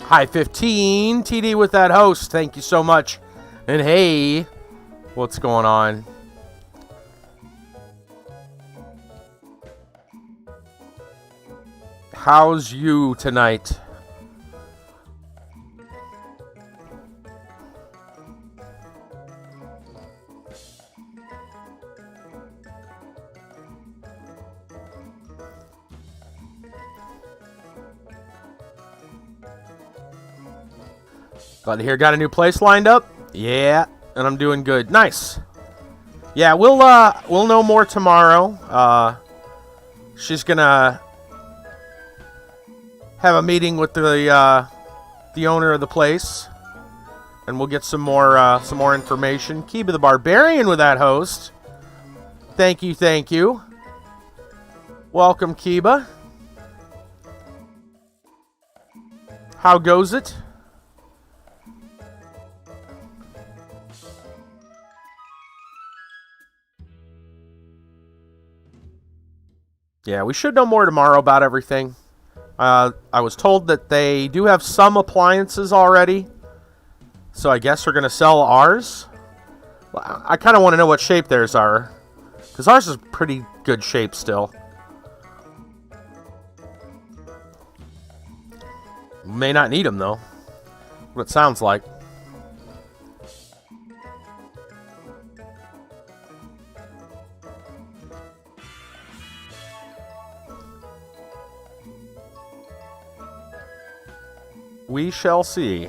Hi 15, TD with that host. Thank you so much. And hey, what's going on? How's you tonight? Glad to hear got a new place lined up. Yeah, and I'm doing good. Nice. Yeah, we'll know more tomorrow. She's gonna have a meeting with the owner of the place, and we'll get some more information. Kiba the Barbarian with that host. Thank you, thank you. Welcome, Kiba. How goes it? Yeah, we should know more tomorrow about everything. I was told that they do have some appliances already, so I guess we're going to sell ours. I kind of want to know what shape theirs are, because ours is pretty good shape still. May not need them, though. What it sounds like. We shall see.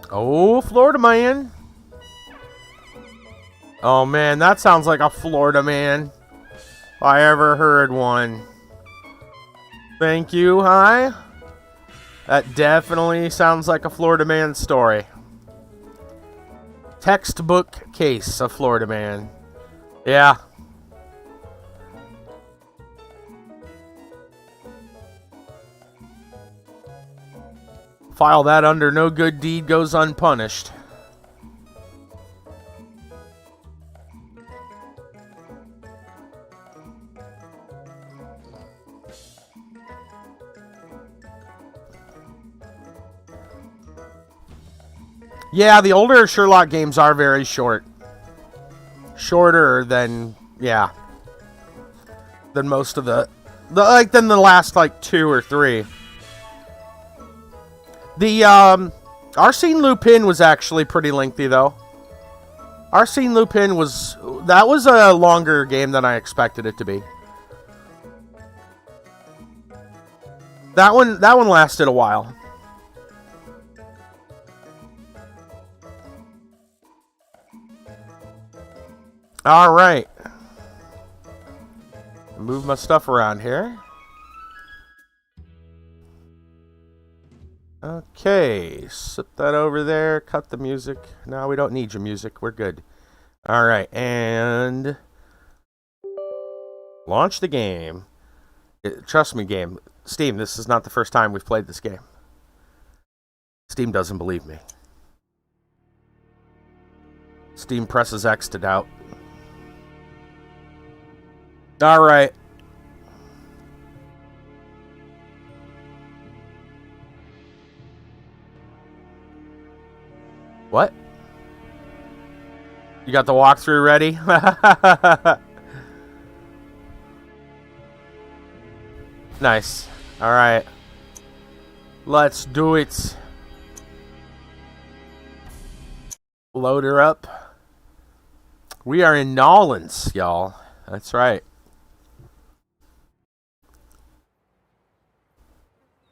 Oh, Florida man. Oh man, that sounds like a Florida man. If I ever heard one. Thank you, hi. That definitely sounds like a Florida man story. Textbook case of Florida man. Yeah. File that under no good deed goes unpunished. Yeah, the older Sherlock games are very short. Shorter than, yeah, than most of than the last, like, 2 or 3. The, Arsene Lupin was actually pretty lengthy, though. Arsene Lupin was a longer game than I expected it to be. That one lasted a while. All right. Move my stuff around here. Okay, sit that over there. Cut the music. No, we don't need your music. We're good. All right, and launch the game. Trust me, game. Steam, this is not the first time we've played this game. Steam doesn't believe me. Steam presses X to doubt. All right. What? You got the walkthrough ready? Nice. All right. Let's do it. Load her up. We are in Nolans, y'all. That's right.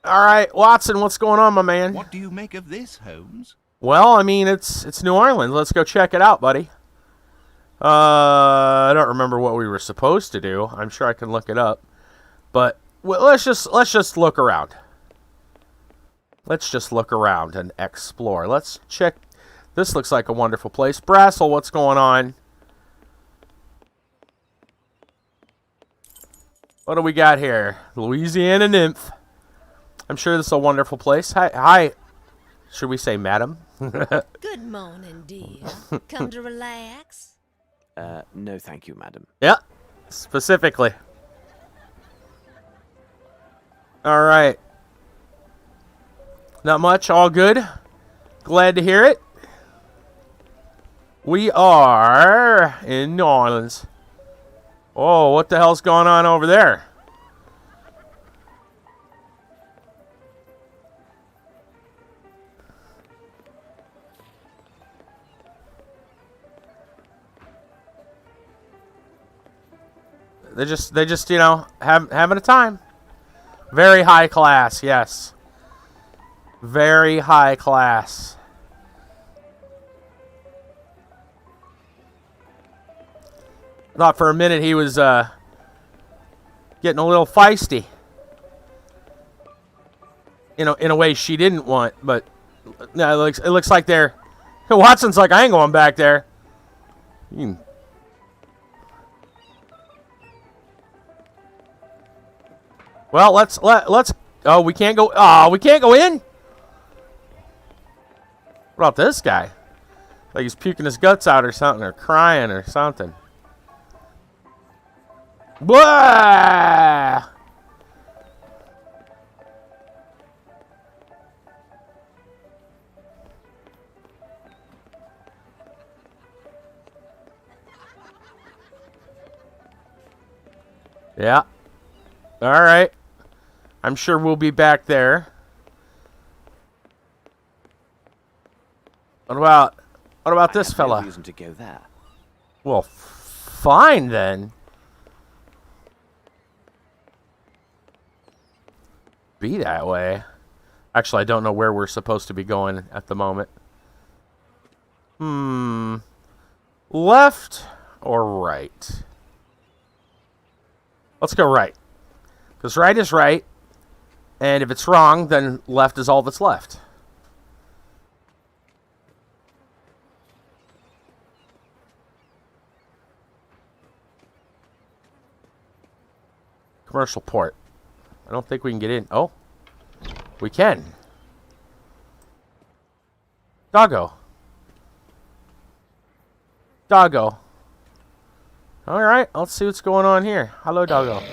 All right, Watson, what's going on, my man? What do you make of this, Holmes? Well, I mean, it's New Orleans. Let's go check it out, buddy. I don't remember what we were supposed to do. I'm sure I can look it up. But well, let's just look around. Let's just look around and explore. Let's check. This looks like a wonderful place. Brassel, what's going on? What do we got here? Louisiana Nymph. I'm sure this is a wonderful place. Hi. Should we say madam? Good morning, dear. Come to relax? No thank you, madam. Yeah, specifically. All right. Not much, all good. Glad to hear it. We are in New Orleans. Oh, what the hell's going on over there? They just, having a time. Very high class, yes. Very high class. Thought for a minute he was getting a little feisty. In a way she didn't want, but no, it looks like they're. Watson's like, I ain't going back there. Well, let's. Oh, we can't go. Oh, we can't go in. What about this guy? Like he's puking his guts out or something, or crying or something. Blah! Yeah. All right. I'm sure we'll be back there. What about this fella? No reason to go there. Well, fine then. Be that way. Actually, I don't know where we're supposed to be going at the moment. Left or right? Let's go right. Because right is right. And if it's wrong, then left is all that's left. Commercial port. I don't think we can get in. Oh, we can. Doggo. Doggo. All right, let's see what's going on here. Hello, Doggo.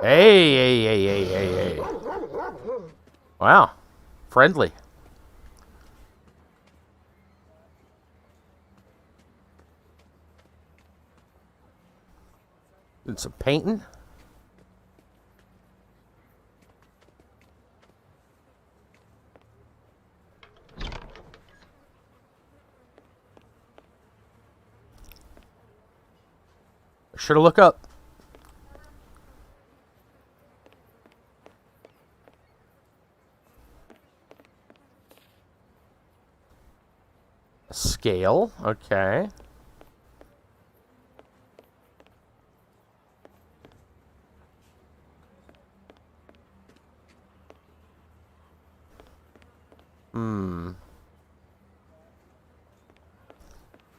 Hey. Wow, friendly. Did some painting. Should have looked up. A scale, okay.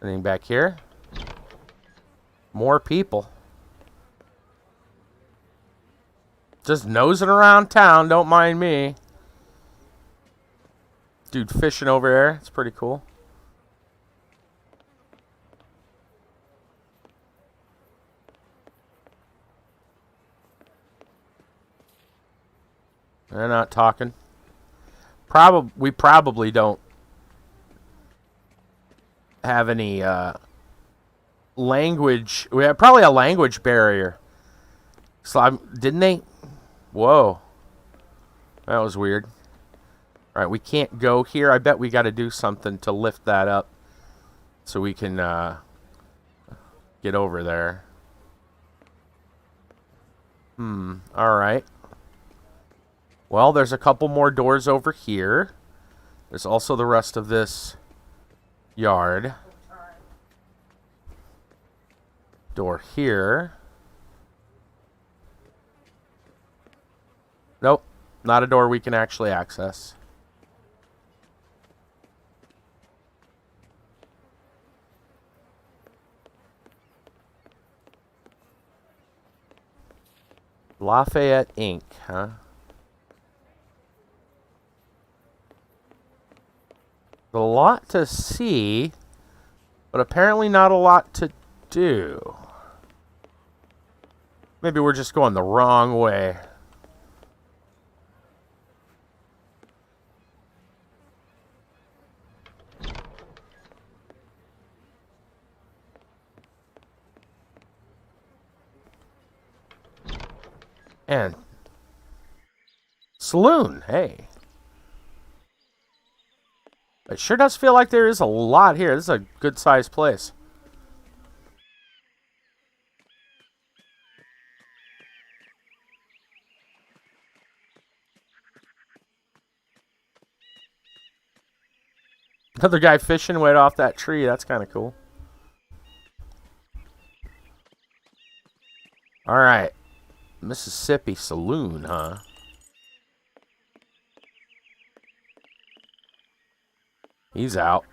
Anything back here? More people. Just nosing around town, don't mind me. Dude fishing over there, it's pretty cool. They're not talking. We probably don't have any language. We have probably a language barrier. So didn't they? Whoa. That was weird. Alright, we can't go here. I bet we got to do something to lift that up so we can get over there. Alright. Well, there's a couple more doors over here. There's also the rest of this yard. Door here. Nope. Not a door we can actually access. Lafayette Inc., huh? A lot to see, but apparently not a lot to do. Maybe we're just going the wrong way. And saloon, hey. It sure does feel like there is a lot here. This is a good-sized place. Another guy fishing way off that tree. That's kind of cool. All right. Mississippi Saloon, huh? He's out.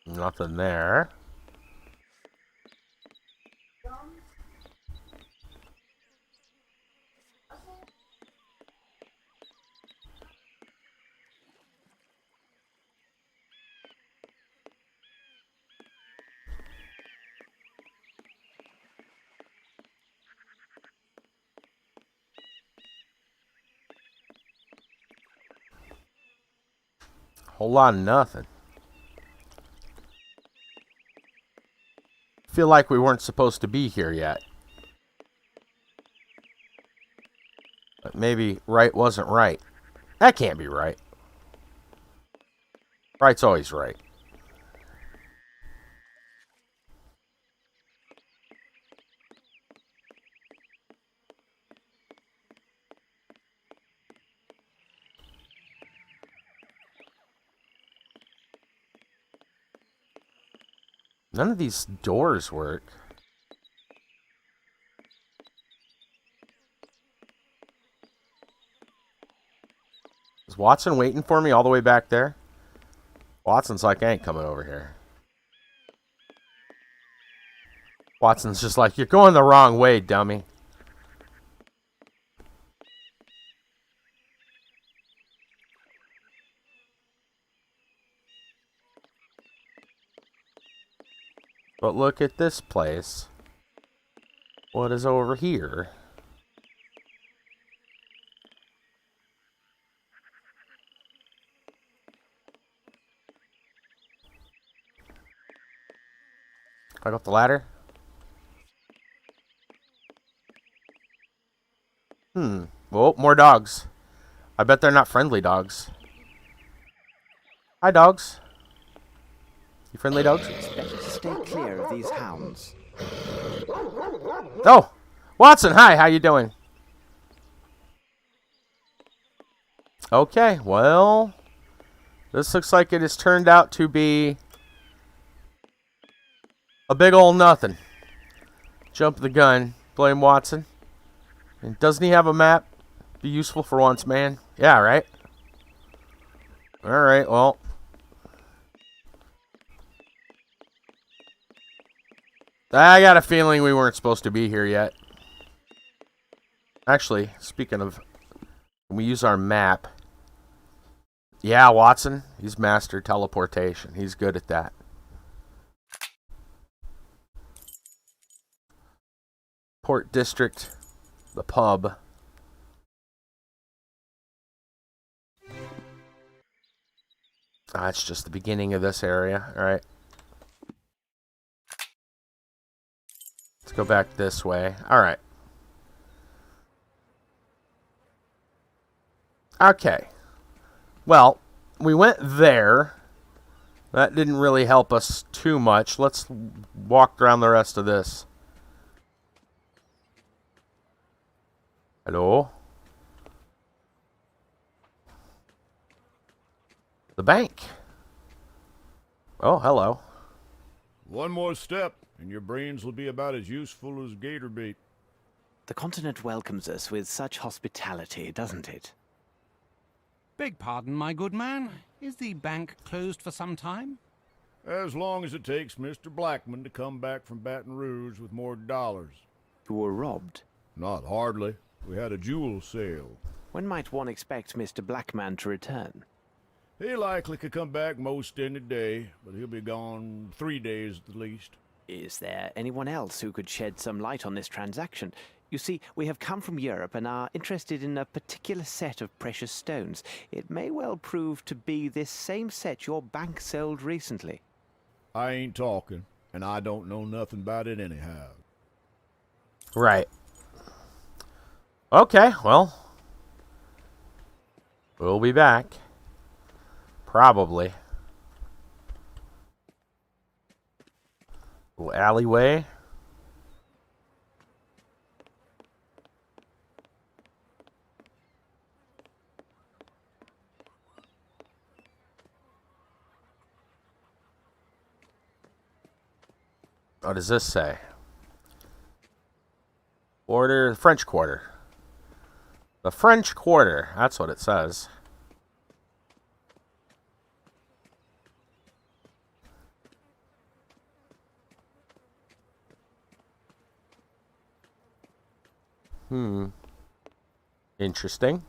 Nothing there. Whole lot of nothing. Feel like we weren't supposed to be here yet. But maybe right wasn't right. That can't be right. Right's always right. None of these doors work. Is Watson waiting for me all the way back there? Watson's like, I ain't coming over here. Watson's just like, you're going the wrong way, dummy. But look at this place. What is over here? Climb up the ladder. Oh, more dogs. I bet they're not friendly dogs. Hi, dogs. You friendly dogs? It's better to stay clear of these hounds. Oh, Watson, hi. How you doing? Okay, well, this looks like it has turned out to be a big ol' nothing. Jump the gun. Blame Watson. And doesn't he have a map? Be useful for once, man. Yeah, right? Alright, well. I got a feeling we weren't supposed to be here yet. Actually, speaking of, when we use our map. Yeah, Watson. He's mastered teleportation. He's good at that. Port District. The pub. It's just the beginning of this area. Alright. Let's go back this way. Alright. Okay. Well, we went there. That didn't really help us too much. Let's walk around the rest of this. Hello? The bank. Oh, hello. One more step, and your brains will be about as useful as gator bait. The continent welcomes us with such hospitality, doesn't it? Beg pardon, my good man. Is the bank closed for some time? As long as it takes Mr. Blackman to come back from Baton Rouge with more dollars. You were robbed. Not hardly. We had a jewel sale. When might one expect Mr. Blackman to return? He likely could come back most any day, but he'll be gone 3 days at the least. Is there anyone else who could shed some light on this transaction? You see, we have come from Europe and are interested in a particular set of precious stones. It may well prove to be this same set your bank sold recently. I ain't talking, and I don't know nothing about it anyhow. Right. Okay, well. We'll be back. Probably. Little alleyway. What does this say? Order, French Quarter. The French Quarter, that's what it says. Interesting.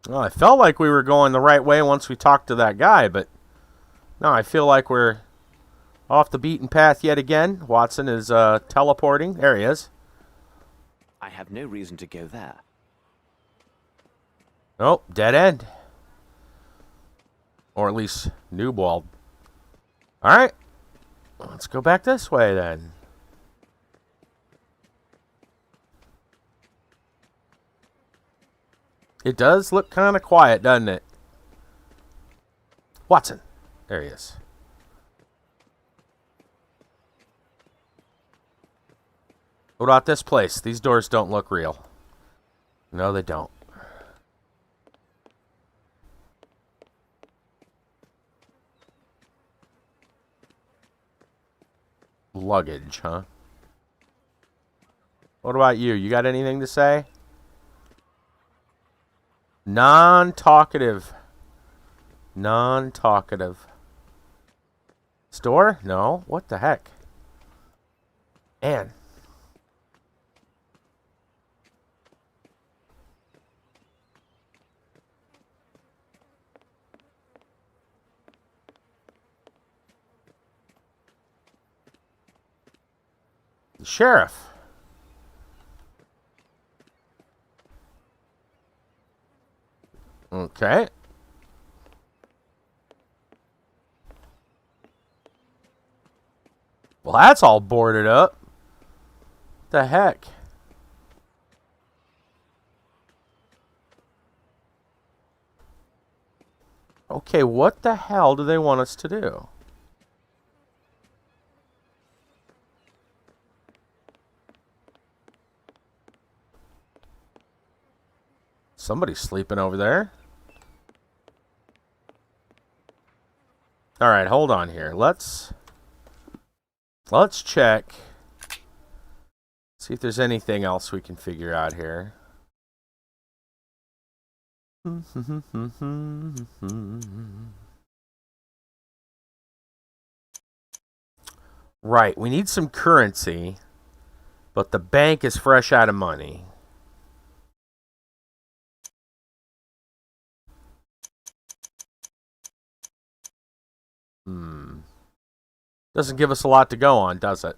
Well, I felt like we were going the right way once we talked to that guy, but no, I feel like we're off the beaten path yet again. Watson is teleporting. There he is. I have no reason to go there. Nope, dead end. Or at least Newbald. Alright. Let's go back this way then. It does look kind of quiet, doesn't it? Watson. There he is. What about this place? These doors don't look real. No, they don't. Luggage, huh? What about you? You got anything to say? Non-talkative. Non-talkative. Store? No. What the heck? Man. The sheriff. Okay. Well, that's all boarded up. What the heck? Okay, what the hell do they want us to do? Somebody's sleeping over there. All right, hold on here. Let's check. See if there's anything else we can figure out here. Right, we need some currency, but the bank is fresh out of money. Doesn't give us a lot to go on, does it?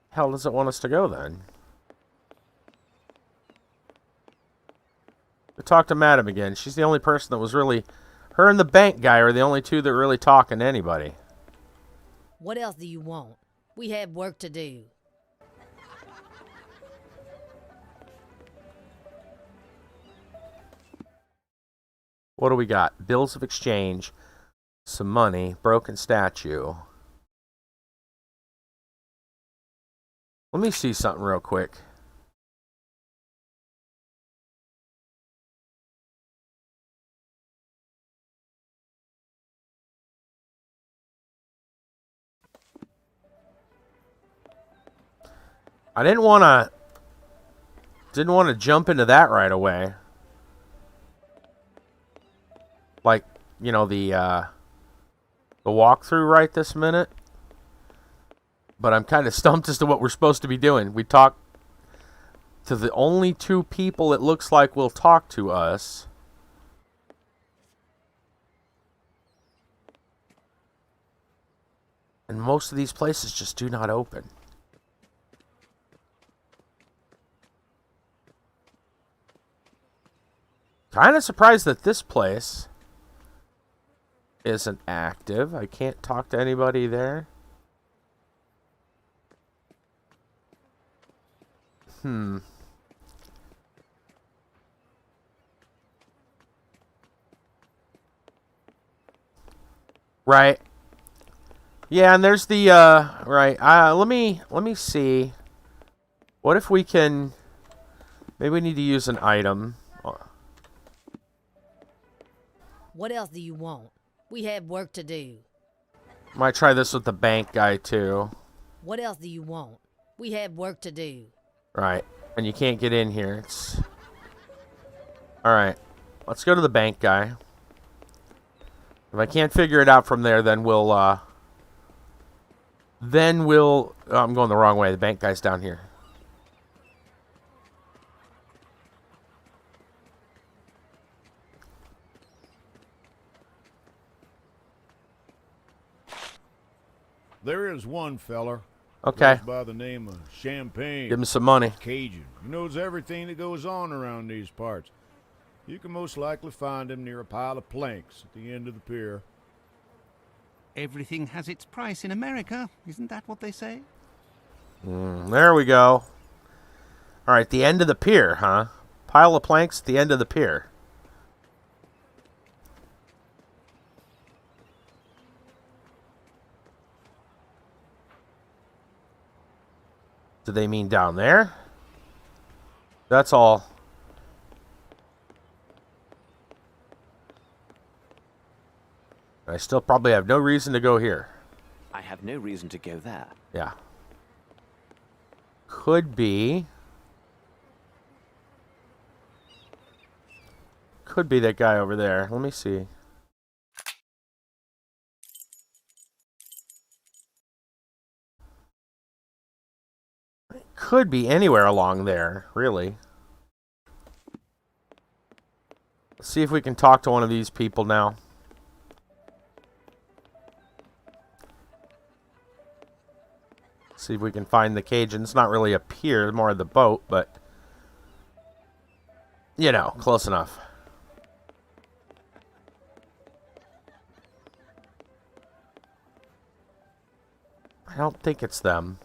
Hell does it want us to go then? talk to Madam again. She's the only person that was really... Her and the bank guy are the only two that are really talking to anybody. What else do you want? We have work to do. What do we got? Bills of exchange. Some money. Broken statue. Let me see something real quick. I didn't want to jump into that right away. Like, you know, the walkthrough right this minute. But I'm kind of stumped as to what we're supposed to be doing. We talked to the only two people it looks like will talk to us. And most of these places just do not open. Kind of surprised that this place isn't active. I can't talk to anybody there. Right. Yeah, and there's the right. Let me see. What if we can? Maybe we need to use an item. What else do you want? We have work to do. Might try this with the bank guy too. What else do you want? We have work to do. Right. And you can't get in here. It's alright. Let's go to the bank guy. If I can't figure it out from there, then we'll oh, I'm going the wrong way. The bank guy's down here. There is one feller. Okay. Goes by the name of Champagne. Give him some money. Cajun. He knows everything that goes on around these parts. You can most likely find him near a pile of planks at the end of the pier. Everything has its price in America. Isn't that what they say? There we go. Alright, the end of the pier, huh? Pile of planks at the end of the pier. Do they mean down there? That's all. I still probably have no reason to go here. I have no reason to go there. Yeah. Could be. Could be that guy over there. Let me see. Could be anywhere along there, really. Let's see if we can talk to one of these people now. See if we can find the Cajun. It's not really a pier, more of the boat, but you know, close enough. I don't think it's them.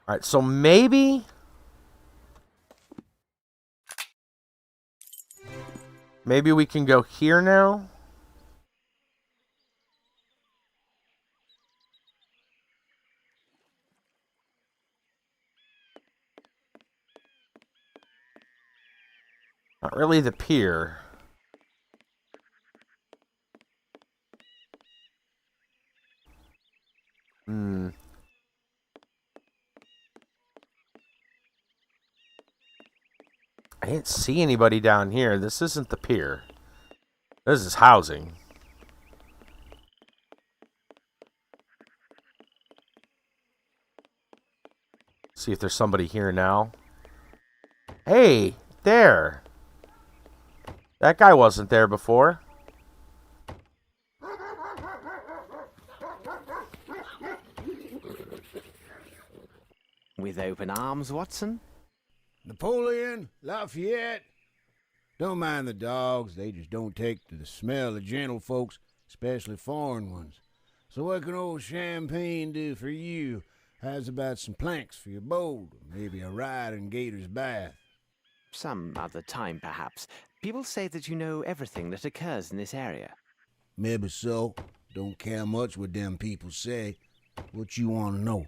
Alright, so maybe we can go here now. Not really the pier. I didn't see anybody down here. This isn't the pier. This is housing. See if there's somebody here now. Hey, there. That guy wasn't there before. With open arms, Watson? Napoleon, Lafayette. Don't mind the dogs, they just don't take to the smell of gentle folks, especially foreign ones. So what can old Champagne do for you? How's about some planks for your boat, or maybe a ride in Gator's Bath? Some other time, perhaps. People say that you know everything that occurs in this area. Maybe so. Don't care much what them people say. What you want to know?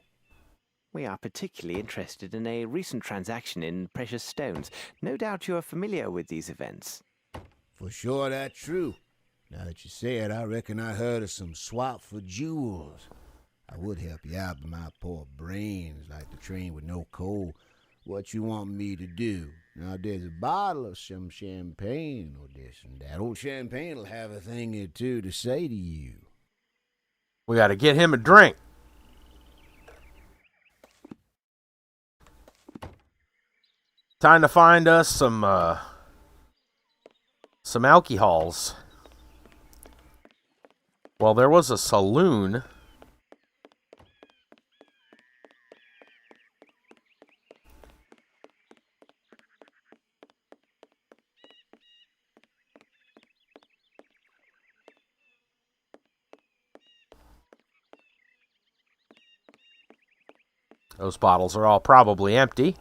We are particularly interested in a recent transaction in precious stones. No doubt you are familiar with these events. For sure that's true. Now that you say it, I reckon I heard of some swap for jewels. I would help you out, but my poor brain's like the train with no coal. What you want me to do? Now there's a bottle of some champagne or this and that. Old Champagne will have a thing or two to say to you. We got to get him a drink. Time to find us some alcohols. Well, there was a saloon. Those bottles are all probably empty.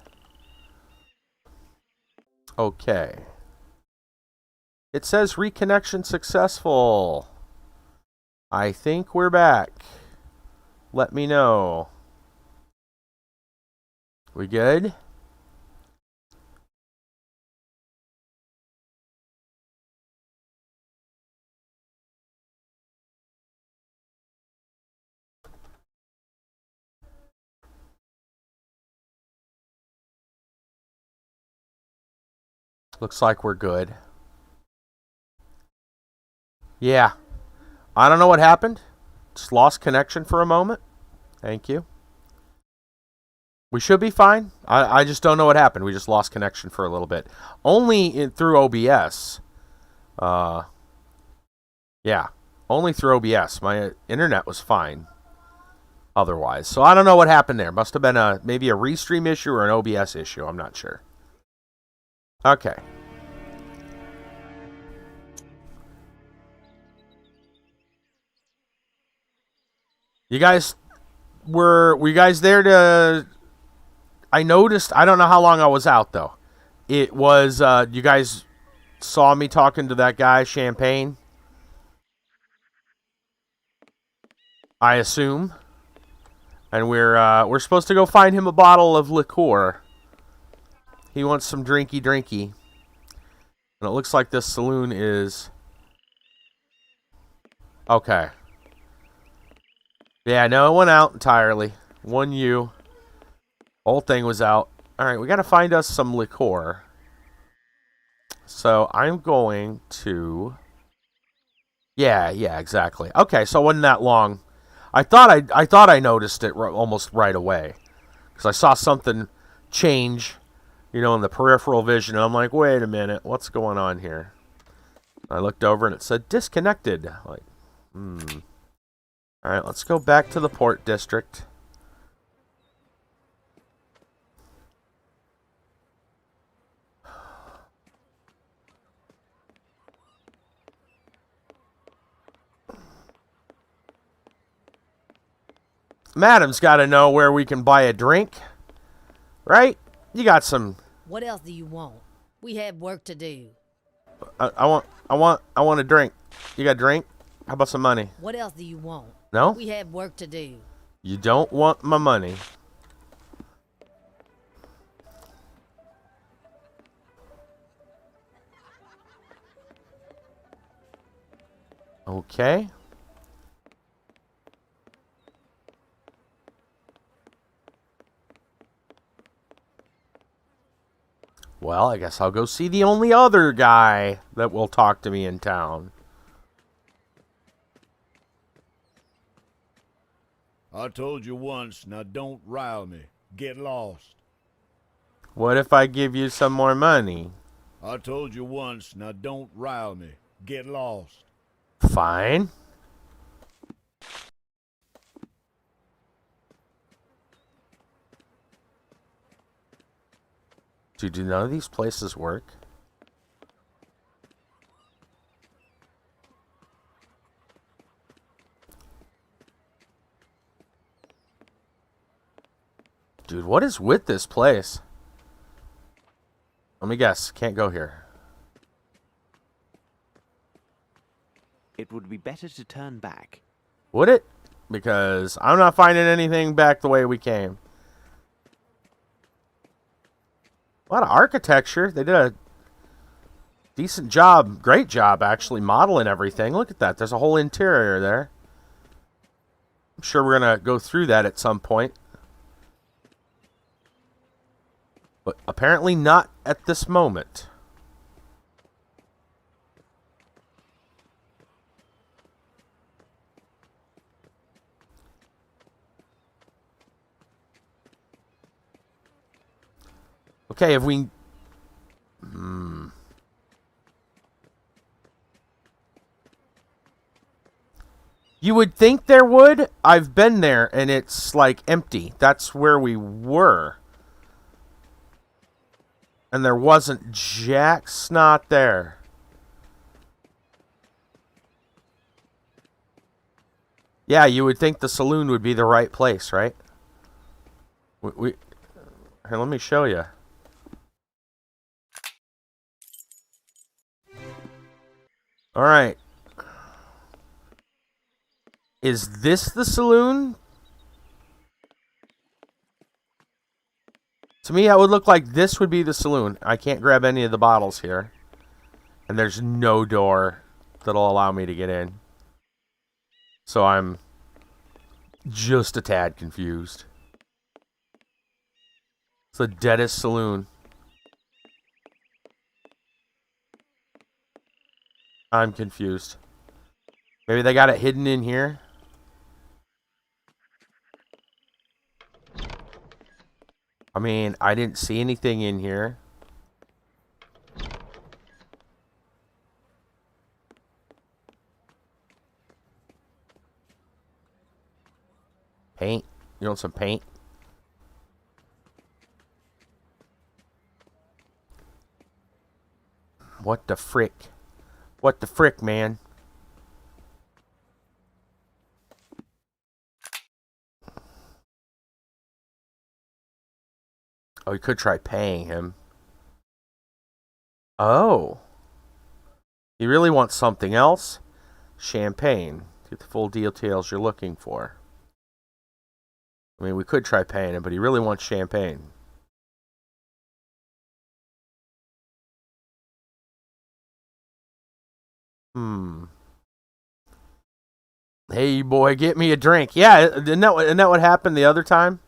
Okay. It says reconnection successful. I think we're back. Let me know. We good? Looks like we're good. Yeah. I don't know what happened. Just lost connection for a moment. Thank you. We should be fine. I just don't know what happened. We just lost connection for a little bit. Only through OBS. Yeah. Only through OBS. My internet was fine. Otherwise. So I don't know what happened there. Must have been maybe a restream issue or an OBS issue. I'm not sure. Okay. You guys were you guys there to... I noticed, I don't know how long I was out though. It was, you guys saw me talking to that guy, Champagne? I assume. And we're supposed to go find him a bottle of liqueur. He wants some drinky. And it looks like this saloon is... Okay. Yeah, no, it went out entirely. One U. Whole thing was out. Alright, we gotta find us some liqueur. So, I'm going to... Yeah, exactly. Okay, so it wasn't that long. I thought I noticed it almost right away. Because I saw something change... in the peripheral vision. And I'm like, wait a minute, what's going on here? I looked over and it said disconnected. Like, Alright, let's go back to the port district. Madam's got to know where we can buy a drink. Right? You got some... What else do you want? We have work to do. I want a drink. You got a drink? How about some money? What else do you want? No? We have work to do. You don't want my money. Okay. Well, I guess I'll go see the only other guy that will talk to me in town. I told you once, now don't rile me. Get lost. What if I give you some more money? I told you once, now don't rile me. Get lost. Fine. Dude, do none of these places work? Dude, what is with this place? Let me guess. Can't go here. It would be better to turn back. Would it? Because I'm not finding anything back the way we came. A lot of architecture. They did a decent job. Great job, actually, modeling everything. Look at that. There's a whole interior there. I'm sure we're going to go through that at some point. But apparently not at this moment. Okay, if we... You would think there would. I've been there, and it's, like, empty. That's where we were. And there wasn't jack snot there. Yeah, you would think the saloon would be the right place, right? Here, let me show you. All right. Is this the saloon? To me, it would look like this would be the saloon. I can't grab any of the bottles here. And there's no door that'll allow me to get in. So I'm just a tad confused. It's the deadest saloon. I'm confused. Maybe they got it hidden in here? I mean, I didn't see anything in here. Paint? You want some paint? What the frick? What the frick, man? Oh, you could try paying him. Oh. You really want something else? Champagne. Get the full details you're looking for. I mean, we could try paying him, but he really wants champagne. Hey, boy, get me a drink. Yeah, isn't that what happened the other time?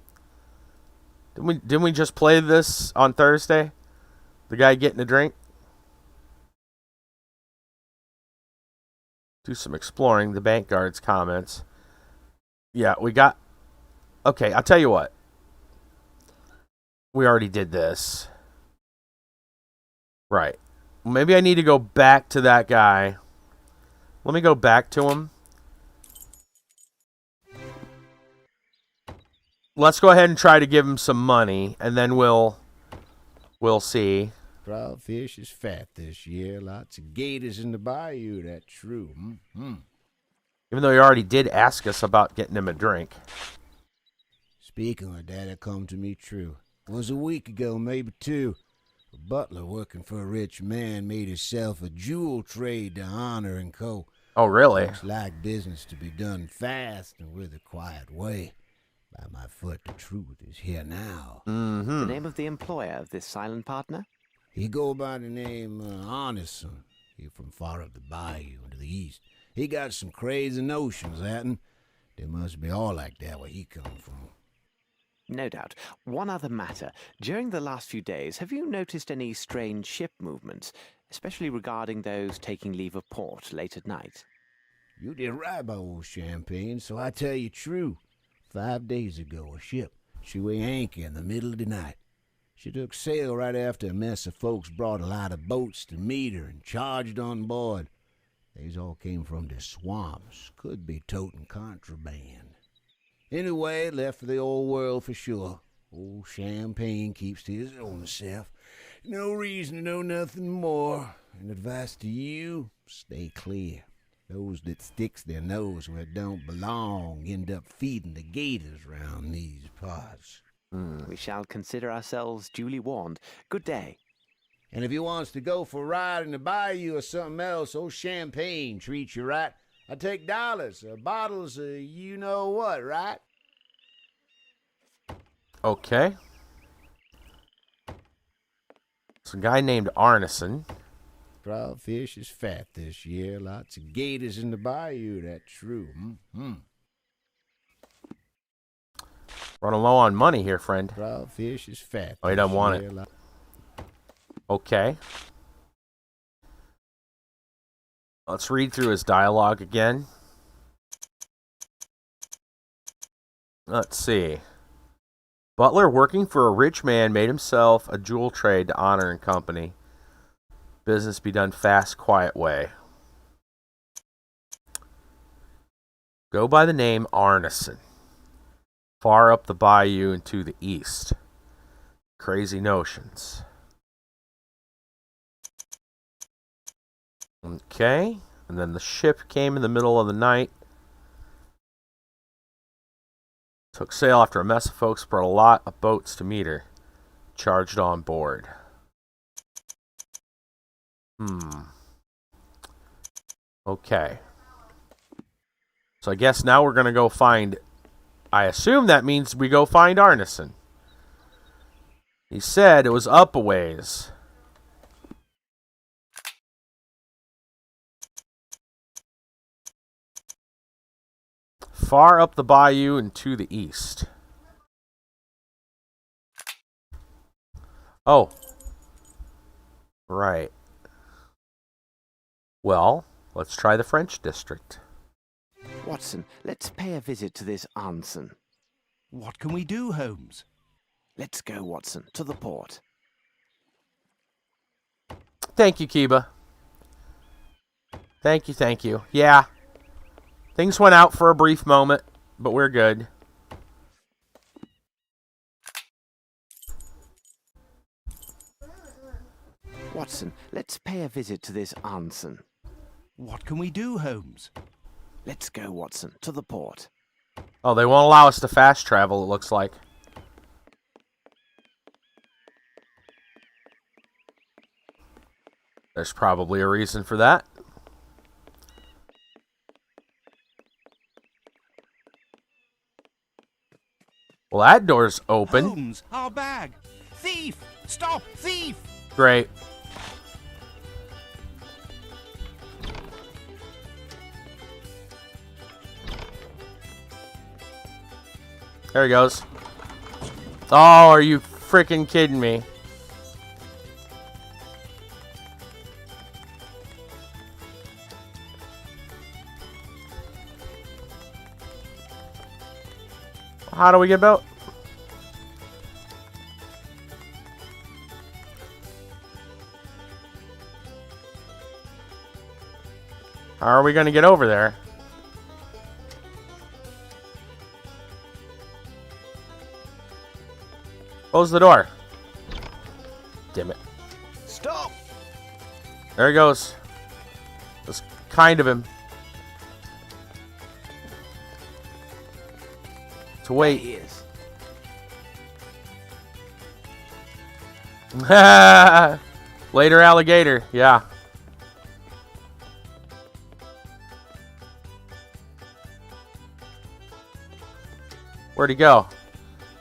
Didn't we just play this on Thursday? The guy getting a drink? Do some exploring. The bank guard's comments. Yeah, we got... Okay, I'll tell you what. We already did this. Right. Maybe I need to go back to that guy. Let me go back to him. Let's go ahead and try to give him some money, and then we'll see. Crawfish is fat this year. Lots of gators in the bayou, that's true. Even though he already did ask us about getting him a drink. Speaking of that, it come to me true. It was a week ago, maybe two. A butler working for a rich man made himself a jewel trade to Honor and Co. Oh, really? Looks like business to be done fast and with a quiet way. By my foot, the truth is here now. The name of the employer of this silent partner? He go by the name Honestson. He from far up the bayou to the east. He got some crazy notions, hattin'. They must be all like that where he come from. No doubt. One other matter. During the last few days, have you noticed any strange ship movements, especially regarding those taking leave of port late at night? You did right by old Champagne, so I tell you true. 5 days ago, a ship, she weigh anchor in the middle of the night. She took sail right after a mess of folks brought a lot of boats to meet her and charged on board. These all came from the swamps. Could be toting contraband. Anyway, left for the old world for sure. Old Champagne keeps to his own self. No reason to know nothing more. And advice to you, stay clear. Those that sticks their nose where it don't belong end up feeding the gators round these parts. We shall consider ourselves duly warned. Good day. And if you wants to go for a ride in the bayou or something else, old champagne treats you right. I take dollars, bottles of you know what, right? Okay. It's a guy named Arneson. Crawfish is fat this year. Lots of gators in the bayou, that's true. Running low on money here, friend. Crawfish is fat. Oh, he doesn't want it. Okay. Let's read through his dialogue again. Let's see. Butler, working for a rich man, made himself a jewel trade to honor and company. Business be done fast, quiet way. Go by the name Arneson. Far up the bayou and to the east. Crazy notions. Okay. And then the ship came in the middle of the night. Took sail after a mess of folks brought a lot of boats to meet her. Charged on board. Okay. So I guess now we're going to go find... I assume that means we go find Arneson. He said it was up a ways. Far up the bayou and to the east. Oh. Right. Well, let's try the French district. Watson, let's pay a visit to this Arneson. What can we do, Holmes? Let's go, Watson, to the port. Thank you, Kiba. Thank you, thank you. Yeah. Things went out for a brief moment, but we're good. Watson, let's pay a visit to this Arneson. What can we do, Holmes? Let's go, Watson, to the port. Oh, they won't allow us to fast travel, it looks like. There's probably a reason for that. Well, that door's open. Holmes, our bag! Thief! Stop! Thief! Great. There he goes. Oh, are you freaking kidding me? How do we get out? How are we going to get over there? Close the door. Damn it. Stop! There he goes. That's kind of him. To wait. There he is. Later, alligator. Yeah. Where'd he go?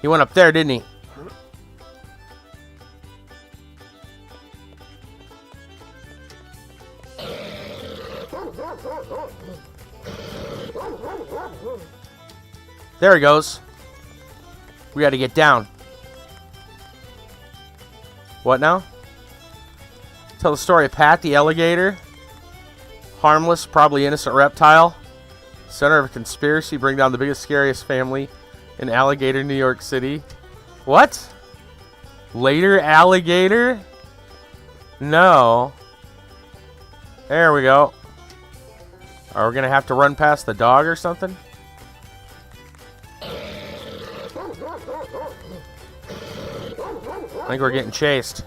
He went up there, didn't he? There he goes. We got to get down. What now? Tell the story of Pat the alligator. Harmless, probably innocent reptile. Center of a conspiracy, bring down the biggest, scariest family in Alligator, New York City. What? Later alligator? No. There we go. Are we going to have to run past the dog or something? I think we're getting chased.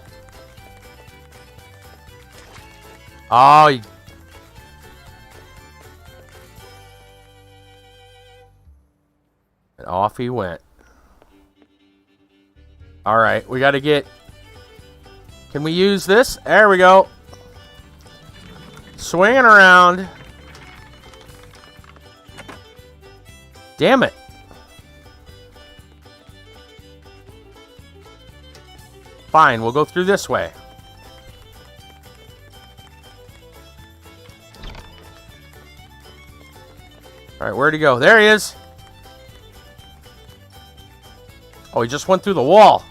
Oh, and off he went. Alright, we gotta get... Can we use this? There we go. Swinging around. Damn it. Fine, we'll go through this way. Alright, where'd he go? There he is. Oh, he just went through the wall.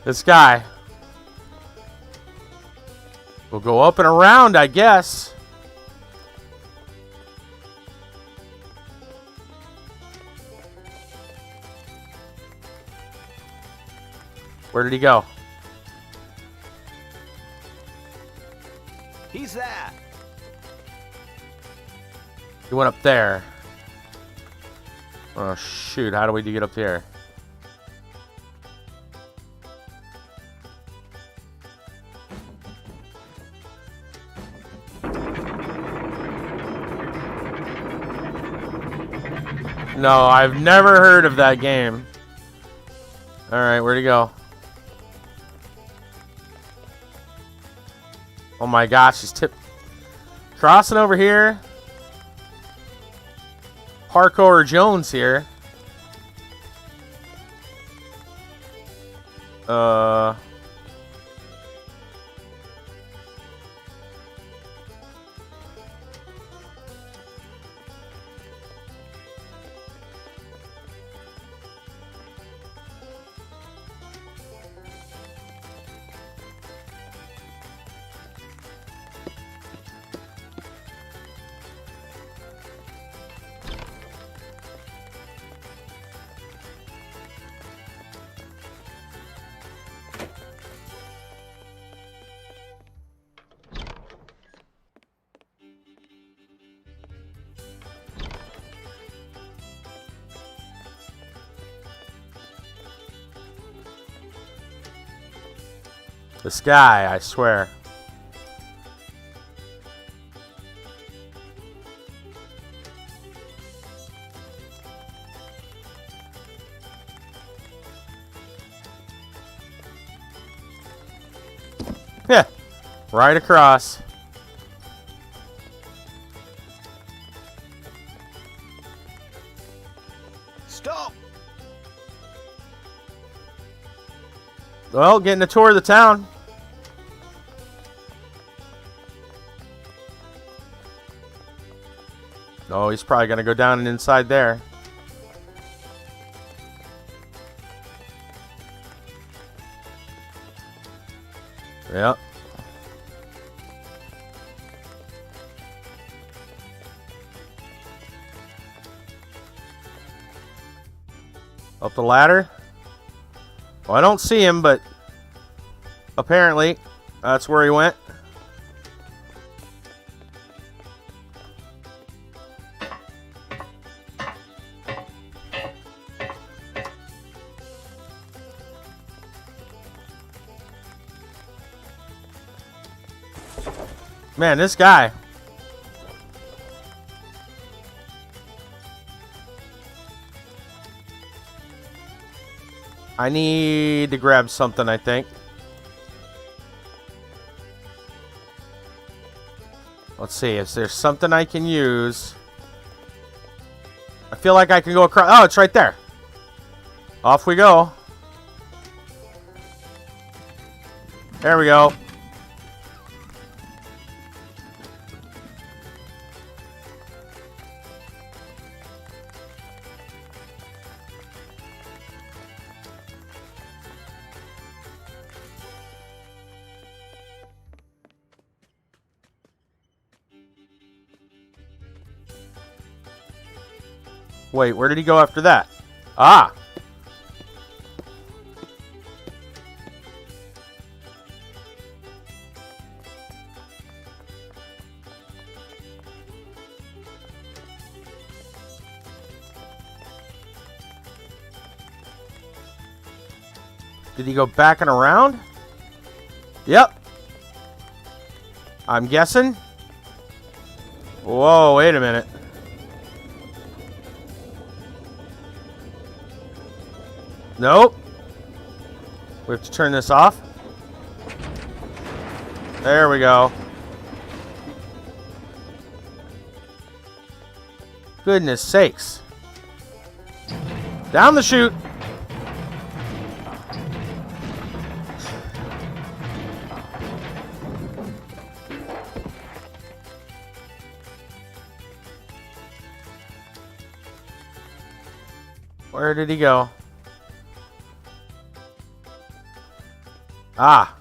This guy. We'll go up and around, I guess. Where did he go? He's there. He went up there. Oh, shoot. How do we get up here? No, I've never heard of that game. Alright, where'd he go? Oh my gosh, he's crossing over here. Parkour Jones here. This guy, I swear. Yeah, right across. Stop! Well, getting a tour of the town. Oh, he's probably going to go down and inside there. Yep. Up the ladder. Well, I don't see him, but apparently that's where he went. Man, this guy. I need to grab something, I think. Let's see, is there something I can use? I feel like I can go across. Oh, it's right there. Off we go. There we go. Wait, where did he go after that? Ah! Did he go back and around? Yep. I'm guessing. Whoa, wait a minute. Nope. We have to turn this off. There we go. Goodness sakes. Down the chute. Where did he go? Ah.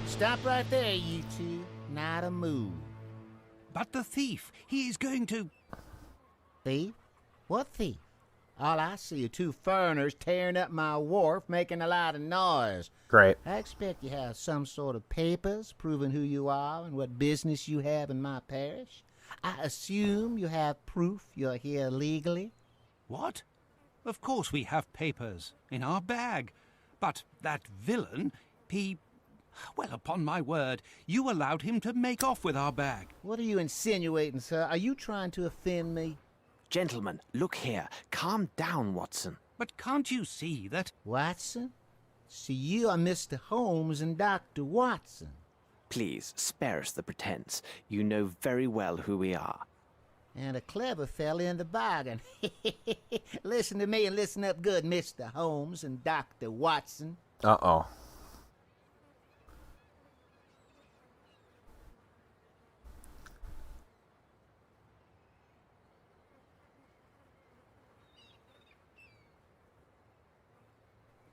Stop right there, you two. Not a move. But the thief, he is going to... Thief? What thief? All I see are two foreigners tearing up my wharf, making a lot of noise. Great. I expect you have some sort of papers proving who you are and what business you have in my parish. I assume you have proof you're here legally. What? Of course we have papers in our bag. But that villain, he... Well, upon my word, you allowed him to make off with our bag. What are you insinuating, sir? Are you trying to offend me? Gentlemen, look here. Calm down, Watson. But can't you see that... Watson? So you are Mr. Holmes and Dr. Watson. Please, spare us the pretense. You know very well who we are. And a clever fella in the bargain. Listen to me and listen up good, Mr. Holmes and Dr. Watson. Uh-oh.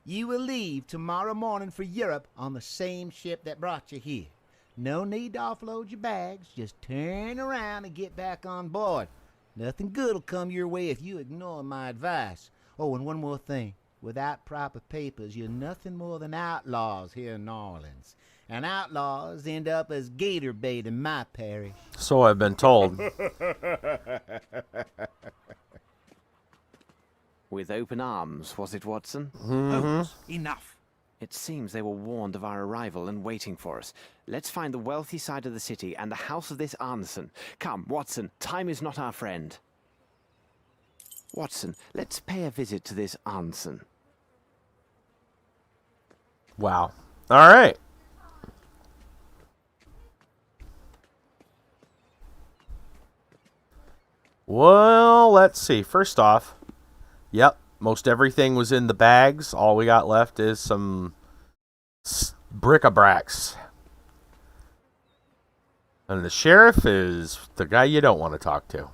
You will leave tomorrow morning for Europe on the same ship that brought you here. No need to offload your bags. Just turn around and get back on board. Nothing good will come your way if you ignore my advice. Oh, and one more thing. Without proper papers, you're nothing more than outlaws here in New Orleans. And outlaws end up as gator bait in my parish. So I've been told. With open arms, was it, Watson? Holmes, enough. It seems they were warned of our arrival and waiting for us. Let's find the wealthy side of the city and the house of this Arneson. Come, Watson, time is not our friend. Watson, let's pay a visit to this Arneson. Wow. All right. Well, let's see. First off, yep, most everything was in the bags. All we got left is some bric-a-bracs. And the sheriff is the guy you don't want to talk to.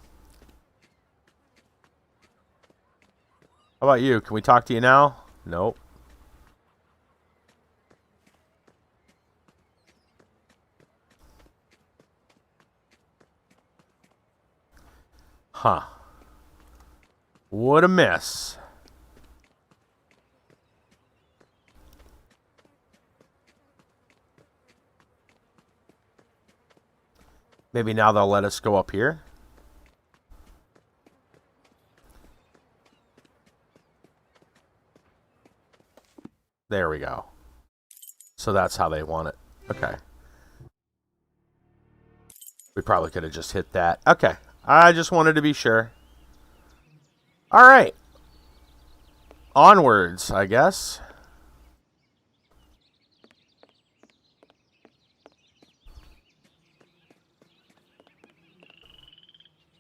How about you? Can we talk to you now? Nope. Huh. What a mess. Maybe now they'll let us go up here. There we go. So that's how they want it. Okay. We probably could have just hit that. Okay. I just wanted to be sure. All right. Onwards, I guess.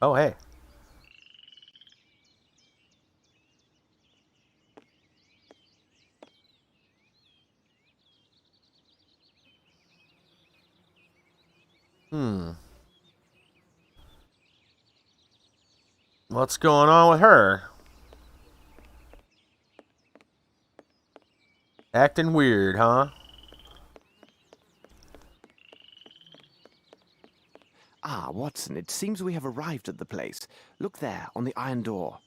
Oh, hey. What's going on with her? Acting weird, huh? Ah, Watson, it seems we have arrived at the place. Look there, on the iron door.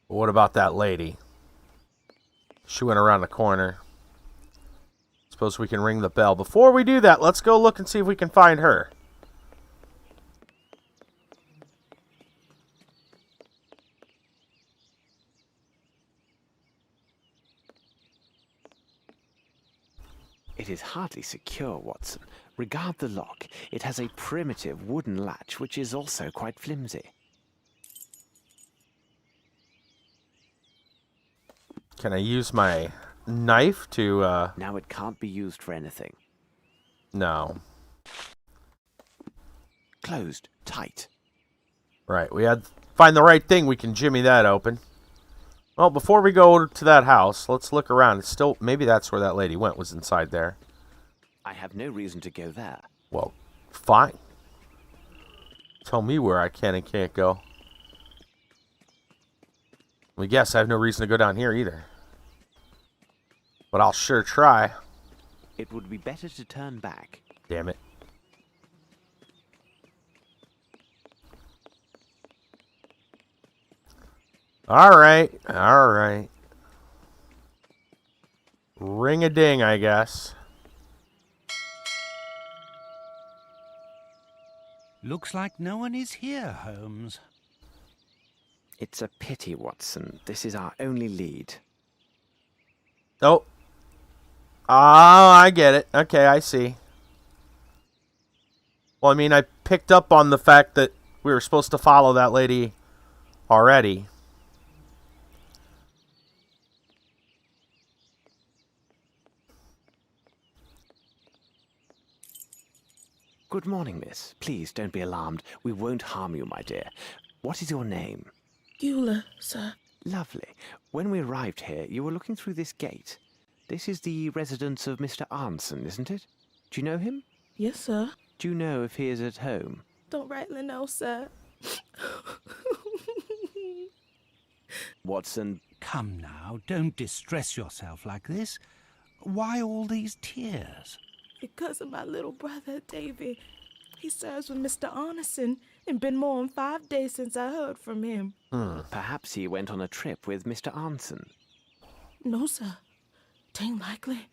What about that lady? She went around the corner. Suppose we can ring the bell. Before we do that, let's go look and see if we can find her. It is hardly secure, Watson. Regard the lock. It has a primitive wooden latch, which is also quite flimsy. Can I use my knife to, Now it can't be used for anything. No. Closed. Tight. Right, we had to find the right thing. We can jimmy that open. Well, before we go to that house, let's look around. It's still, maybe that's where that lady went, was inside there. I have no reason to go there. Well, fine. Tell me where I can and can't go. I guess I have no reason to go down here either. But I'll sure try. It would be better to turn back. Damn it. Alright, alright. Ring-a-ding, I guess. Looks like no one is here, Holmes. It's a pity, Watson. This is our only lead. Oh. Ah, I get it. Okay, I see. Well, I mean, I picked up on the fact that we were supposed to follow that lady already. Good morning, miss. Please don't be alarmed. We won't harm you, my dear. What is your name? Eula, sir. Lovely. When we arrived here, you were looking through this gate. This is the residence of Mr. Arnson, isn't it? Do you know him? Yes, sir. Do you know if he is at home? Don't rightly know, sir. Watson, Come now, don't distress yourself like this. Why all these tears? Because of my little brother, Davy. He serves with Mr. Arneson, and been more than 5 days since I heard from him. perhaps he went on a trip with Mr. Arnson. No, sir. Tain't likely.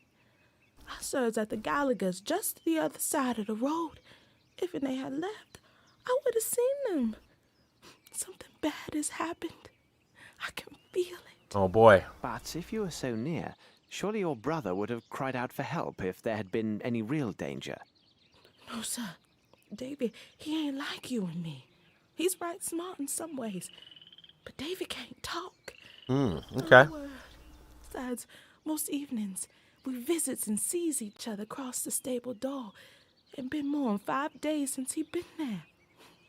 I serves at the Gallagher's just the other side of the road. If they had left, I would have seen them. Something bad has happened. I can feel it. Oh, boy. But if you were so near, surely your brother would have cried out for help if there had been any real danger. No, sir. Davy, he ain't like you and me. He's right smart in some ways, but Davy can't talk. Okay. No word. Besides, most evenings, we visits and sees each other across the stable door. It been more than 5 days since he been there.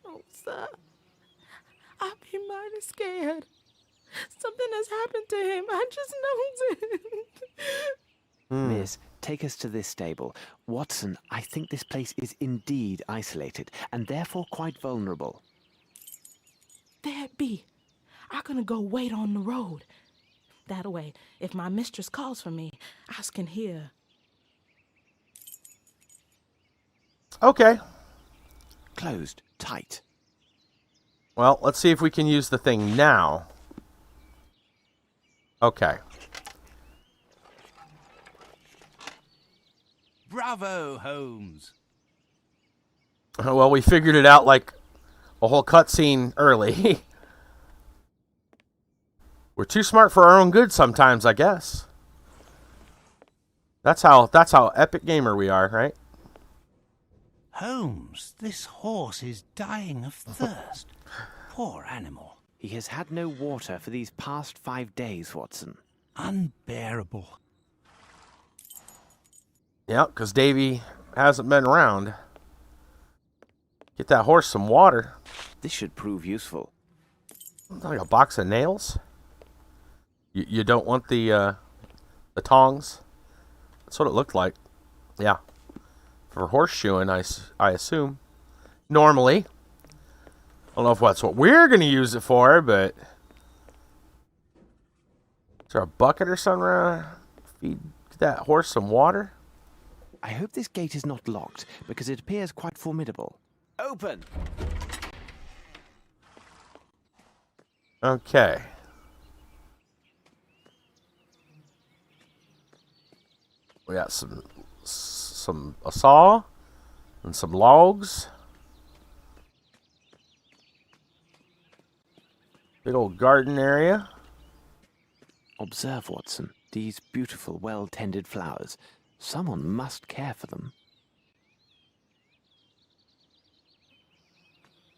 Oh, sir, I be mighty scared. Something has happened to him. I just knows it. Miss, take us to this stable. Watson, I think this place is indeed isolated, and therefore quite vulnerable. There it be. I'm gonna go wait on the road. That way, if my mistress calls for me, I can hear. Okay. Closed, tight. Well, let's see if we can use the thing now. Okay. Bravo, Holmes. Well, we figured it out like a whole cutscene early. We're too smart for our own good sometimes, I guess. That's how epic gamer we are, right? Holmes, this horse is dying of thirst. Poor animal. He has had no water for these past 5 days, Watson. Unbearable. Yeah, because Davy hasn't been around. Get that horse some water. This should prove useful. Like a box of nails. You don't want the tongs. That's what it looked like. Yeah, for horseshoeing, I assume. Normally, I don't know if that's what we're gonna use it for, but is there a bucket or something? Feed that horse some water. I hope this gate is not locked, because it appears quite formidable. Open! Okay. We got a saw and some logs. Big old garden area. Observe, Watson, these beautiful, well-tended flowers. Someone must care for them.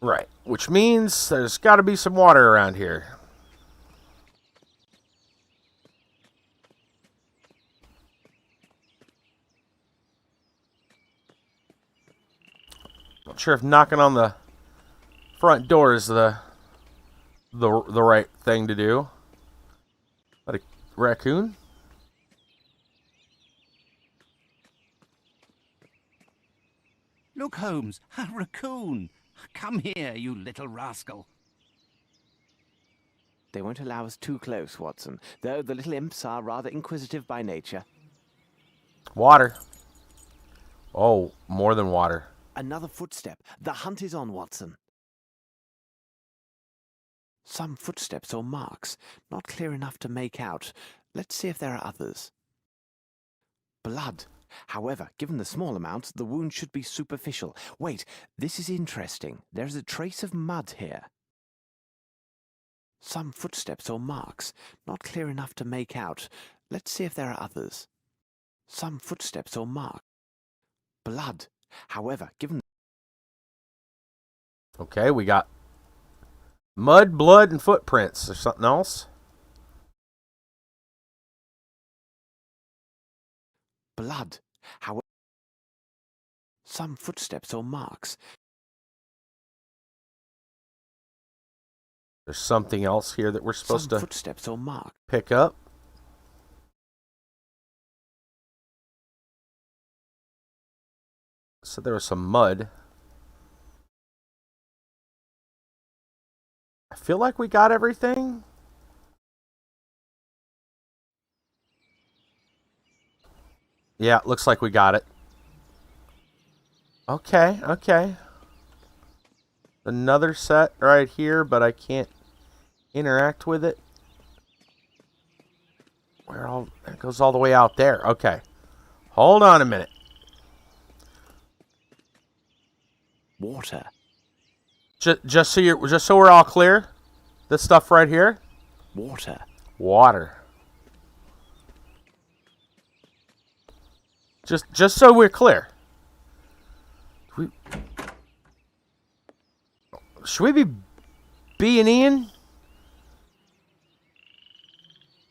Right, which means there's got to be some water around here. Not sure if knocking on the front door is the right thing to do. But a raccoon? Look, Holmes, a raccoon. Come here, you little rascal. They won't allow us too close, Watson, though the little imps are rather inquisitive by nature. Water. Oh, more than water. Another footstep. The hunt is on, Watson. Some footsteps or marks, not clear enough to make out. Let's see if there are others. Blood. However, given the small amount, the wound should be superficial. Wait, this is interesting. There is a trace of mud here. Some footsteps or marks, not clear enough to make out. Let's see if there are others. Some footsteps or marks. Blood. However, given... Okay, we got mud, blood, and footprints. Or something else? Blood. However, some footsteps or marks. There's something else here that we're supposed Some to footsteps or marks. pick up. So there was some mud. I feel like we got everything. Yeah, looks like we got it. Okay, okay. Another set right here, but I can't interact with it. It goes all the way out there. Okay. Hold on a minute. Water. Just so we're all clear. This stuff right here. Water. Water. Just so we're clear. Should we be B&Eing?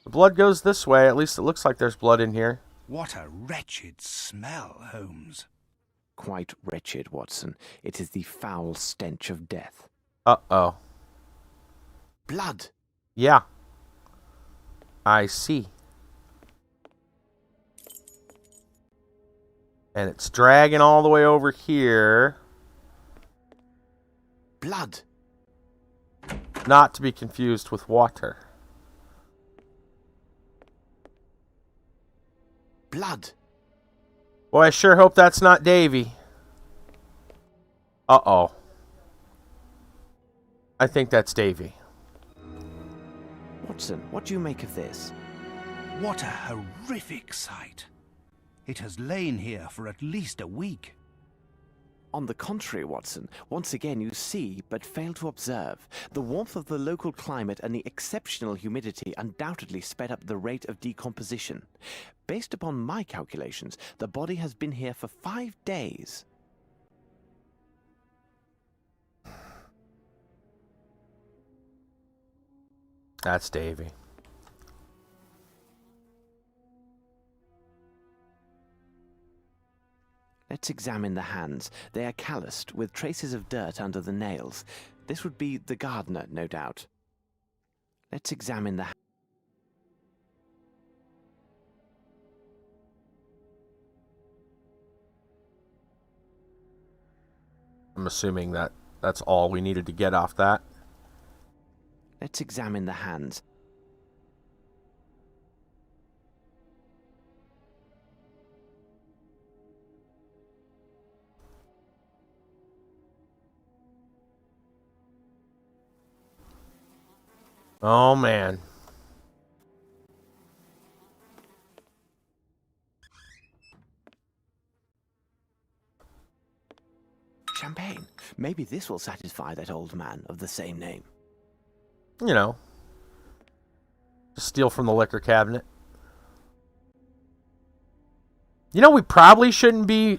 The blood goes this way. At least it looks like there's blood in here. What a wretched smell, Holmes. Quite wretched, Watson. It is the foul stench of death. Uh-oh. Blood! Yeah. I see. And it's dragging all the way over here. Blood! Not to be confused with water. Blood! Boy, I sure hope that's not Davy. Uh-oh. I think that's Davy. Watson, what do you make of this? What a horrific sight. It has lain here for at least a week. On the contrary, Watson, once again you see, but fail to observe. The warmth of the local climate and the exceptional humidity undoubtedly sped up the rate of decomposition. Based upon my calculations, the body has been here for 5 days. That's Davy. Let's examine the hands. They are calloused, with traces of dirt under the nails. This would be the gardener, no doubt. Let's examine the... I'm assuming that's all we needed to get off that. Let's examine the hands. Oh, man. champagne. Maybe this will satisfy that old man of the same name. You know, just steal from the liquor cabinet. You know, we probably shouldn't be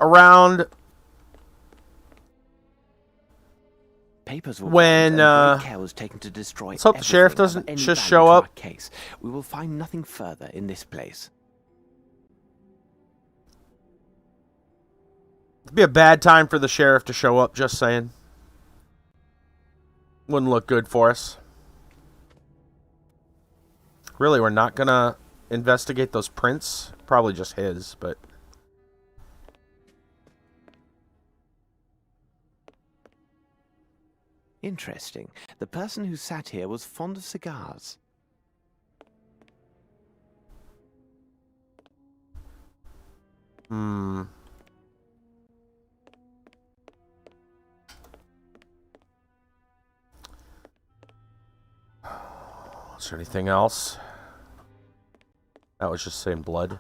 around Papers were when burned and great care was taken to destroy. let's hope the sheriff everything of doesn't any just value show to up. our case. We will find nothing further in this place. It'd be a bad time for the sheriff to show up, just saying. Wouldn't look good for us. Really, we're not gonna investigate those prints. Probably just his, but... Interesting. The person who sat here was fond of cigars. Hmm. Is there anything else? That was just saying blood.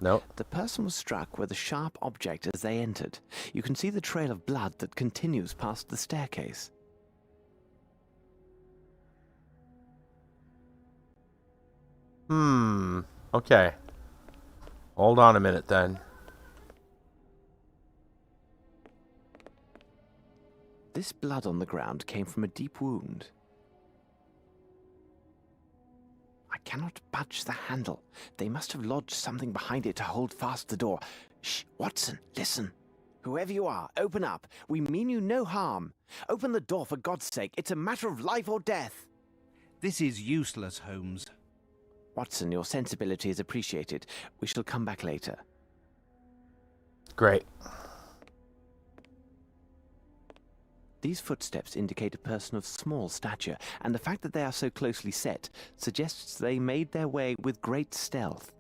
Nope. The person was struck with a sharp object as they entered. You can see the trail of blood that continues past the staircase. Okay. Hold on a minute then. This blood on the ground came from a deep wound. I cannot budge the handle. They must have lodged something behind it to hold fast the door. Shh, Watson, listen. Whoever you are, open up. We mean you no harm. Open the door for God's sake. It's a matter of life or death. This is useless, Holmes. Watson, your sensibility is appreciated. We shall come back later. Great. These footsteps indicate a person of small stature, and the fact that they are so closely set suggests they made their way with great stealth.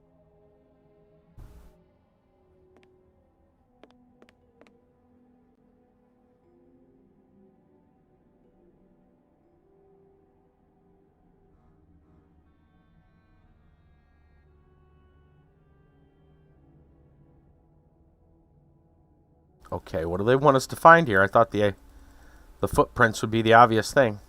Okay, what do they want us to find here? I thought the footprints would be the obvious thing.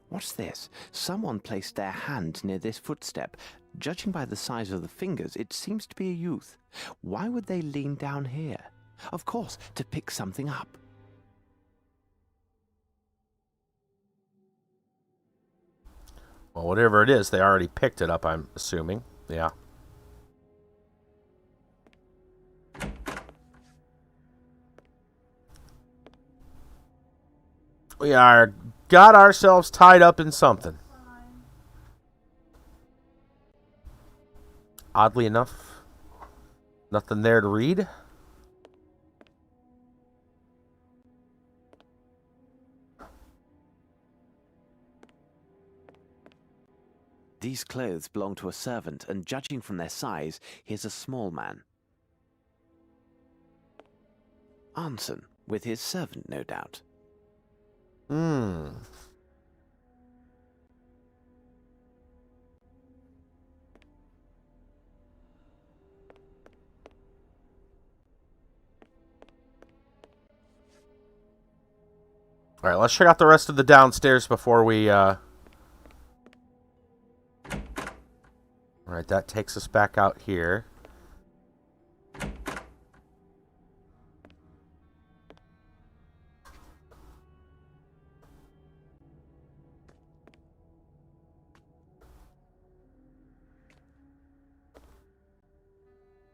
What's this? Someone placed their hand near this footstep. Judging by the size of the fingers, it seems to be a youth. Why would they lean down here? Of course, to pick something up. Well, whatever it is, they already picked it up, I'm assuming. Yeah. We got ourselves tied up in something. Oddly enough, nothing there to read. These clothes belong to a servant, and judging from their size, he is a small man. Anson, with his servant, no doubt. Alright, let's check out the rest of the downstairs before we, Alright, that takes us back out here.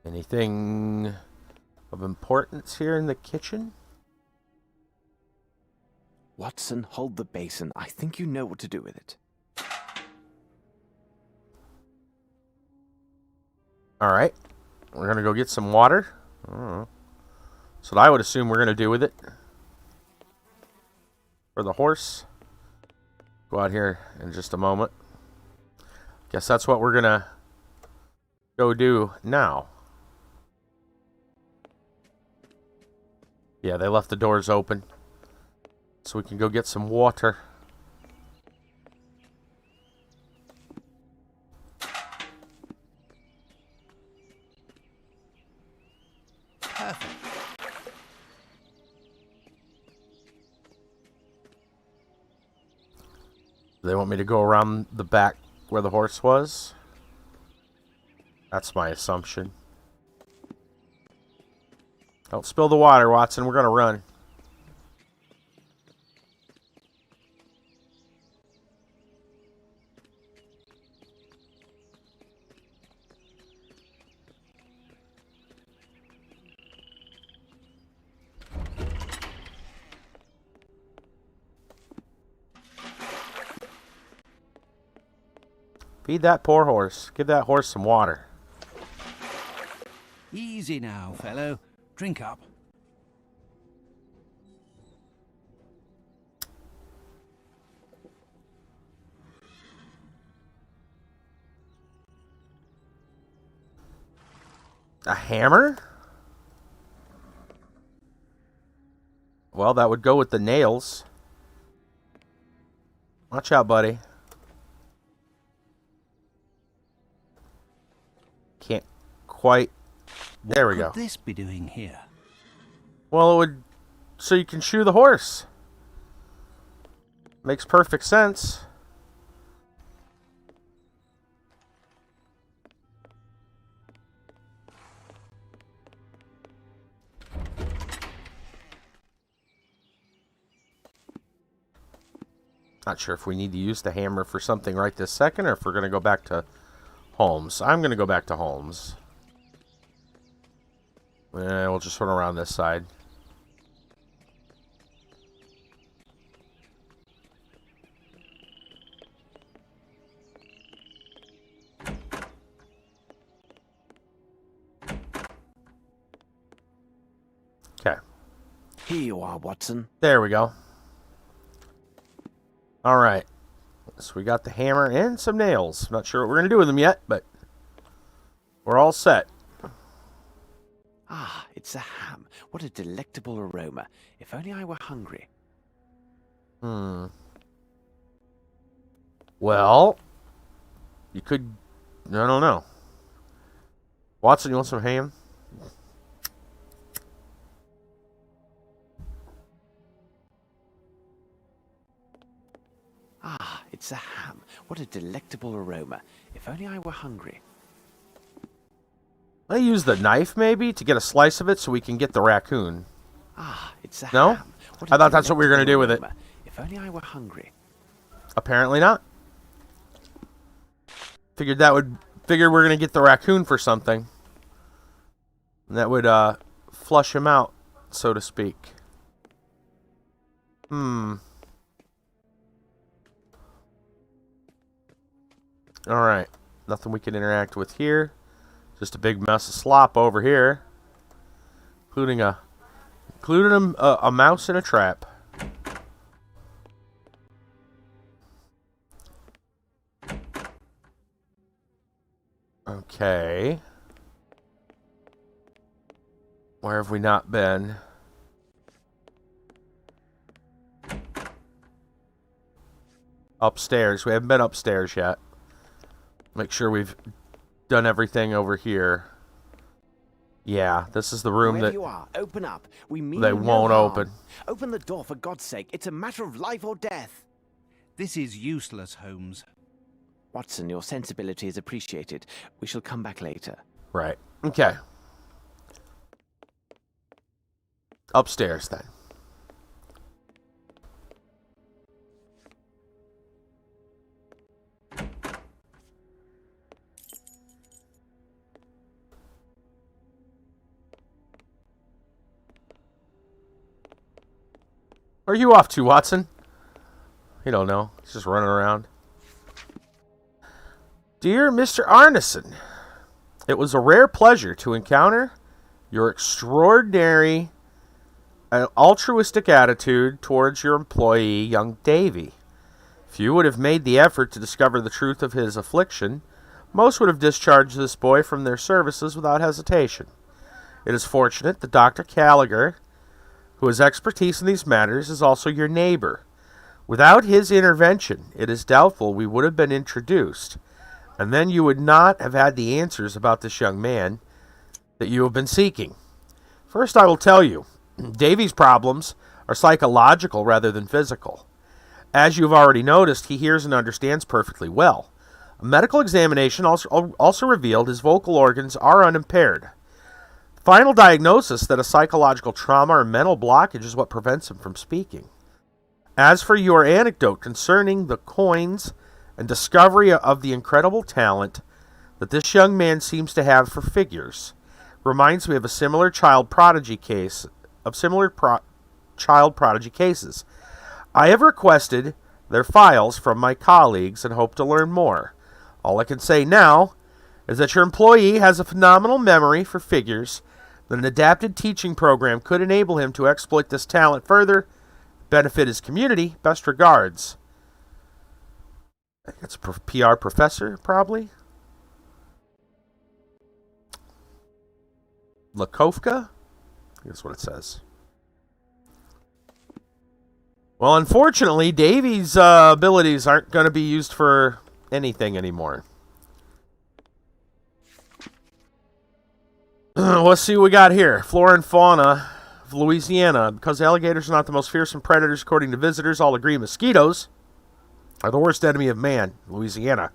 Anything of importance here in the kitchen? Watson, hold the basin. I think you know what to do with it. Alright. We're going to go get some water. That's what I would assume we're going to do with it. For the horse. Go out here in just a moment. Guess that's what we're going to go do now. Yeah, they left the doors open. so we can go get some water. Perfect. They want me to go around the back where the horse was? That's my assumption. Don't spill the water, Watson. We're going to run. Feed that poor horse. Give that horse some water. Easy now, fellow. Drink up. A hammer? Well, that would go with the nails. Watch out, buddy. Can't quite... There we go. What could this be doing here? Well, it would... So you can shoe the horse. Makes perfect sense. Not sure if we need to use the hammer for something right this second, or if we're going to go back to Holmes. I'm going to go back to Holmes. We'll just run around this side. Okay. Here you are, Watson. There we go. Alright. So we got the hammer and some nails. Not sure what we're going to do with them yet, but we're all set. Ah, it's a ham. What a delectable aroma. If only I were hungry. Well, you could... I don't know. Watson, you want some ham? Ah, it's a ham. What a delectable aroma. If only I were hungry. I use the knife, maybe, to get a slice of it so we can get the raccoon. Ah, it's a No? ham. What I a thought that's what we were going to do with it. delectable aroma. If only I were hungry. Apparently not. Figured we're going to get the raccoon for something. And that would, flush him out, so to speak. Alright. Nothing we can interact with here. Just a big mess of slop over here. Including a mouse in a trap. Okay. Where have we not been? Upstairs. We haven't been upstairs yet. Make sure we've done everything over here. Yeah, this is the room Wherever that you are, open up. We mean they no won't harm. open. Open the door, for God's sake. It's a matter of life or death. This is useless, Holmes. Watson, your sensibility is appreciated. We shall come back later. Right. Okay. Upstairs, then. Where are you off to, Watson? You don't know. He's just running around. Dear Mr. Arneson, it was a rare pleasure to encounter your extraordinary altruistic attitude towards your employee, young Davy. If you would have made the effort to discover the truth of his affliction, most would have discharged this boy from their services without hesitation. It is fortunate that Dr. Gallagher who has expertise in these matters, is also your neighbor. Without his intervention, it is doubtful we would have been introduced, and then you would not have had the answers about this young man that you have been seeking. First, I will tell you, Davy's problems are psychological rather than physical. As you have already noticed, he hears and understands perfectly well. A medical examination also revealed his vocal organs are unimpaired. Final diagnosis that a psychological trauma or mental blockage is what prevents him from speaking. As for your anecdote concerning the coins and discovery of the incredible talent that this young man seems to have for figures, reminds me of a similar child prodigy case, child prodigy cases. I have requested their files from my colleagues and hope to learn more. All I can say now is that your employee has a phenomenal memory for figures, that an adapted teaching program could enable him to exploit this talent further, benefit his community. Best regards. I think it's a PR professor, probably. Lakovka? That's what it says. Well, unfortunately, Davy's abilities aren't going to be used for anything anymore. Let's see what we got here. Flora and fauna of Louisiana. Because alligators are not the most fearsome predators, according to visitors, all agree mosquitoes are the worst enemy of man in Louisiana.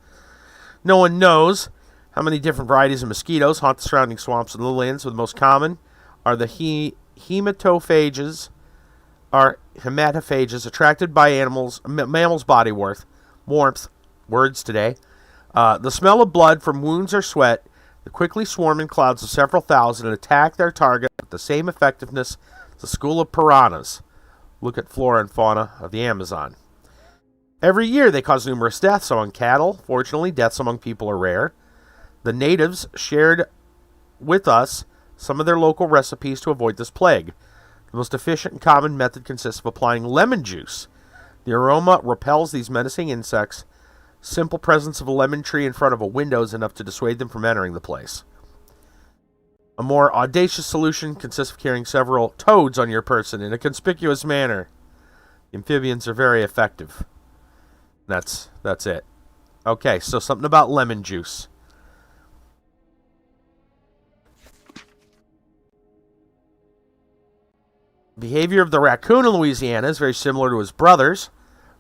No one knows how many different varieties of mosquitoes haunt the surrounding swamps and lowlands, but the most common are the hematophages, attracted by mammals' body warmth, words today. The smell of blood from wounds or sweat, they quickly swarm in clouds of several thousand and attack their target with the same effectiveness as a school of piranhas. Look at flora and fauna of the Amazon. Every year they cause numerous deaths among cattle. Fortunately, deaths among people are rare. The natives shared with us some of their local recipes to avoid this plague. The most efficient and common method consists of applying lemon juice. The aroma repels these menacing insects. Simple presence of a lemon tree in front of a window is enough to dissuade them from entering the place. A more audacious solution consists of carrying several toads on your person in a conspicuous manner. Amphibians are very effective. That's it. Okay, so something about lemon juice. Behavior of the raccoon in Louisiana is very similar to his brothers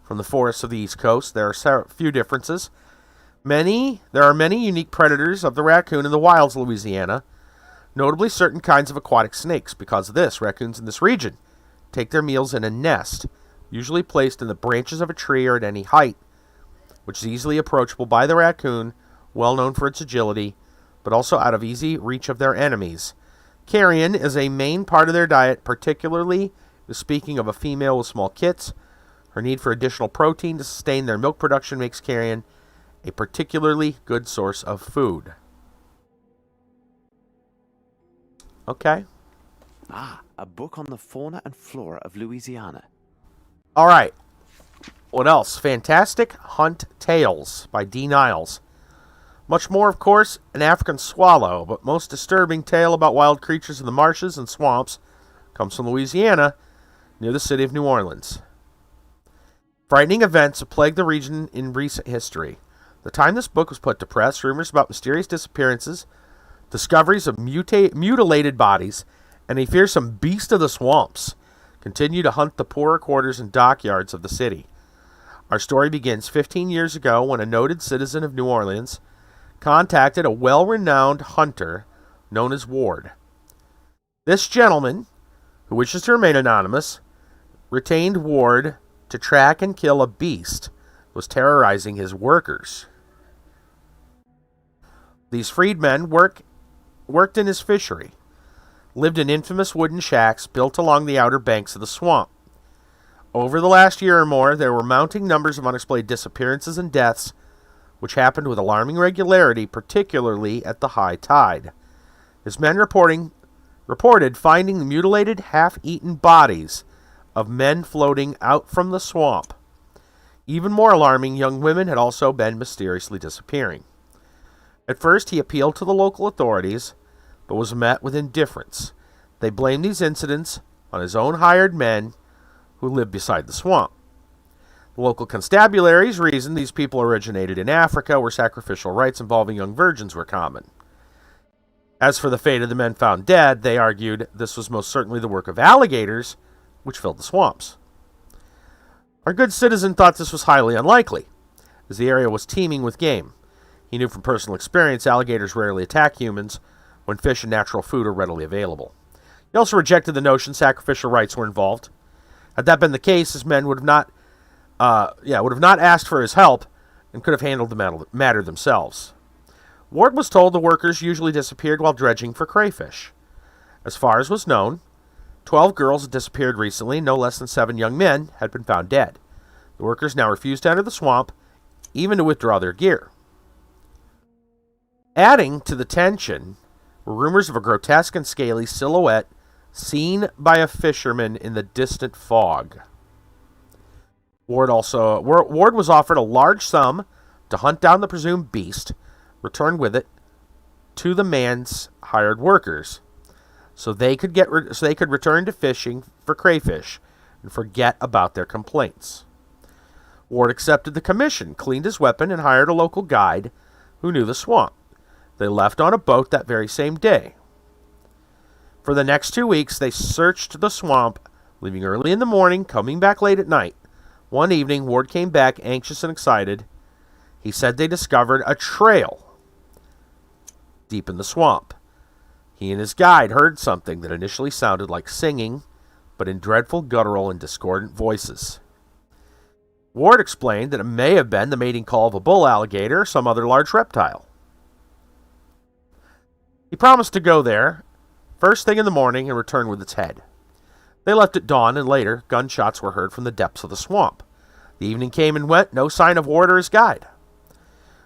from the forests of the East Coast. There are a few differences. There are many unique predators of the raccoon in the wilds of Louisiana, notably certain kinds of aquatic snakes. Because of this, raccoons in this region take their meals in a nest, usually placed in the branches of a tree or at any height, which is easily approachable by the raccoon, well known for its agility, but also out of easy reach of their enemies. Carrion is a main part of their diet, particularly speaking of a female with small kits. Her need for additional protein to sustain their milk production makes carrion a particularly good source of food. Okay. A book on the fauna and flora of Louisiana. All right. What else? Fantastic Hunt Tales by D. Niles. Much more, of course, An African Swallow, but most disturbing tale about wild creatures in the marshes and swamps comes from Louisiana, near the city of New Orleans. Frightening events have plagued the region in recent history. The time this book was put to press, rumors about mysterious disappearances, discoveries of mutilated bodies, and a fearsome beast of the swamps continue to hunt the poorer quarters and dockyards of the city. Our story begins 15 years ago when a noted citizen of New Orleans contacted a well-renowned hunter known as Ward. This gentleman, who wishes to remain anonymous, retained Ward to track and kill a beast that was terrorizing his workers. These freedmen worked in his fishery, lived in infamous wooden shacks built along the outer banks of the swamp. Over the last year or more, there were mounting numbers of unexplained disappearances and deaths, which happened with alarming regularity, particularly at the high tide. His men reported finding the mutilated, half-eaten bodies of men floating out from the swamp. Even more alarming, young women had also been mysteriously disappearing. At first, he appealed to the local authorities, but was met with indifference. They blamed these incidents on his own hired men who lived beside the swamp. The local constabularies reasoned these people originated in Africa, where sacrificial rites involving young virgins were common. As for the fate of the men found dead, they argued this was most certainly the work of alligators, which filled the swamps. Our good citizen thought this was highly unlikely, as the area was teeming with game. He knew from personal experience alligators rarely attack humans when fish and natural food are readily available. He also rejected the notion sacrificial rites were involved. Had that been the case, his men would have not asked for his help and could have handled the matter themselves. Ward was told the workers usually disappeared while dredging for crayfish. As far as was known, 12 girls had disappeared recently, and no less than 7 young men had been found dead. The workers now refused to enter the swamp, even to withdraw their gear. Adding to the tension were rumors of a grotesque and scaly silhouette seen by a fisherman in the distant fog. Ward was offered a large sum to hunt down the presumed beast, return with it to the man's hired workers, so they could return to fishing for crayfish and forget about their complaints. Ward accepted the commission, cleaned his weapon, and hired a local guide who knew the swamp. They left on a boat that very same day. For the next 2 weeks, they searched the swamp, leaving early in the morning, coming back late at night. One evening, Ward came back anxious and excited. He said they discovered a trail deep in the swamp. He and his guide heard something that initially sounded like singing, but in dreadful guttural and discordant voices. Ward explained that it may have been the mating call of a bull alligator or some other large reptile. He promised to go there first thing in the morning and return with its head. They left at dawn, and later gunshots were heard from the depths of the swamp. The evening came and went, no sign of Ward or his guide.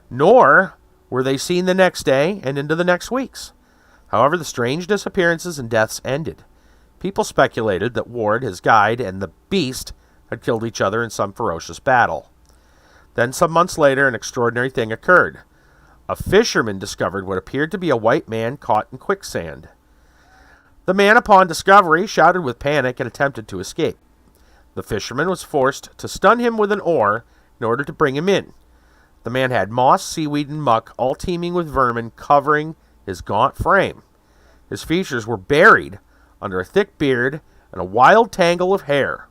Nor were they seen the next day and into the next weeks. However, the strange disappearances and deaths ended. People speculated that Ward, his guide, and the beast had killed each other in some ferocious battle. Then, some months later, an extraordinary thing occurred. A fisherman discovered what appeared to be a white man caught in quicksand. The man, upon discovery, shouted with panic and attempted to escape. The fisherman was forced to stun him with an oar in order to bring him in. The man had moss, seaweed, and muck, all teeming with vermin, covering his gaunt frame. His features were buried under a thick beard and a wild tangle of hair.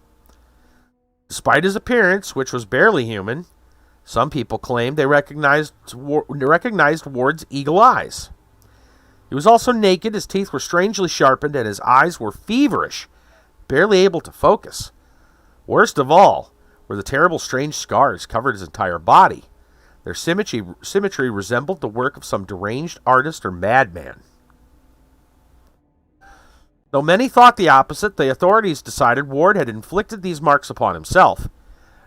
Despite his appearance, which was barely human, some people claimed they recognized Ward's eagle eyes. He was also naked, his teeth were strangely sharpened, and his eyes were feverish, barely able to focus. Worst of all were the terrible strange scars covered his entire body. Their symmetry resembled the work of some deranged artist or madman. Though many thought the opposite, the authorities decided Ward had inflicted these marks upon himself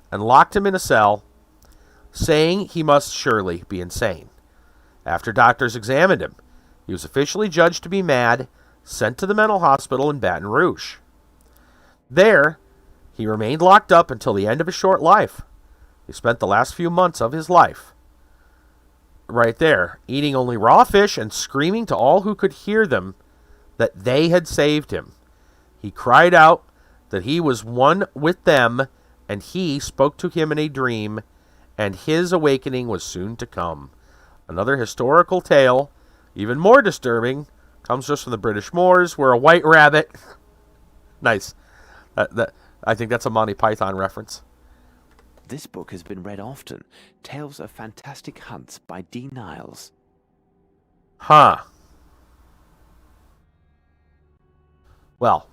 and locked him in a cell, saying he must surely be insane. After doctors examined him, he was officially judged to be mad, sent to the mental hospital in Baton Rouge. There, he remained locked up until the end of his short life. He spent the last few months of his life right there, eating only raw fish and screaming to all who could hear them that they had saved him. He cried out that he was one with them, and he spoke to him in a dream, and his awakening was soon to come. Another historical tale, even more disturbing, comes just from the British Moors, where a white rabbit... Nice. I think that's a Monty Python reference. This book has been read often. Tales of Fantastic Hunts by D. Niles. Huh. Well.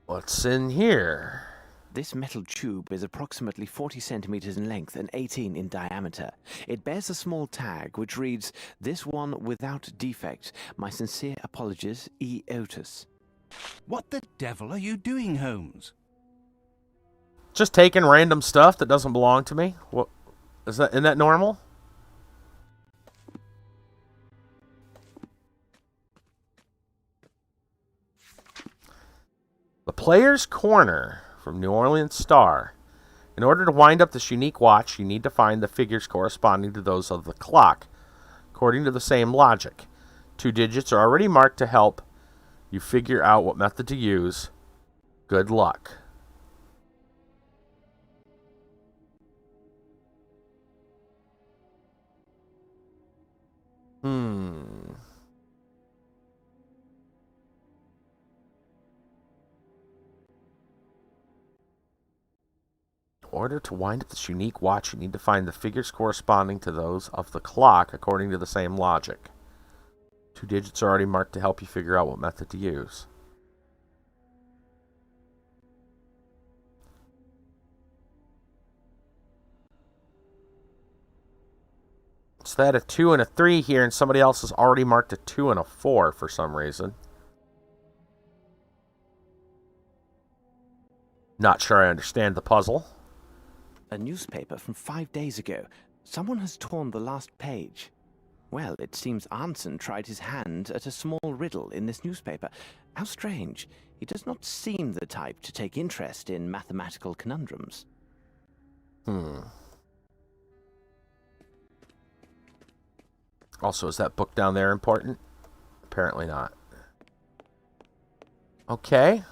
What's in here? This metal tube is approximately 40 centimeters in length and 18 in diameter. It bears a small tag which reads, "This one without defect. My sincere apologies, E. Otis." What the devil are you doing, Holmes? Just taking random stuff that doesn't belong to me? What isn't that normal? The Player's Corner from New Orleans Star. In order to wind up this unique watch, you need to find the figures corresponding to those of the clock, according to the same logic. 2 digits are already marked to help you figure out what method to use. Good luck. In order to wind up this unique watch, you need to find the figures corresponding to those of the clock, according to the same logic. 2 digits are already marked to help you figure out what method to use. So they had a 2 and a 3 here, and somebody else has already marked a 2 and a 4 for some reason. Not sure I understand the puzzle. A newspaper from 5 days ago. Someone has torn the last page. Well, it seems Arnson tried his hand at a small riddle in this newspaper. How strange. He does not seem the type to take interest in mathematical conundrums. Also, is that book down there important? Apparently not. Okay.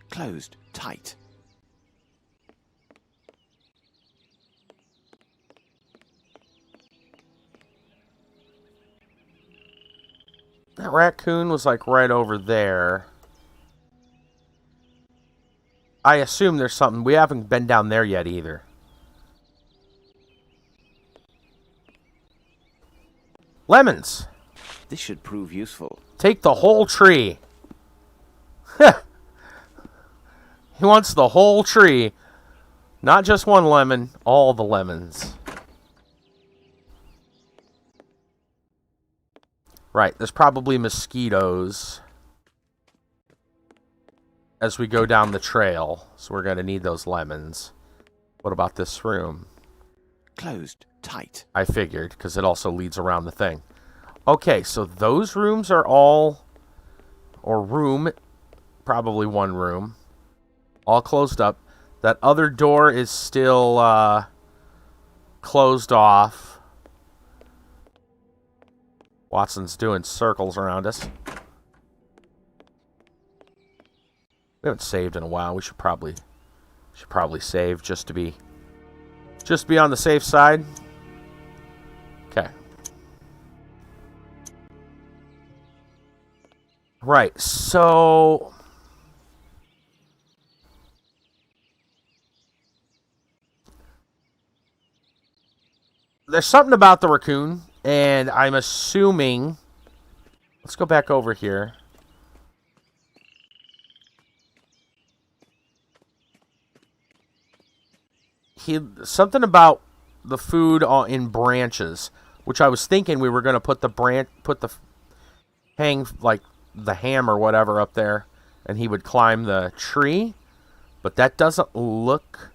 Closed tight. That raccoon was like right over there. I assume there's something. We haven't been down there yet either. Lemons. This should prove useful. Take the whole tree. He wants the whole tree. Not just one lemon, all the lemons. Right, there's probably mosquitoes as we go down the trail, so we're going to need those lemons. What about this room? Closed tight. I figured, because it also leads around the thing. Okay, so those rooms are all, or room, probably one room, all closed up. That other door is still closed off. Watson's doing circles around us. We haven't saved in a while. We should probably save just to be on the safe side. Okay. Right. So there's something about the raccoon. And I'm assuming... Let's go back over here. Something about the food in branches, which I was thinking we were going to put the ham or whatever up there, and he would climb the tree. But that doesn't look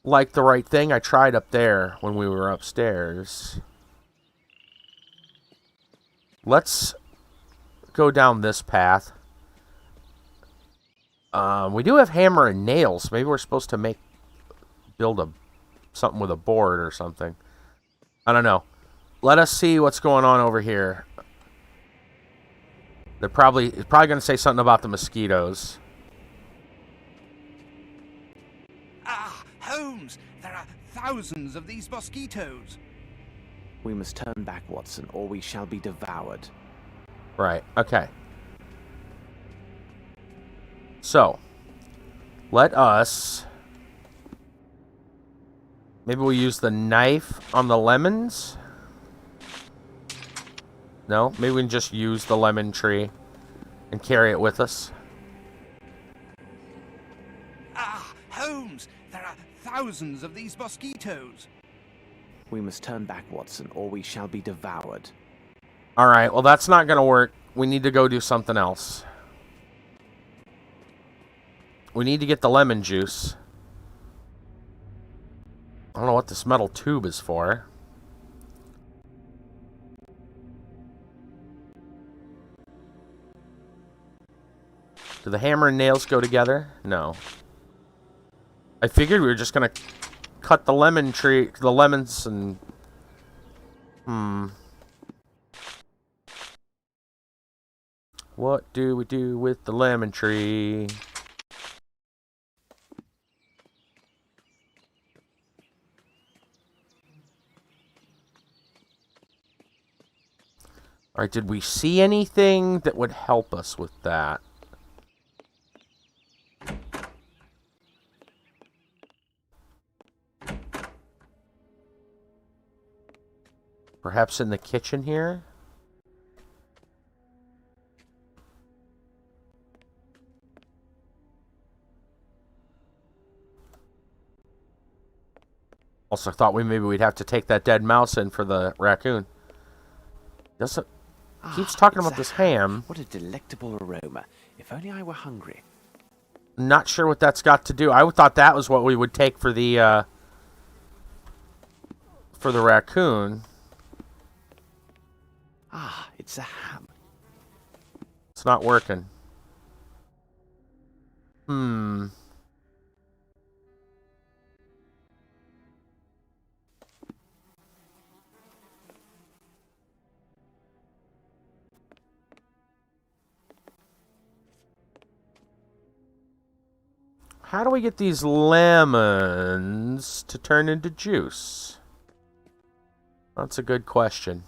like the right thing. I tried up there when we were upstairs. Let's go down this path. We do have hammer and nails. Maybe we're supposed to build something with a board or something. I don't know. Let us see what's going on over here. It's probably going to say something about the mosquitoes. Ah, Holmes! There are thousands of these mosquitoes. We must turn back, Watson, or we shall be devoured. Right, okay. So, let us... Maybe we'll use the knife on the lemons? No? Maybe we can just use the lemon tree and carry it with us? Ah, Holmes! There are thousands of these mosquitoes. We must turn back, Watson, or we shall be devoured. Alright, well that's not going to work. We need to go do something else. We need to get the lemon juice. I don't know what this metal tube is for. Do the hammer and nails go together? No. I figured we were just gonna cut the lemons and... What do we do with the lemon tree? Alright, did we see anything that would help us with that? Perhaps in the kitchen here? Also thought maybe we'd have to take that dead mouse in for the raccoon. Doesn't... Keeps talking about this ham. What a delectable aroma. If only I were hungry. Not sure what that's got to do. I thought that was what we would take for the raccoon. Ah, it's a ham. It's not working. How do we get these lemons to turn into juice? That's a good question.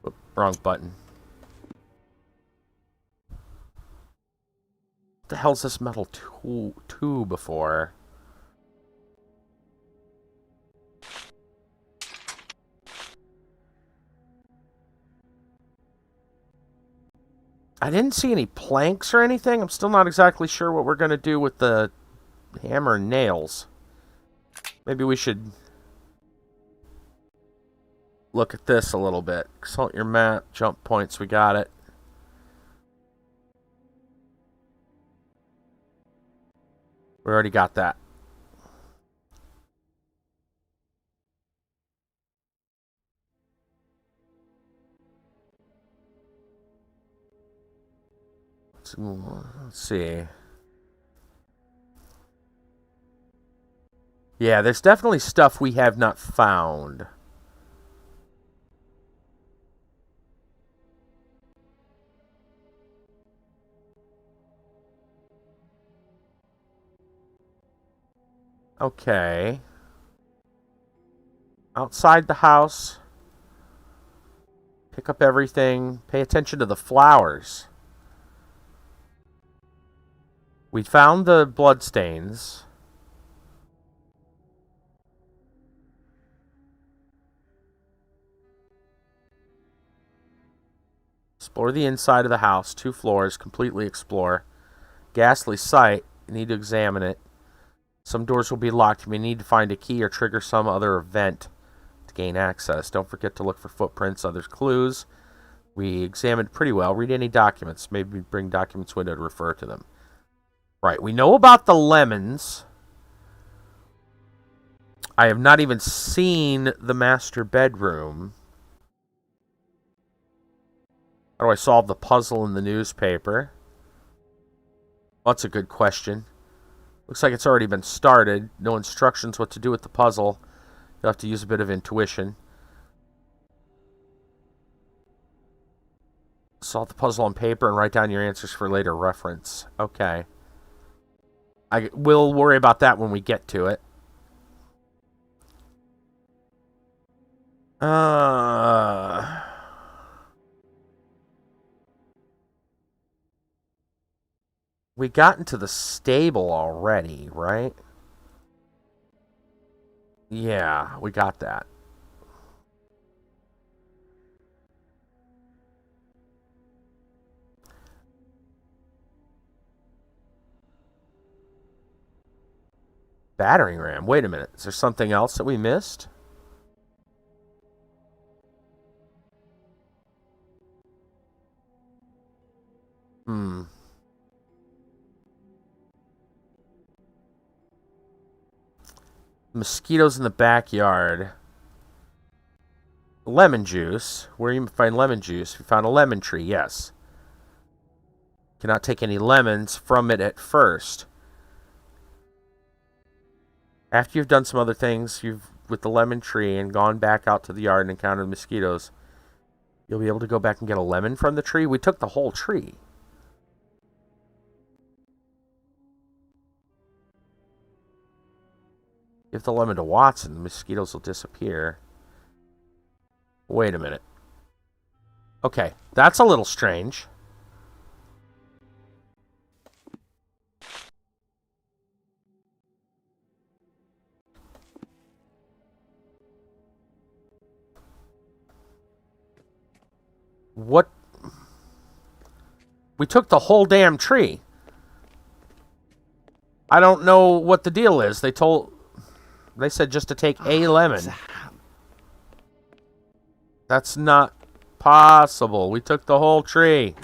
Oop, wrong button. What the hell's this metal tube for? I didn't see any planks or anything. I'm still not exactly sure what we're going to do with the hammer and nails. Maybe we should look at this a little bit. Consult your map, jump points, we got it. We already got that. Let's see. Yeah, there's definitely stuff we have not found. Okay. Outside the house. Pick up everything. Pay attention to the flowers. We found the bloodstains. Explore the inside of the house. 2 floors. Completely explore. Ghastly sight. You need to examine it. Some doors will be locked. You may need to find a key or trigger some other event to gain access. Don't forget to look for footprints, other clues. We examined pretty well. Read any documents. Maybe bring documents window to refer to them. Right, we know about the lemons. I have not even seen the master bedroom. How do I solve the puzzle in the newspaper? Well, that's a good question. Looks like it's already been started. No instructions what to do with the puzzle. You'll have to use a bit of intuition. Solve the puzzle on paper and write down your answers for later reference. Okay. We'll worry about that when we get to it. We got into the stable already, right? Yeah, we got that. Battering ram. Wait a minute. Is there something else that we missed? Mosquitoes in the backyard. Lemon juice. Where you find lemon juice? We found a lemon tree, yes. Cannot take any lemons from it at first. After you've done some other things with the lemon tree and gone back out to the yard and encountered mosquitoes, you'll be able to go back and get a lemon from the tree. We took the whole tree. Give the lemon to Watson, the mosquitoes will disappear. Wait a minute. Okay, that's a little strange. What? We took the whole damn tree. I don't know what the deal is. They said just to take a lemon. That's not possible. We took the whole tree.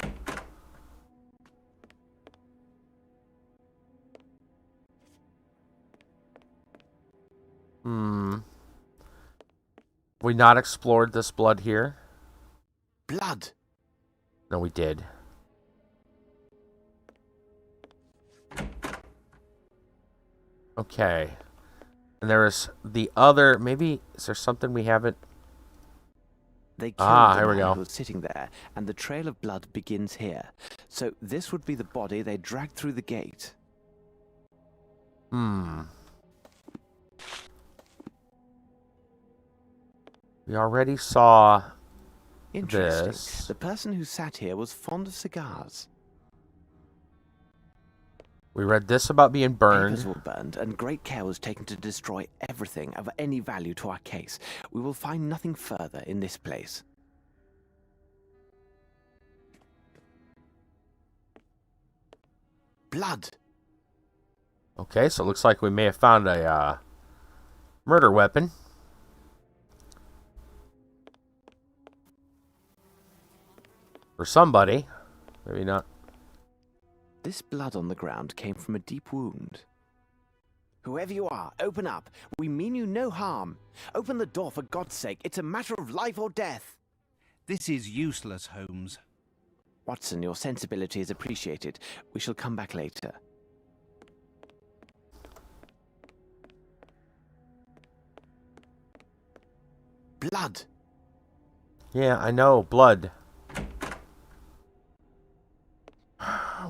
We not explored this blood here? Blood. No, we did. Okay. And there is the other... Maybe... Is there something we haven't... They killed the here we man go. who was sitting there, and the trail of blood begins here. So this would be the body they dragged through the gate. We already saw Interesting. this. The person who sat here was fond of cigars. We read this about being burned. Papers were burned, and great care was taken to destroy everything of any value to our case. We will find nothing further in this place. Blood. Okay, so it looks like we may have found a murder weapon. For somebody. Maybe not. This blood on the ground came from a deep wound. Whoever you are, open up. We mean you no harm. Open the door for God's sake. It's a matter of life or death. This is useless, Holmes. Watson, your sensibility is appreciated. We shall come back later. Blood. Yeah, I know. Blood.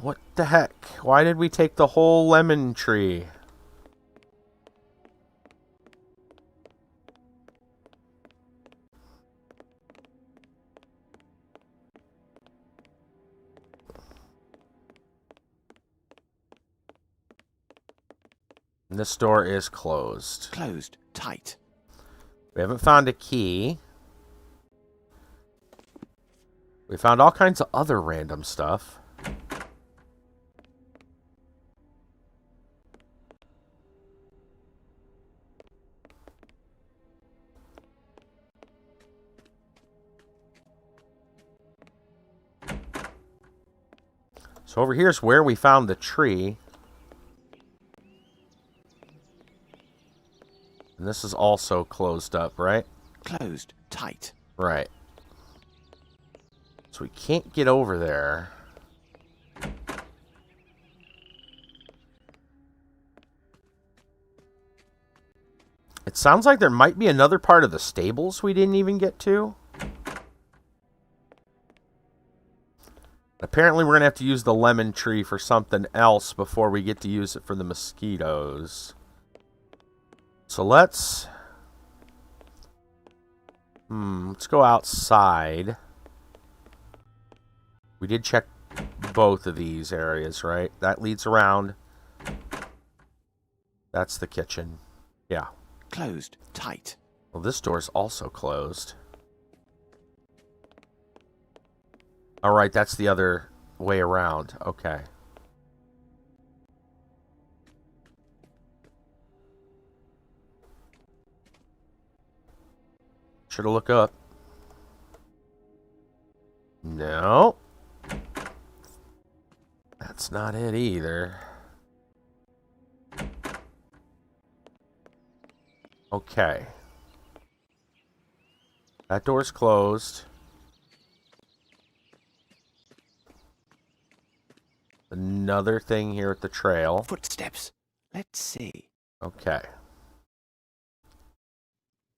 What the heck? Why did we take the whole lemon tree? And this door is closed. Closed. Tight. We haven't found a key. We found all kinds of other random stuff. So over here's where we found the tree. And this is also closed up, right? Closed. Tight. Right. So we can't get over there. It sounds like there might be another part of the stables we didn't even get to. Apparently we're going to have to use the lemon tree for something else before we get to use it for the mosquitoes. So let's go outside. We did check both of these areas, right? That leads around. That's the kitchen. Yeah. Closed. Tight. Well, this door's also closed. All right, that's the other way around. Okay. Should have looked up. No. That's not it either. Okay. That door's closed. Another thing here at the trail. Footsteps. Let's see. Okay.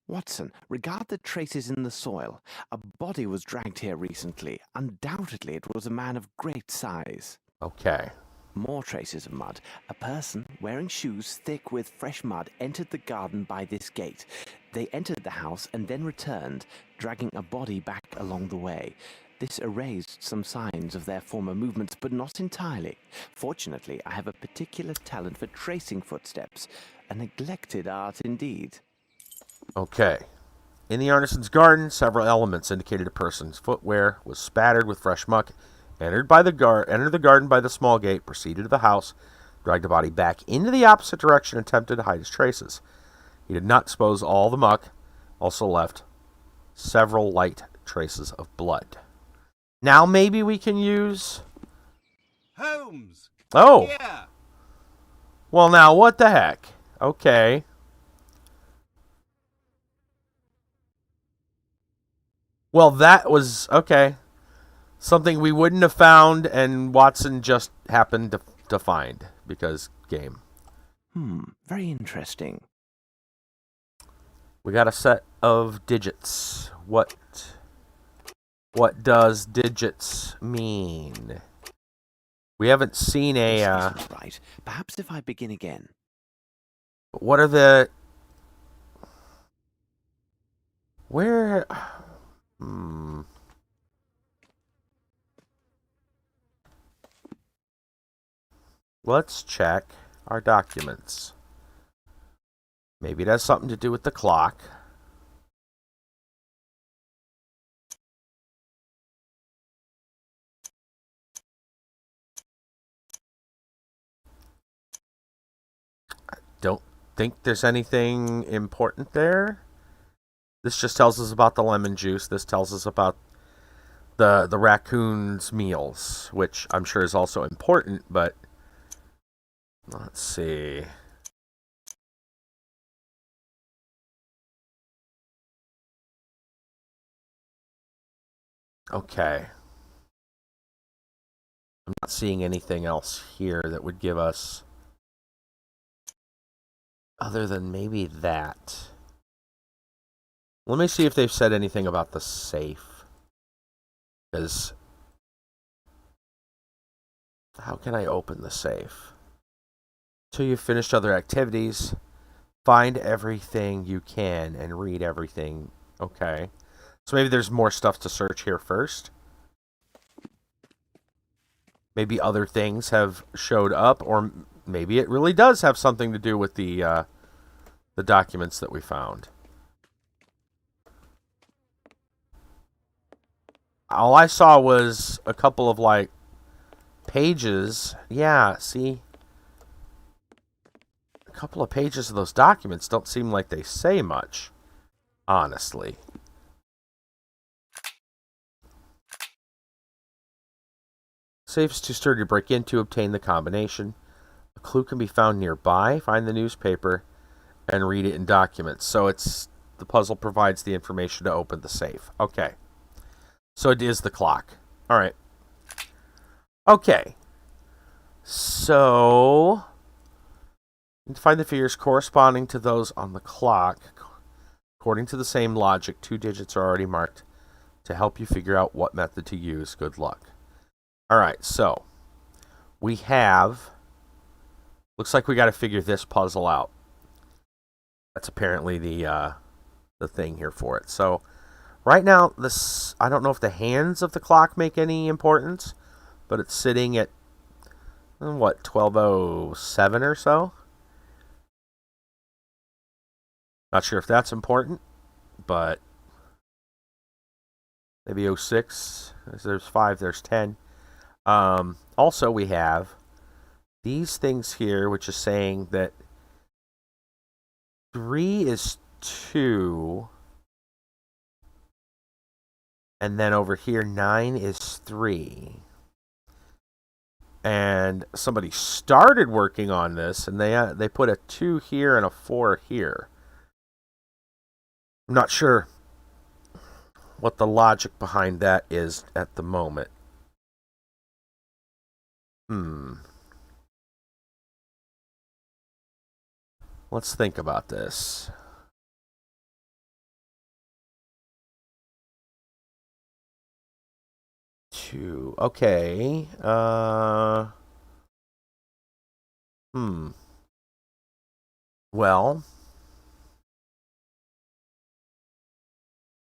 Watson, regard the traces in the soil. A body was dragged here recently. Undoubtedly, it was a man of great size. Okay. More traces of mud. A person wearing shoes thick with fresh mud entered the garden by this gate. They entered the house and then returned, dragging a body back along the way. This erased some signs of their former movements, but not entirely. Fortunately, I have a particular talent for tracing footsteps. A neglected art indeed. Okay. In the artisan's garden, several elements indicated a person's footwear was spattered with fresh muck. Entered the garden by the small gate, proceeded to the house, dragged the body back into the opposite direction, and attempted to hide his traces. He did not dispose all the muck, also left several light traces of blood. Now maybe we can use... Holmes! Oh! Here! Well, now what the heck? Okay. Well, that was... Okay. Something we wouldn't have found, and Watson just happened to find, because game. Very interesting. We got a set of digits. What does digits mean? We haven't seen a... This isn't right. Perhaps if I begin again. What are the... Where... Let's check our documents. Maybe it has something to do with the clock. I don't think there's anything important there. This just tells us about the lemon juice. This tells us about the raccoon's meals, which I'm sure is also important, but let's see. Okay. I'm not seeing anything else here that would give us... Other than maybe that. Let me see if they've said anything about the safe. Because... How can I open the safe? Until you've finished other activities, find everything you can and read everything. Okay. So maybe there's more stuff to search here first. Maybe other things have showed up, or maybe it really does have something to do with the documents that we found. All I saw was a couple of, like, pages. Yeah, see? A couple of pages of those documents don't seem like they say much, honestly. Safe's too sturdy to break into. Obtain the combination. A clue can be found nearby. Find the newspaper and read it in documents. So it's the puzzle provides the information to open the safe. Okay. So it is the clock. All right. Okay. So you can find the figures corresponding to those on the clock. According to the same logic, 2 digits are already marked to help you figure out what method to use. Good luck. All right, so we have... Looks like we got to figure this puzzle out. That's apparently the thing here for it. So right now, this I don't know if the hands of the clock make any importance, but it's sitting at what 12:07 or so. Not sure if that's important, but maybe 06. There's 5. There's 10. Also, we have these things here, which is saying that 3 is 2, and then over here 9 is 3. And somebody started working on this, and they put a 2 here and a 4 here. I'm not sure what the logic behind that is at the moment. Let's think about this. Two. Okay. Well,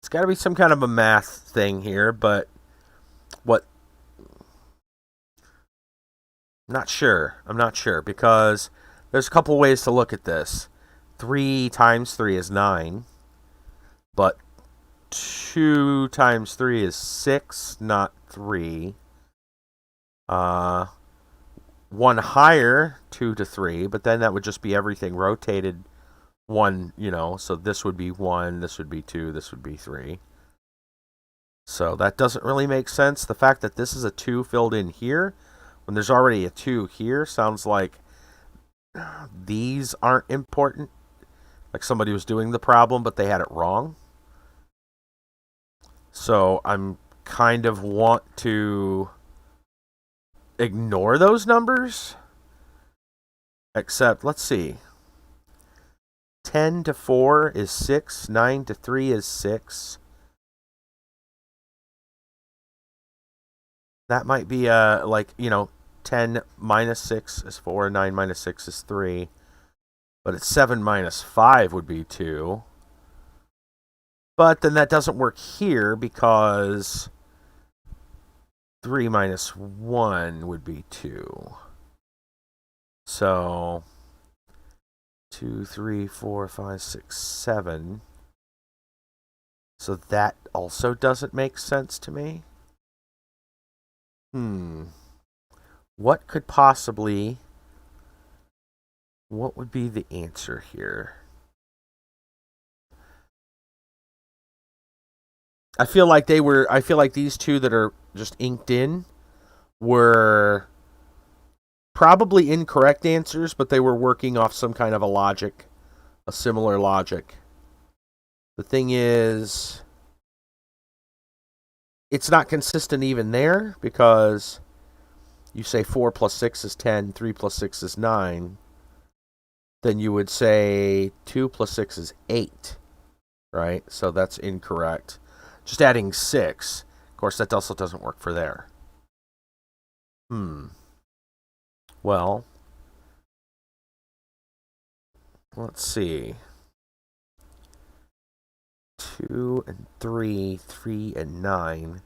it's got to be some kind of a math thing here, but what? I'm not sure because there's a couple ways to look at this. 3 times 3 is 9, but 2 times 3 is 6, not 3. 1 higher, 2 to 3, but then that would just be everything rotated 1, so this would be 1, this would be 2, this would be 3. So that doesn't really make sense. The fact that this is a 2 filled in here, when there's already a 2 here, sounds like these aren't important. Like somebody was doing the problem, but they had it wrong. So I'm kind of want to ignore those numbers. Except, let's see. 10 to 4 is 6. 9 to 3 is 6. That might be, 10 minus 6 is 4. 9 minus 6 is 3. But it's 7 minus 5 would be 2. But then that doesn't work here because 3 minus 1 would be 2. So 2, 3, 4, 5, 6, 7. So that also doesn't make sense to me. What would be the answer here? I feel like these two that are just inked in were probably incorrect answers, but they were working off some kind of a similar logic. The thing is, it's not consistent even there, because you say 4 plus 6 is 10, 3 plus 6 is 9. Then you would say 2 plus 6 is 8, right? So that's incorrect. Just adding 6. Of course, that also doesn't work for there. Well, let's see. 2 and 3, 3 and 9.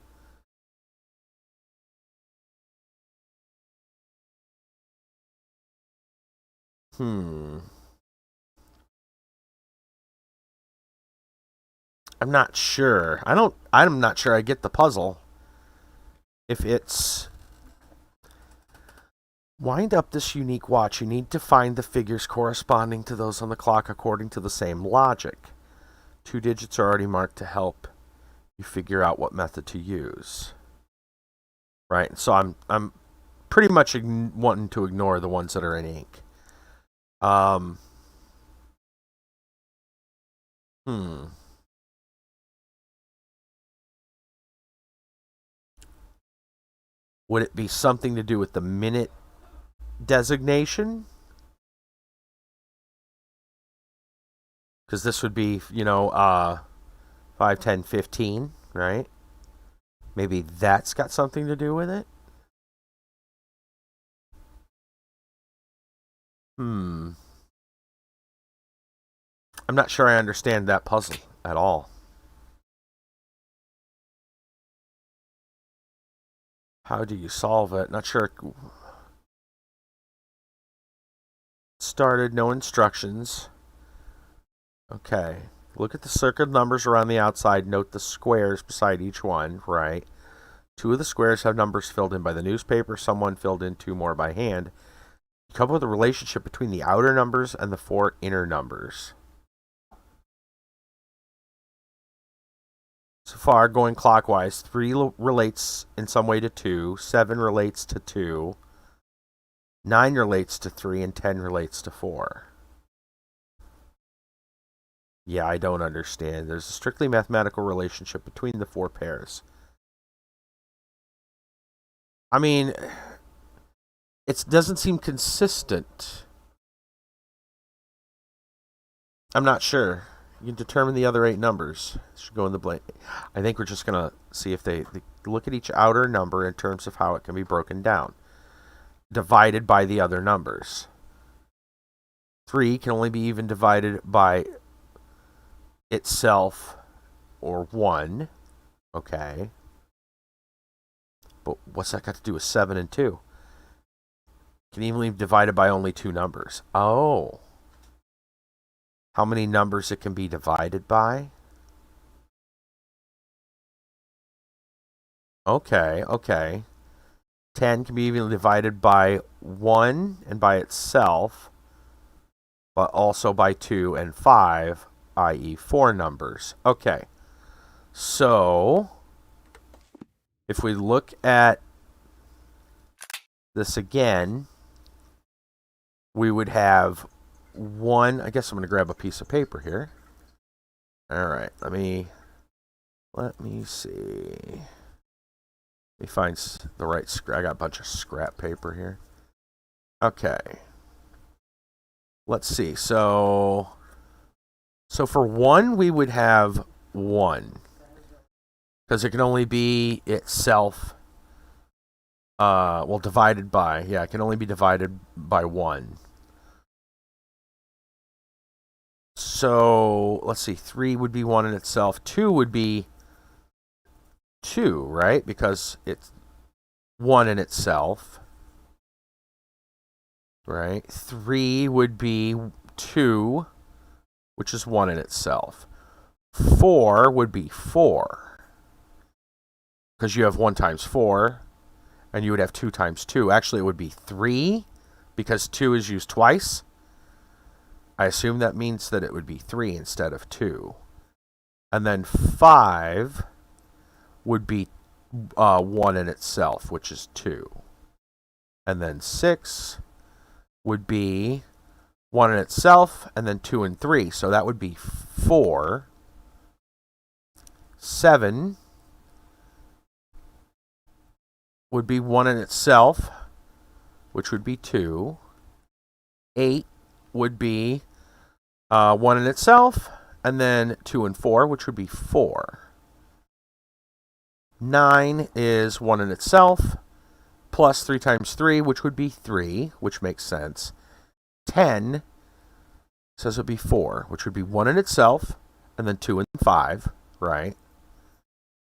I'm not sure. I'm not sure I get the puzzle. If it's wind up this unique watch, you need to find the figures corresponding to those on the clock according to the same logic. 2 digits are already marked to help you figure out what method to use. Right? So I'm pretty much wanting to ignore the ones that are in ink. Would it be something to do with the minute designation? Because this would be, 5, 10, 15, right? Maybe that's got something to do with it? I'm not sure I understand that puzzle at all. How do you solve it? Not sure. Started, no instructions. Okay. Look at the circled numbers around the outside. Note the squares beside each one, right? 2 of the squares have numbers filled in by the newspaper. Someone filled in 2 more by hand. Come up with a relationship between the outer numbers and the 4 inner numbers. So far, going clockwise, 3 relates in some way to 2, 7 relates to 2, 9 relates to 3, and 10 relates to 4. Yeah, I don't understand. There's a strictly mathematical relationship between the 4 pairs. I mean, it doesn't seem consistent. I'm not sure. You can determine the other 8 numbers. It should go in the blank. I think we're just going to see if they look at each outer number in terms of how it can be broken down. Divided by the other numbers. 3 can only be even divided by itself or 1. Okay. But what's that got to do with 7 and 2? Can even be divided by only 2 numbers. Oh. How many numbers it can be divided by? Okay, okay. 10 can be even divided by 1 and by itself, but also by 2 and 5, i.e. 4 numbers. Okay. So, if we look at this again, we would have 1. I guess I'm going to grab a piece of paper here. All right, let me see. Let me find the right scrap. I got a bunch of scrap paper here. Okay. Let's see. So for 1, we would have 1. Because it can only be itself. Well, divided by. Yeah, it can only be divided by 1. So, let's see. 3 would be 1 in itself. 2 would be 2, right? Because it's 1 in itself. Right? 3 would be 2, which is 1 in itself. 4 would be 4. Because you have 1 times 4, and you would have 2 times 2. Actually, it would be 3, because 2 is used twice. I assume that means that it would be 3 instead of 2. And then 5 would be 1 in itself, which is 2. And then 6 would be 1 in itself, and then 2 and 3. So that would be 4. 7 would be 1 in itself, which would be 2. 8 would be 1 in itself, and then 2 and 4, which would be 4. 9 is 1 in itself, plus 3 times 3, which would be 3, which makes sense. 10 says it would be 4, which would be 1 in itself, and then 2 and 5, right?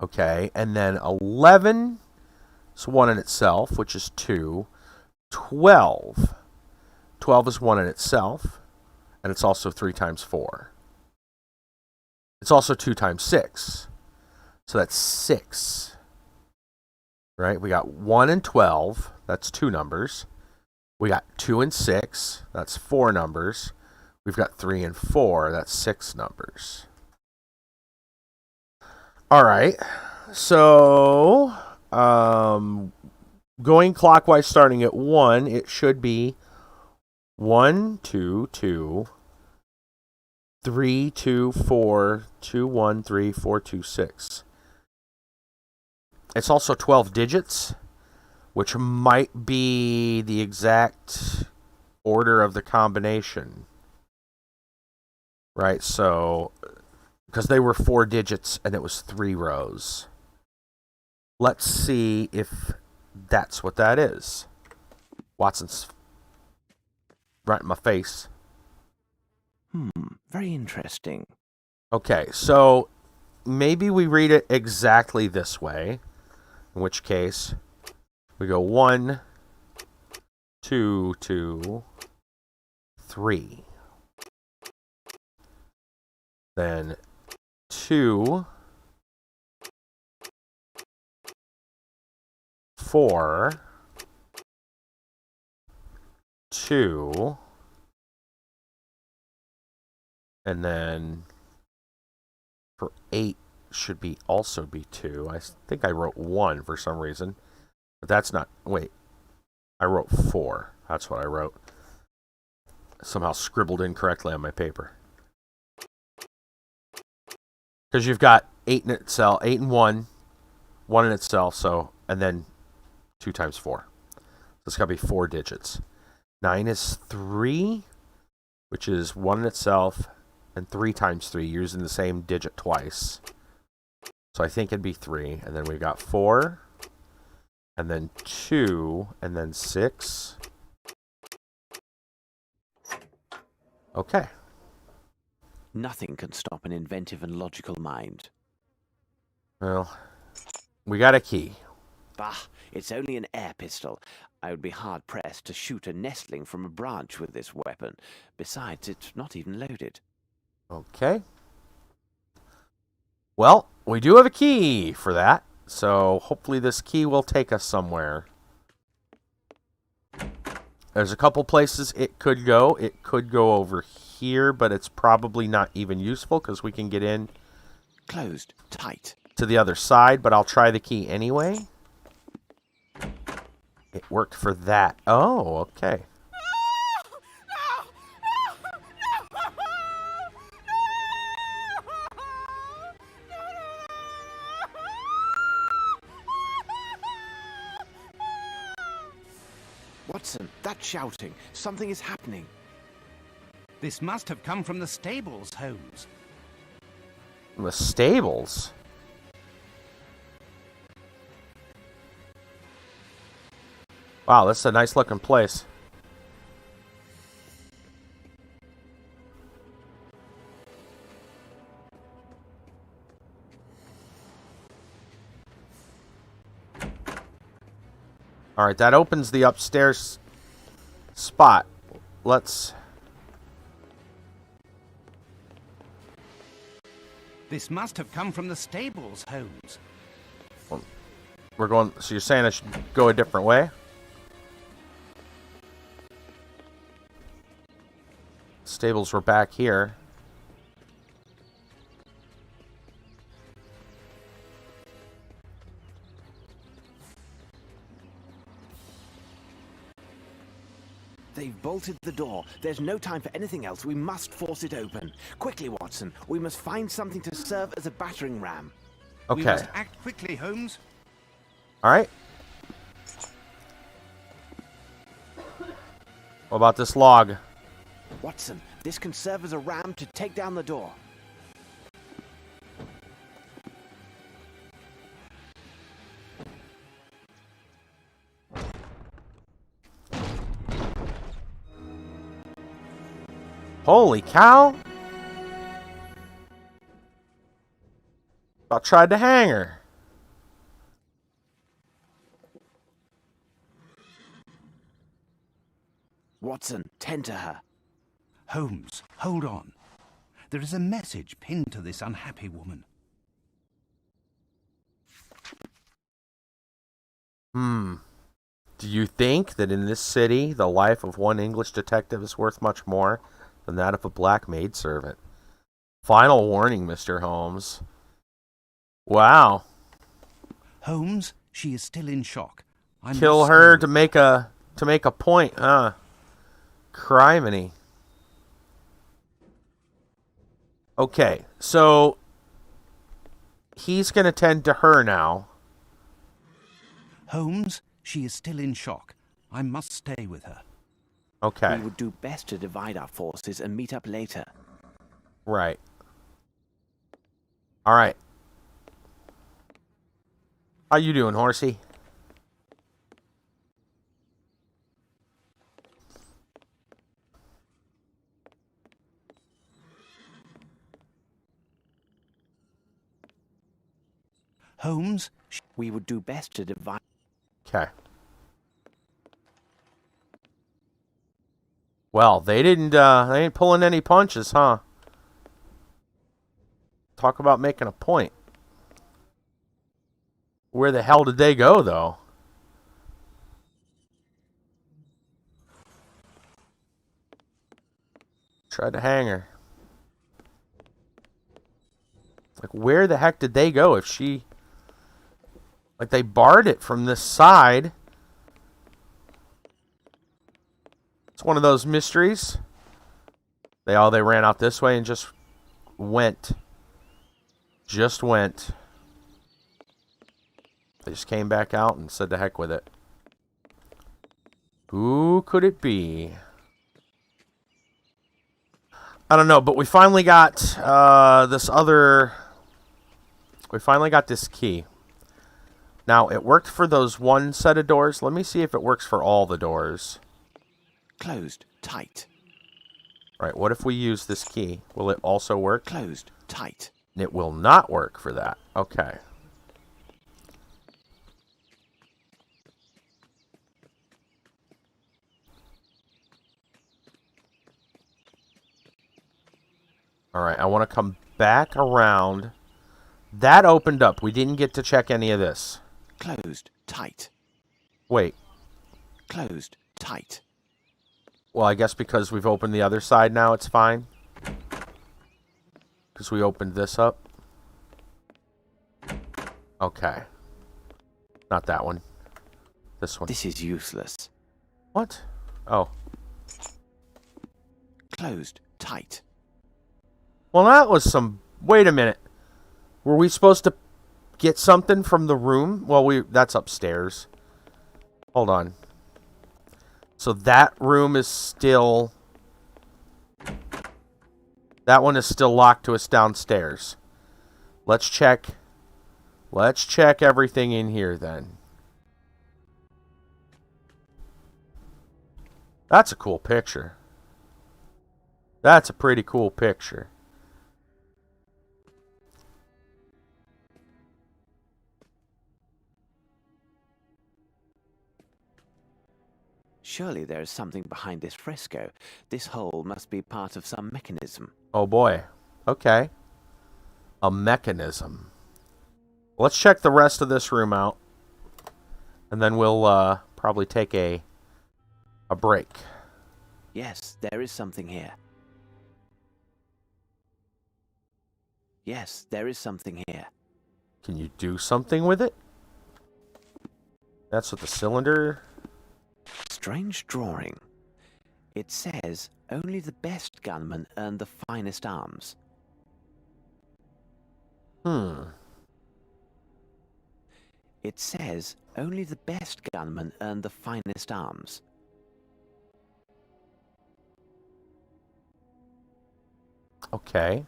Okay, and then 11 is 1 in itself, which is 2. 12 is 1 in itself, and it's also 3 times 4. It's also 2 times 6. So that's 6. Right? We got 1 and 12. That's 2 numbers. We got 2 and 6. That's 4 numbers. We've got 3 and 4. That's 6 numbers. All right. So, going clockwise starting at 1, it should be 1, 2, 2, 3, 2, 4, 2, 1, 3, 4, 2, 6. It's also 12 digits, which might be the exact order of the combination. Right? So, because they were 4 digits and it was 3 rows. Let's see if that's what that is. Watson's right in my face. Very interesting. Okay, so maybe we read it exactly this way. In which case, we go 1, 2, 2, 3. Then 2, 4, 2, and then for 8 should be also be 2. I think I wrote 1 for some reason, but that's not. Wait, I wrote 4. That's what I wrote. Somehow scribbled incorrectly on my paper. Because you've got 8 in itself, 8 and 1, 1 in itself, so, and then 2 times 4. So it's got to be 4 digits. 9 is 3, which is 1 in itself, and 3 times 3, using the same digit twice. So I think it'd be 3, and then we've got 4, and then 2, and then 6. Okay. Nothing can stop an inventive and logical mind. Well, we got a key. Bah, it's only an air pistol. I would be hard-pressed to shoot a nestling from a branch with this weapon. Besides, it's not even loaded. Okay. Well, we do have a key for that, so hopefully this key will take us somewhere. There's a couple places it could go. It could go over here, but it's probably not even useful because we can get in Closed. Tight. to the other side, but I'll try the key anyway. It worked for that. Oh, okay. Watson, that shouting. Something is happening. This must have come from the stables, Holmes. The stables? Wow, this is a nice looking place. Alright, that opens the upstairs spot. Let's... This must have come from the stables, Holmes. We're going... So you're saying I should go a different way? Stables were back here. They've bolted the door. There's no time for anything else. We must force it open. Quickly, Watson. We must find something to serve as a battering ram. We Okay. must act quickly, Holmes. Alright. What about this log? Watson, this can serve as a ram to take down the door. Holy cow! About tried to hang her. Watson, tend to her. Holmes, hold on. There is a message pinned to this unhappy woman. Do you think that in this city, the life of one English detective is worth much more than that of a black maidservant? Final warning, Mr. Holmes. Wow. Holmes, she is still in shock. I Kill must her stay to make a point, huh? Criminy. Okay, so he's gonna tend to her now. Holmes, she is still in shock. I must stay with her. Okay, We would do best to divide our forces and meet up later. right. All right. How you doing, horsey? Holmes, We would do best to divide... Okay. Well, they ain't pulling any punches, huh? Talk about making a point. Where the hell did they go, though? Tried to hang her. Like, where the heck did they go if she... Like, they barred it from this side. It's one of those mysteries. They ran out this way and just went just went. They just came back out and said to heck with it. Who could it be? I don't know, but we finally got this other... We finally got this key. Now, it worked for those one set of doors. Let me see if it works for all the doors. Closed. Tight. Right, what if we use this key? Will it also work? Closed. Tight. It will not work for that. Okay. Alright, I want to come back around. That opened up. We didn't get to check any of this. Closed. Tight. Wait. Closed. Tight. Well, I guess because we've opened the other side now, it's fine. Because we opened this up. Okay. Not that one. This one. This is useless. What? Oh. Closed. Tight. Well, that was some... Wait a minute. Were we supposed to get something from the room? Well, that's upstairs. Hold on. So that room is still... That one is still locked to us downstairs. Let's check. Let's check everything in here then. That's a cool picture. That's a pretty cool picture. Surely there is something behind this fresco. This hole must be part of some mechanism. Oh boy. Okay. A mechanism. Let's check the rest of this room out. And then we'll probably take a break. Yes, there is something here. Yes, there is something here. Can you do something with it? That's what the cylinder... Strange drawing. It says, only the best gunmen earn the finest arms. It says, only the best gunmen earn the finest arms. Okay.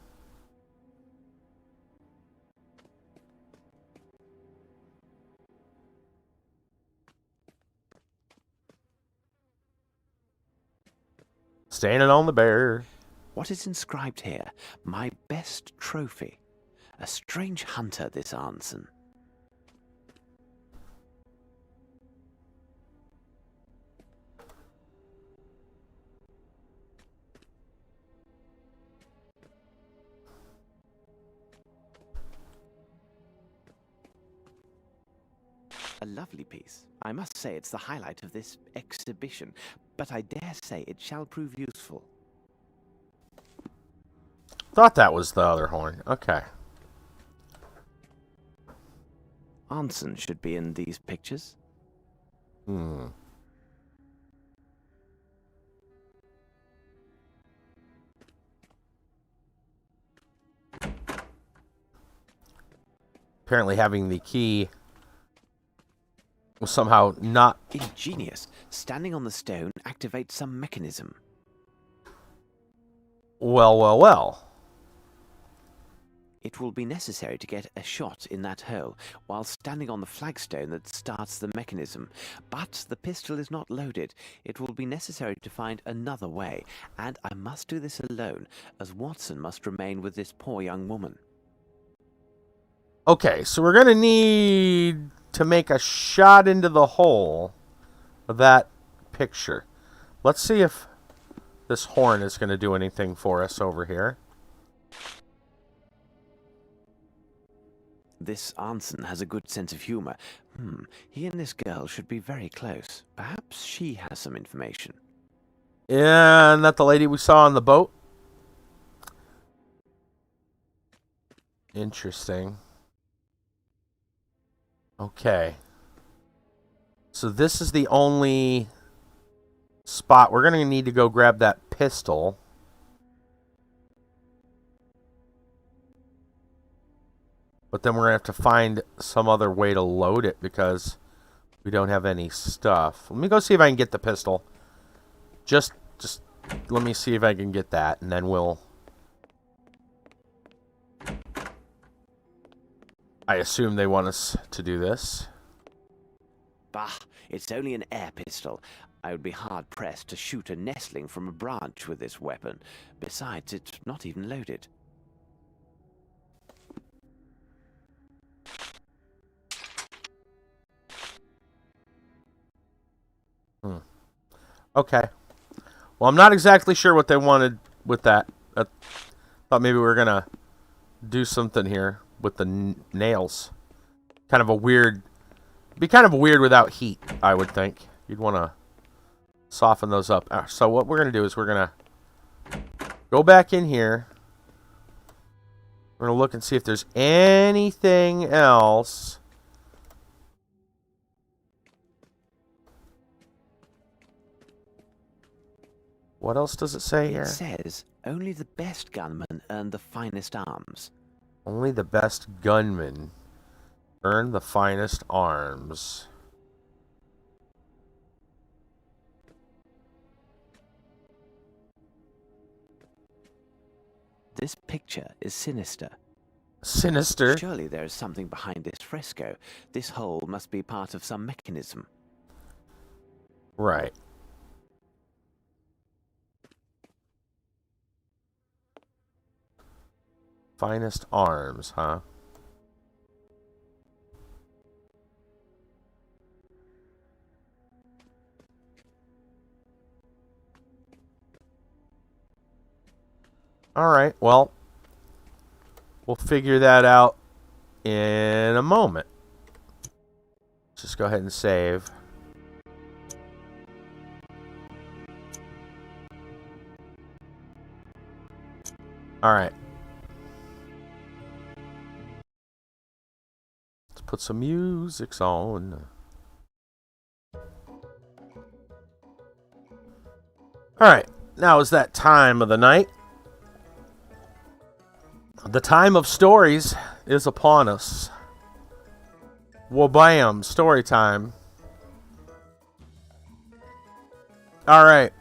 Standing on the bear. What is inscribed here? My best trophy. A strange hunter, this Arnson. A lovely piece. I must say it's the highlight of this exhibition, but I dare say it shall prove useful. Thought that was the other horn. Okay. Arnson should be in these pictures. Apparently having the key was somehow not... Ingenious. Standing on the stone activates some mechanism. Well, well, well. It will be necessary to get a shot in that hole while standing on the flagstone that starts the mechanism. But the pistol is not loaded. It will be necessary to find another way, and I must do this alone, as Watson must remain with this poor young woman. Okay, so we're going to need to make a shot into the hole of that picture. Let's see if this horn is going to do anything for us over here. This Arnson has a good sense of humor. He and this girl should be very close. Perhaps she has some information. Yeah, and that the lady we saw on the boat? Interesting. Okay. So this is the only spot. We're going to need to go grab that pistol. But then we're going to have to find some other way to load it because we don't have any stuff. Let me go see if I can get the pistol. Just let me see if I can get that, and then we'll... I assume they want us to do this. Bah, it's only an air pistol. I would be hard-pressed to shoot a nestling from a branch with this weapon. Besides, it's not even loaded. Okay. Well, I'm not exactly sure what they wanted with that. I thought maybe we were going to do something here with the nails. Kind of a weird... Be kind of weird without heat, I would think. You'd want to soften those up. So what we're going to do is we're going to go back in here. We're going to look and see if there's anything else. What else does it say here? It says, only the best gunmen earn the finest arms. Only the best gunmen earn the finest arms. This picture is sinister. Sinister? Surely there is something behind this fresco. This hole must be part of some mechanism. Right. Finest arms, huh? Alright, well, we'll figure that out in a moment. Just go ahead and save. Alright. Let's put some music on. Alright, now is that time of the night. The time of stories is upon us. Wabam, story time. Alright.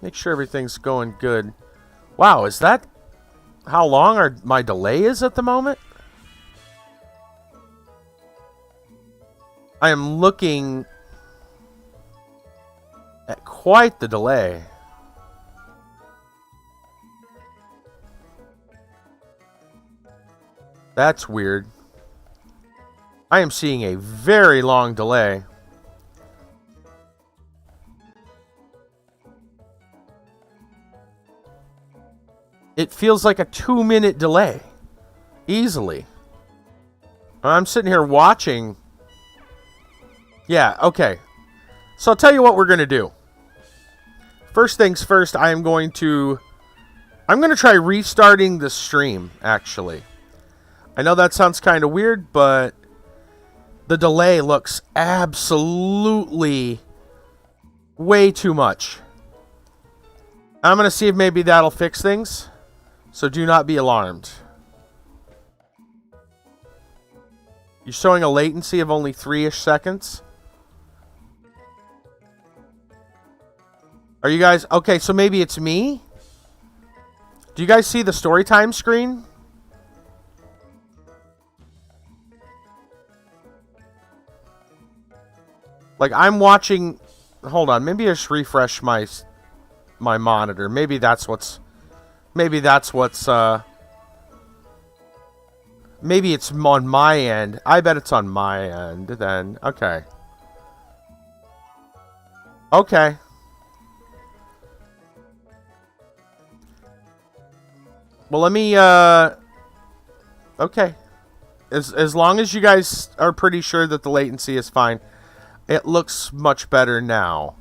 Make sure everything's going good. Wow, is that how long my delay is at the moment? I am looking at quite the delay. That's weird. I am seeing a very long delay. It feels like a 2-minute delay. Easily. I'm sitting here watching. Yeah, okay. So I'll tell you what we're going to do. First things first, I'm going to try restarting the stream, actually. I know that sounds kind of weird, but the delay looks absolutely way too much. I'm going to see if maybe that'll fix things. So do not be alarmed. You're showing a latency of only 3-ish seconds. Are you guys... Okay, so maybe it's me? Do you guys see the story time screen? Like, I'm watching... Hold on, maybe I just refresh my monitor. Maybe that's what's... Maybe it's on my end. I bet it's on my end, then. Okay. Okay. Well, let me, okay. As long as you guys are pretty sure that the latency is fine. It looks much better now.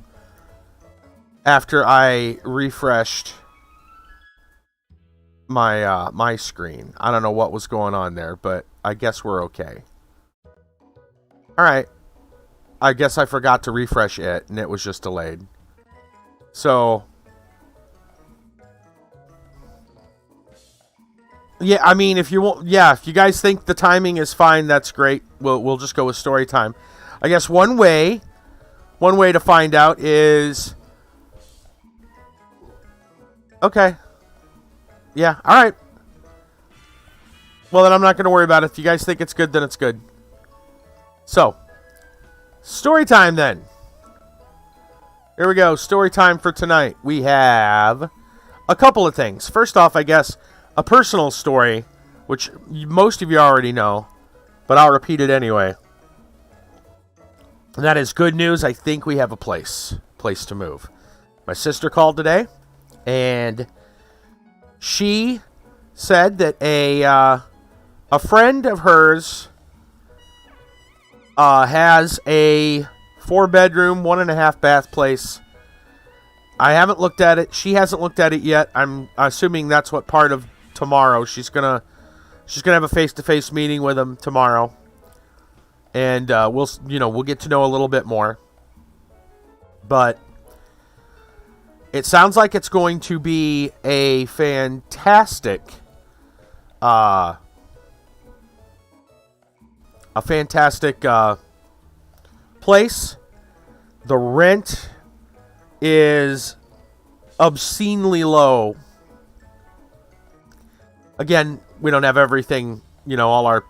After I refreshed my screen. I don't know what was going on there, but I guess we're okay. Alright. I guess I forgot to refresh it, and it was just delayed. So... Yeah, I mean, if you want, yeah, if you guys think the timing is fine, that's great. We'll just go with story time. I guess one way to find out is, okay, yeah, all right. Well, then I'm not going to worry about it. If you guys think it's good, then it's good. So, story time then. Here we go. Story time for tonight. We have a couple of things. First off, I guess, a personal story, which most of you already know, but I'll repeat it anyway. And that is good news. I think we have a place to move. My sister called today, and she said that a friend of hers has a 4-bedroom, 1.5 bath place. I haven't looked at it. She hasn't looked at it yet. I'm assuming that's what part of tomorrow. She's gonna have a face-to-face meeting with him tomorrow, and we'll get to know a little bit more. But it sounds like it's going to be a fantastic place. The rent is obscenely low. Again, we don't have everything, all our,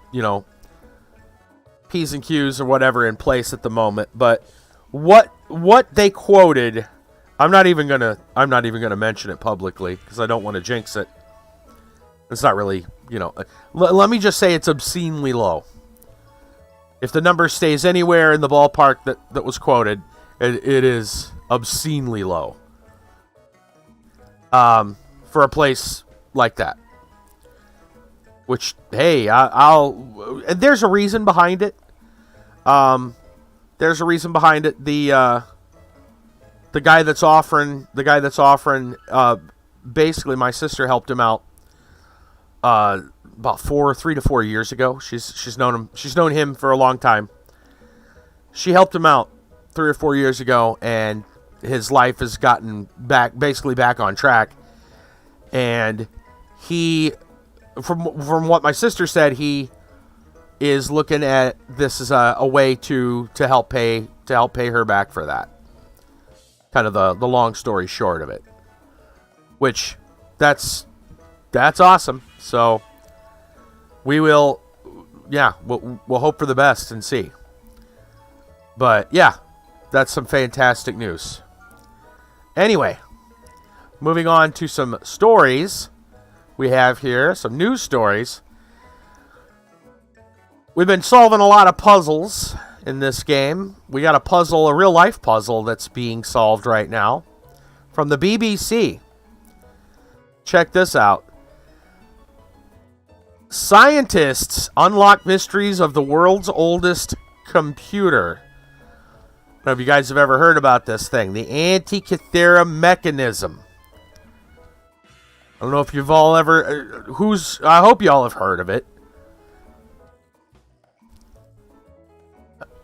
P's and Q's or whatever in place at the moment, but what they quoted, I'm not even gonna mention it publicly because I don't want to jinx it. It's not really, let me just say it's obscenely low. If the number stays anywhere in the ballpark that was quoted, it is obscenely low. For a place like that. Which, hey, there's a reason behind it. There's a reason behind it. The guy that's offering, basically my sister helped him out about 3 to 4 years ago. She's known him for a long time. She helped him out 3 or 4 years ago, and his life has gotten back on track. And he, from what my sister said, he is looking at this as a way to help pay her back for that. Kind of the long story short of it. Which that's awesome. So we'll hope for the best and see. But yeah, that's some fantastic news. Anyway, moving on to some stories. We have here some news stories. We've been solving a lot of puzzles in this game. We got a real life puzzle that's being solved right now from the BBC. Check this out. Scientists unlock mysteries of the world's oldest computer. I don't know if you guys have ever heard about this thing, the Antikythera mechanism. I don't know if you've all ever... I hope you all have heard of it.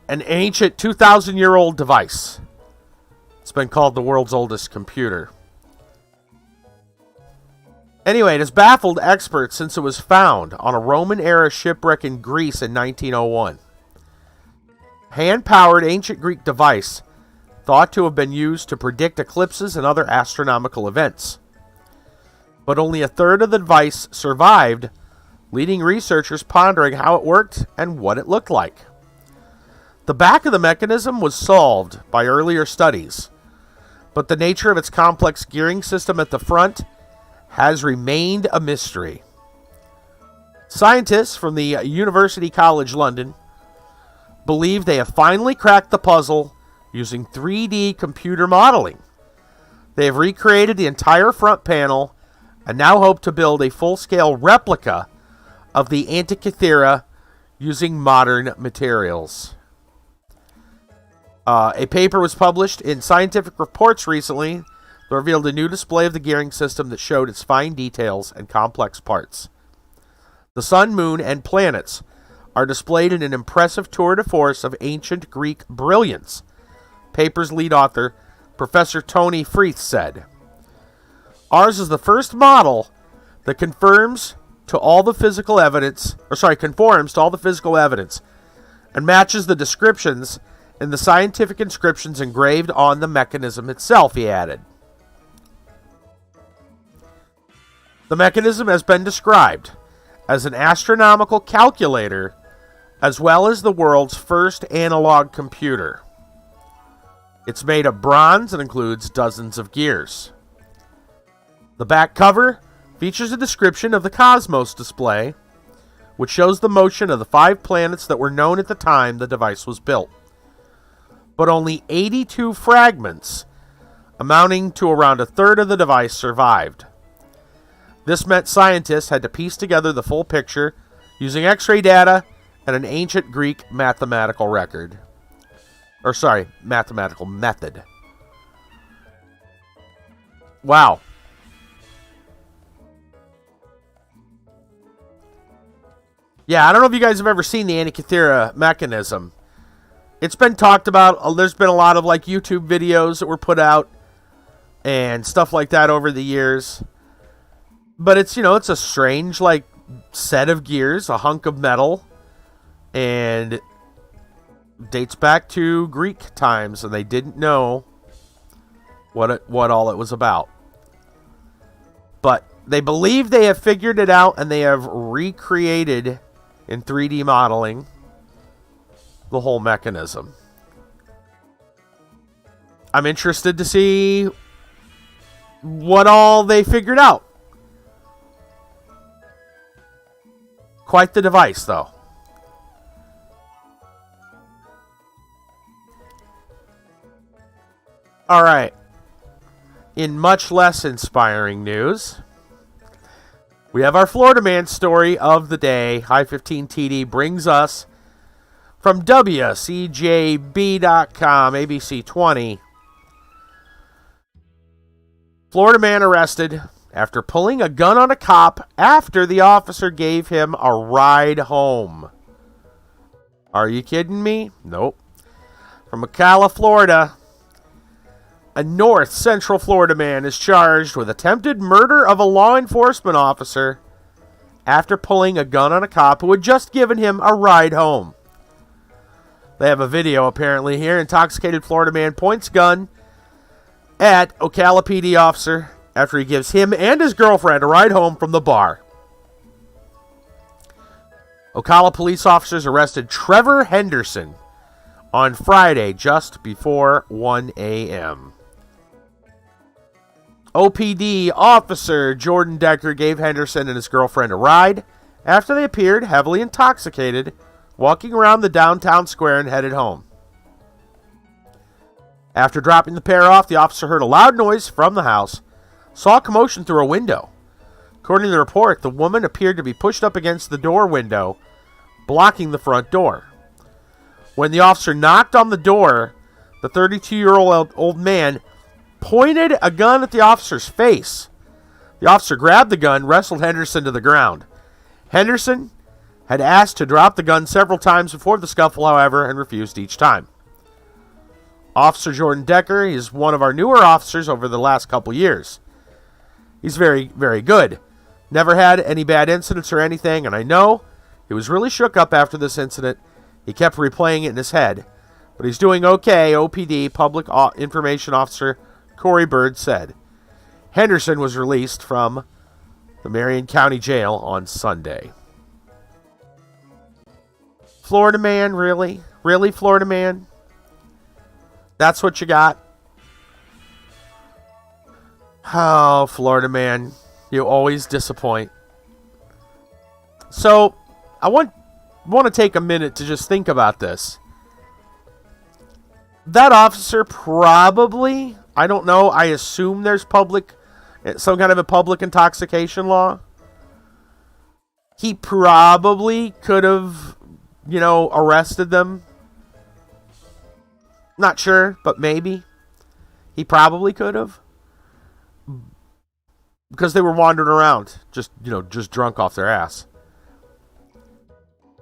An ancient 2,000-year-old device. It's been called the world's oldest computer. Anyway, it has baffled experts since it was found on a Roman-era shipwreck in Greece in 1901. Hand-powered ancient Greek device thought to have been used to predict eclipses and other astronomical events. But only a third of the device survived, leading researchers pondering how it worked and what it looked like. The back of the mechanism was solved by earlier studies, but the nature of its complex gearing system at the front has remained a mystery. Scientists from the University College London believe they have finally cracked the puzzle using 3D computer modeling. They have recreated the entire front panel and now hope to build a full-scale replica of the Antikythera using modern materials. A paper was published in Scientific Reports recently that revealed a new display of the gearing system that showed its fine details and complex parts. The sun, moon, and planets are displayed in an impressive tour de force of ancient Greek brilliance, paper's lead author, Professor Tony Freeth, said. Ours is the first model that confirms to all the physical evidence, conforms to all the physical evidence, and matches the descriptions in the scientific inscriptions engraved on the mechanism itself, he added. The mechanism has been described as an astronomical calculator as well as the world's first analog computer. It's made of bronze and includes dozens of gears. The back cover features a description of the cosmos display, which shows the motion of the 5 planets that were known at the time the device was built. But only 82 fragments, amounting to around a third of the device, survived. This meant scientists had to piece together the full picture using X-ray data and an ancient Greek mathematical record. Mathematical method. Wow. Yeah, I don't know if you guys have ever seen the Antikythera mechanism. It's been talked about. There's been a lot of YouTube videos that were put out and stuff like that over the years. But it's, it's a strange set of gears, a hunk of metal, and dates back to Greek times, and they didn't know what all it was about. But they believe they have figured it out, and they have recreated in 3D modeling the whole mechanism. I'm interested to see what all they figured out. Quite the device, though. All right. In much less inspiring news, we have our Florida Man story of the day. High 15 TD brings us from WCJB.com, ABC 20. Florida man arrested after pulling a gun on a cop after the officer gave him a ride home. Are you kidding me? Nope. From Ocala, Florida, a North Central Florida man is charged with attempted murder of a law enforcement officer after pulling a gun on a cop who had just given him a ride home. They have a video apparently here. Intoxicated Florida man points gun at Ocala PD officer after he gives him and his girlfriend a ride home from the bar. Ocala police officers arrested Trevor Henderson on Friday just before 1 a.m. OPD officer Jordan Decker gave Henderson and his girlfriend a ride after they appeared heavily intoxicated, walking around the downtown square and headed home. After dropping the pair off, the officer heard a loud noise from the house, saw a commotion through a window. According to the report, the woman appeared to be pushed up against the door window, blocking the front door. When the officer knocked on the door, the 32-year-old man pointed a gun at the officer's face. The officer grabbed the gun, wrestled Henderson to the ground. Henderson had asked to drop the gun several times before the scuffle, however, and refused each time. Officer Jordan Decker is one of our newer officers over the last couple years. He's very, very good. Never had any bad incidents or anything, and I know he was really shook up after this incident. He kept replaying it in his head, but he's doing okay, OPD Public Information Officer Corey Bird said. Henderson was released from the Marion County Jail on Sunday. Florida man, really? Really, Florida man? That's what you got? Oh, Florida man, you always disappoint. So, I want to take a minute to just think about this. That officer probably, I don't know, I assume there's some kind of a public intoxication law. He probably could have, arrested them. Not sure, but maybe. He probably could have. Because they were wandering around, just drunk off their ass.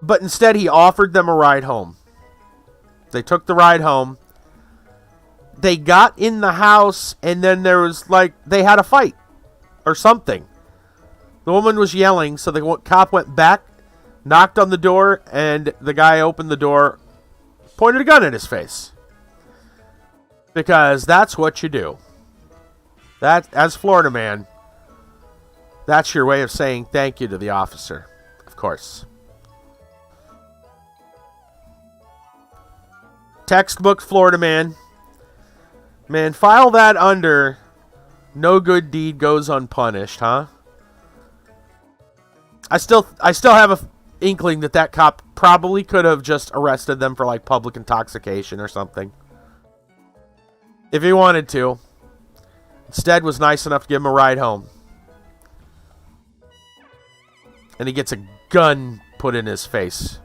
But instead, he offered them a ride home. They took the ride home. They got in the house, and then there was they had a fight or something. The woman was yelling, so the cop went back, knocked on the door, and the guy opened the door, pointed a gun at his face. Because that's what you do. That, as Florida man, that's your way of saying thank you to the officer, of course. Textbook Florida man. Man, file that under no good deed goes unpunished, huh? I still have a inkling that cop probably could have just arrested them for like public intoxication or something. If he wanted to. Instead was nice enough to give him a ride home. And he gets a gun put in his face.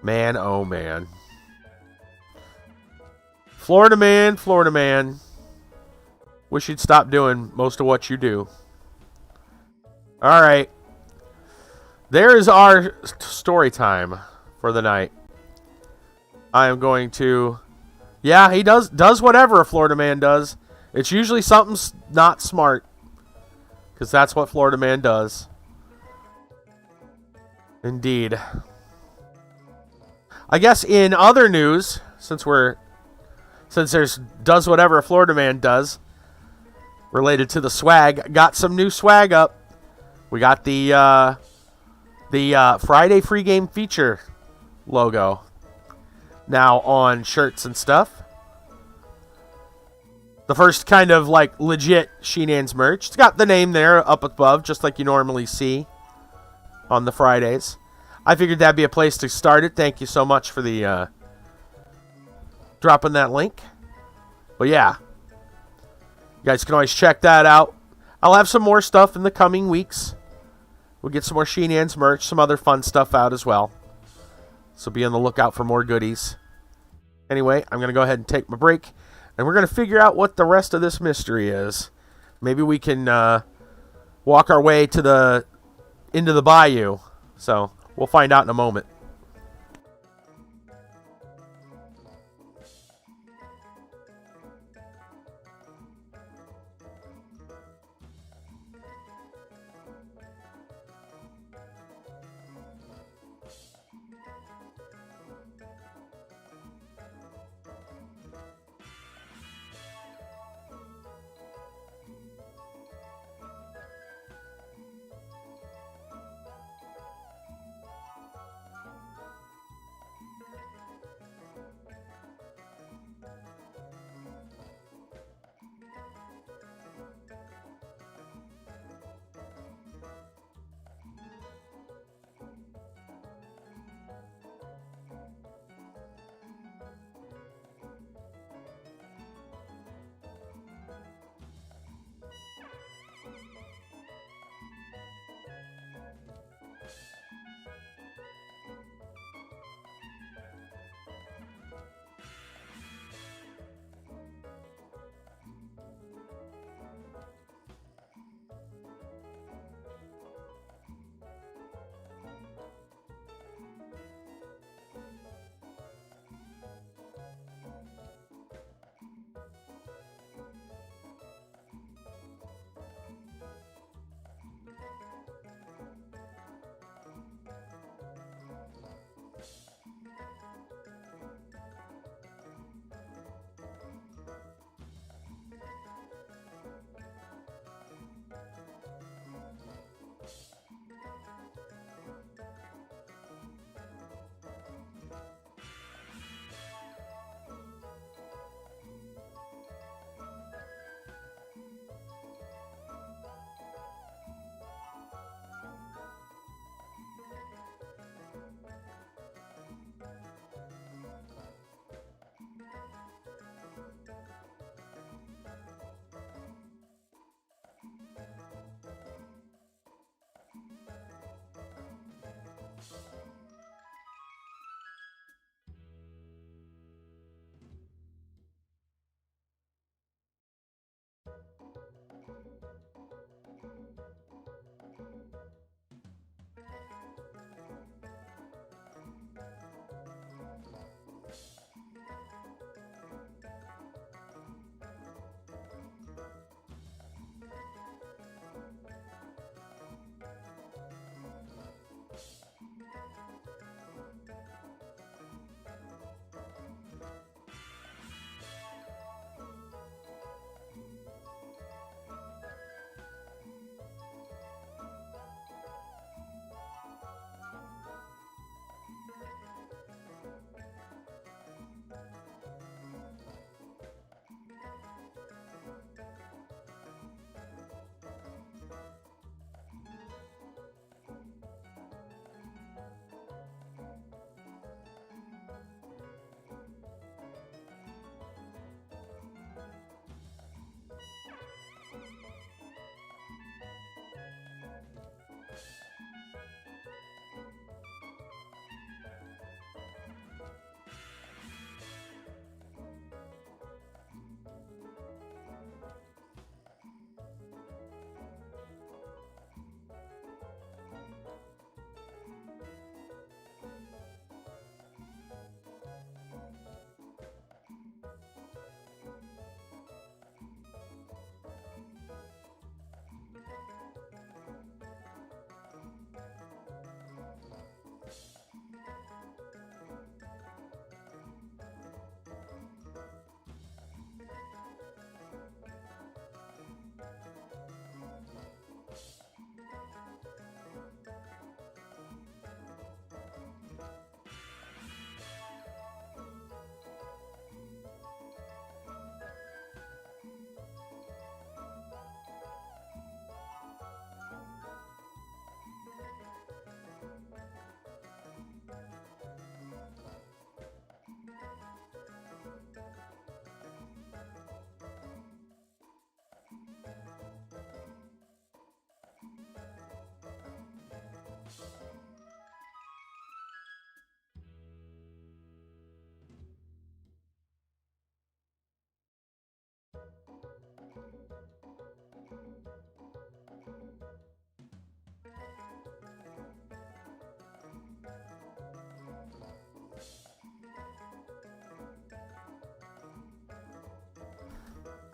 Man, oh man. Florida man, Florida man. Wish you'd stop doing most of what you do. Alright. There is our story time for the night. I am going to... Yeah, he does whatever a Florida man does. It's usually something not smart. Because that's what Florida man does. Indeed. I guess in other news, since there's does whatever a Florida man does, related to the swag, got some new swag up. We got the Friday free game feature logo now on shirts and stuff. The first kind of like legit Sheenan's merch. It's got the name there up above, just like you normally see on the Fridays. I figured that'd be a place to start it. Thank you so much for the dropping that link. But yeah, you guys can always check that out. I'll have some more stuff in the coming weeks. We'll get some more Sheenan's merch, some other fun stuff out as well. So be on the lookout for more goodies. Anyway, I'm going to go ahead and take my break. And we're going to figure out what the rest of this mystery is. Maybe we can walk our way to into the bayou. So we'll find out in a moment.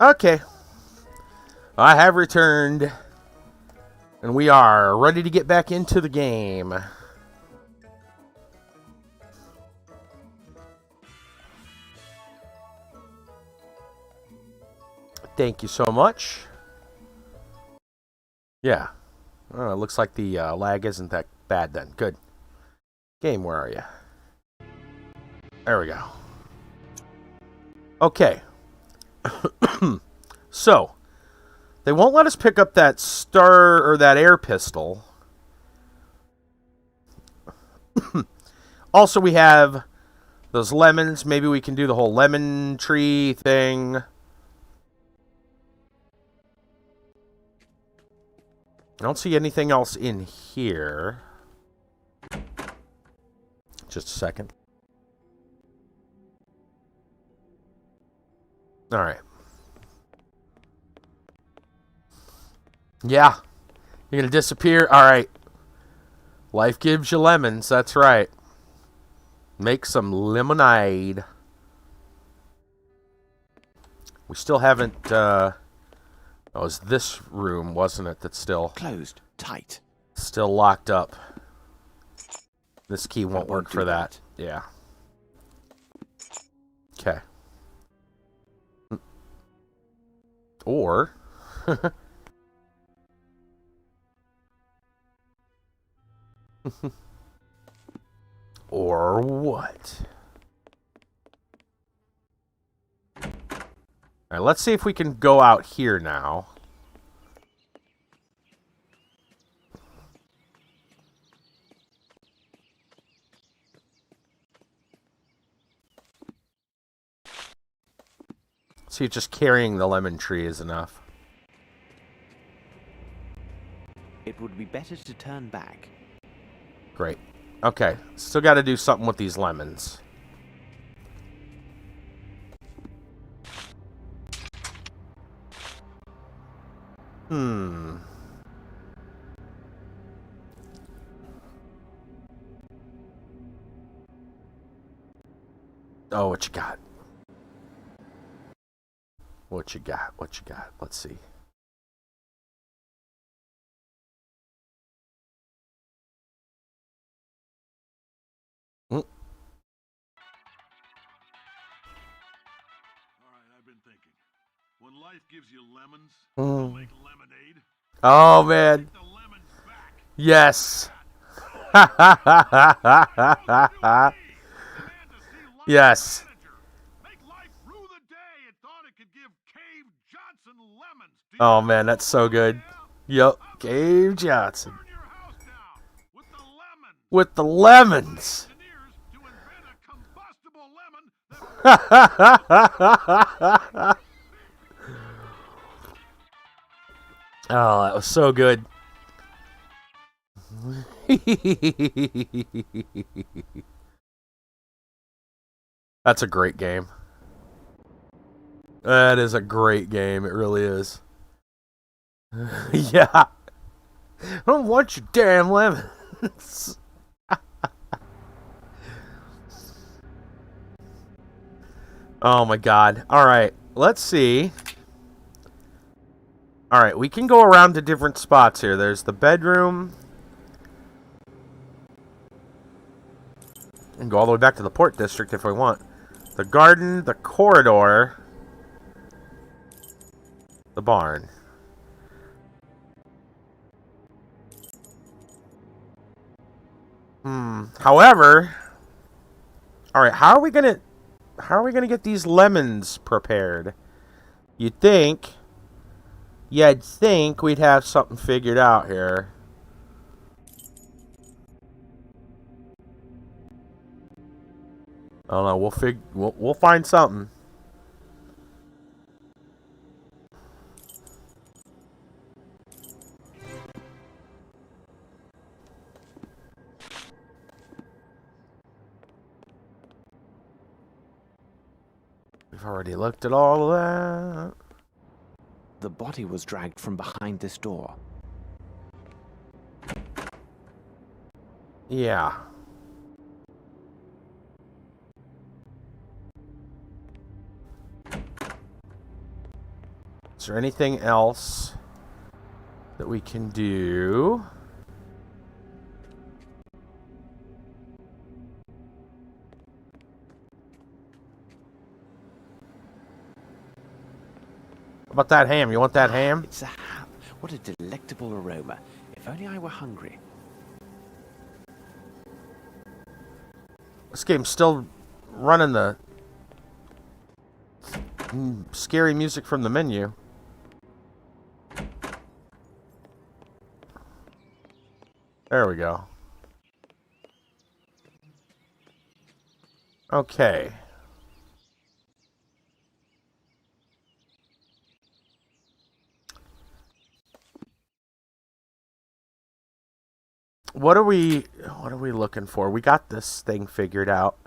Okay. I have returned. And we are ready to get back into the game. Thank you so much. Yeah. Oh, it looks like the lag isn't that bad then. Good. Game, where are you? There we go. Okay. So, they won't let us pick up that that air pistol. Also, we have those lemons. Maybe we can do the whole lemon tree thing. I don't see anything else in here. Just a second. All right. Yeah. You're going to disappear? All right. Life gives you lemons. That's right. Make some lemonade. We still haven't... it was this room, wasn't it, that's still... Closed. Tight. Still locked up. This key won't work for that. Yeah. Okay. Or... or what? Alright, let's see if we can go out here now. See if just carrying the lemon tree is enough. It would be better to turn back. Great. Okay, still got to do something with these lemons. Oh, what you got? What you got? What you got? Let's see. All right, I've been thinking. When life gives you lemons, you'll make lemonade. Oh, man. Take the lemons back. Yes. Yes. Make life rue the day it thought it could give Cave Johnson lemons. Do you Oh, man, that's so good. Yup. Cave Johnson. burn your house down with the lemons? With the lemons. Engineers to invent a combustible lemon that Oh, that was so good. That's a great game. That is a great game. It really is. Yeah. I don't want your damn lemons. Oh my god. Alright. Let's see. Alright, we can go around to different spots here. There's the bedroom. And go all the way back to the port district if we want. The garden, the corridor, the barn. However, all right, how are we gonna get these lemons prepared? You'd think we'd have something figured out here. I don't know. We'll find something. We've already looked at all of that. The body was dragged from behind this door. Yeah. Is there anything else that we can do? How about that ham? You want that ham? It's a ham. What a delectable aroma. If only I were hungry. This game's still running the scary music from the menu. There we go. Okay. What are we looking for? We got this thing figured out.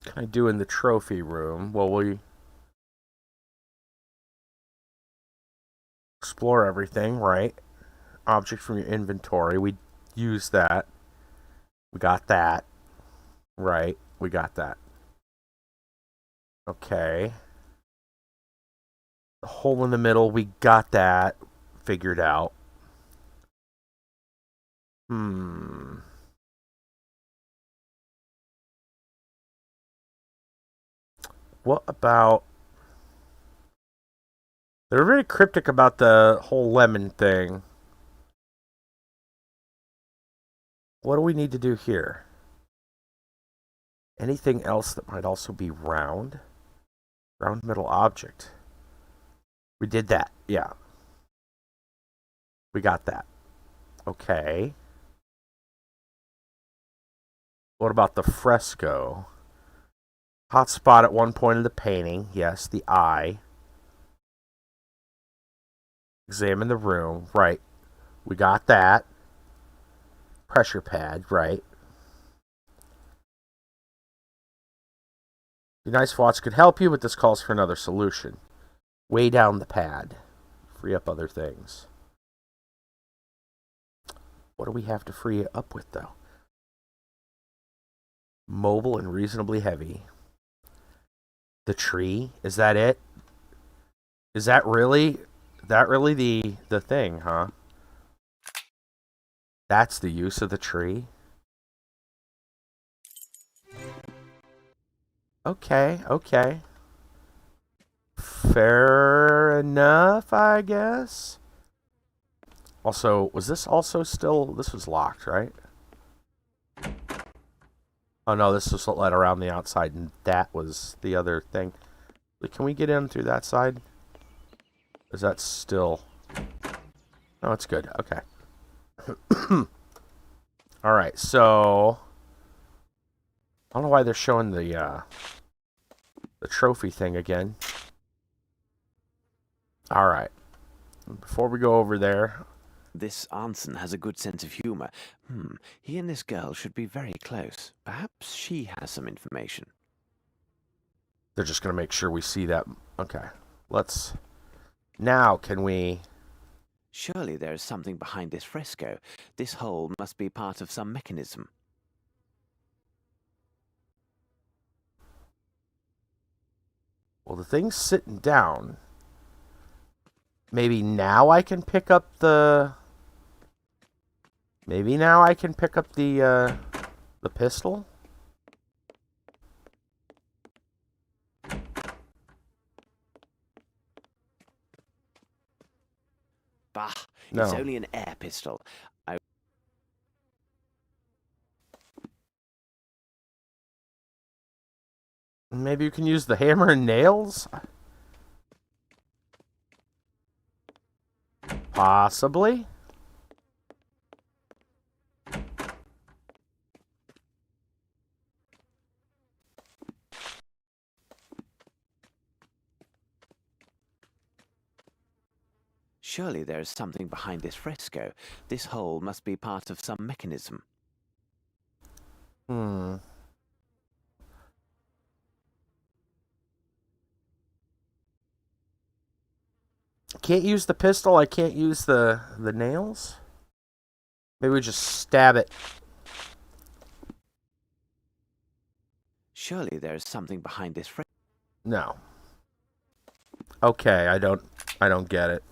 Can I do in the trophy room? Well, we explore everything, right? Object from your inventory. We use that. We got that. Right. We got that. Okay. The hole in the middle. We got that figured out. What about... They're very cryptic about the whole lemon thing. What do we need to do here? Anything else that might also be round? Round middle object. We did that, yeah. We got that. Okay. What about the fresco? Hot spot at one point of the painting. Yes, the eye. Examine the room. Right. We got that. Pressure pad. Right. The nice watch could help you, but this calls for another solution. Weigh down the pad. Free up other things. What do we have to free it up with, though? Mobile and reasonably heavy. The tree? Is that it? Is that really the thing, huh? That's the use of the tree? Okay, okay. Fair enough, I guess. Also, was this also still... This was locked, right? Oh no, this was let around the outside, and that was the other thing. Can we get in through that side? Is that still... Oh, it's good. Okay. Alright, so... I don't know why they're showing the trophy thing again. Alright. Before we go over there... This Arnson has a good sense of humor. He and this girl should be very close. Perhaps she has some information. They're just going to make sure we see that. Okay. Let's... Now, can we... Surely there is something behind this fresco. This hole must be part of some mechanism. Well, the thing's sitting down. Maybe now I can pick up the... Maybe now I can pick up the pistol? Bah, No. It's only an air pistol. Maybe you can use the hammer and nails? Possibly. Surely there is something behind this fresco. This hole must be part of some mechanism. Can't use the pistol, I can't use the nails? Maybe we just stab it. Surely there is something behind this. No. Okay, I don't get it.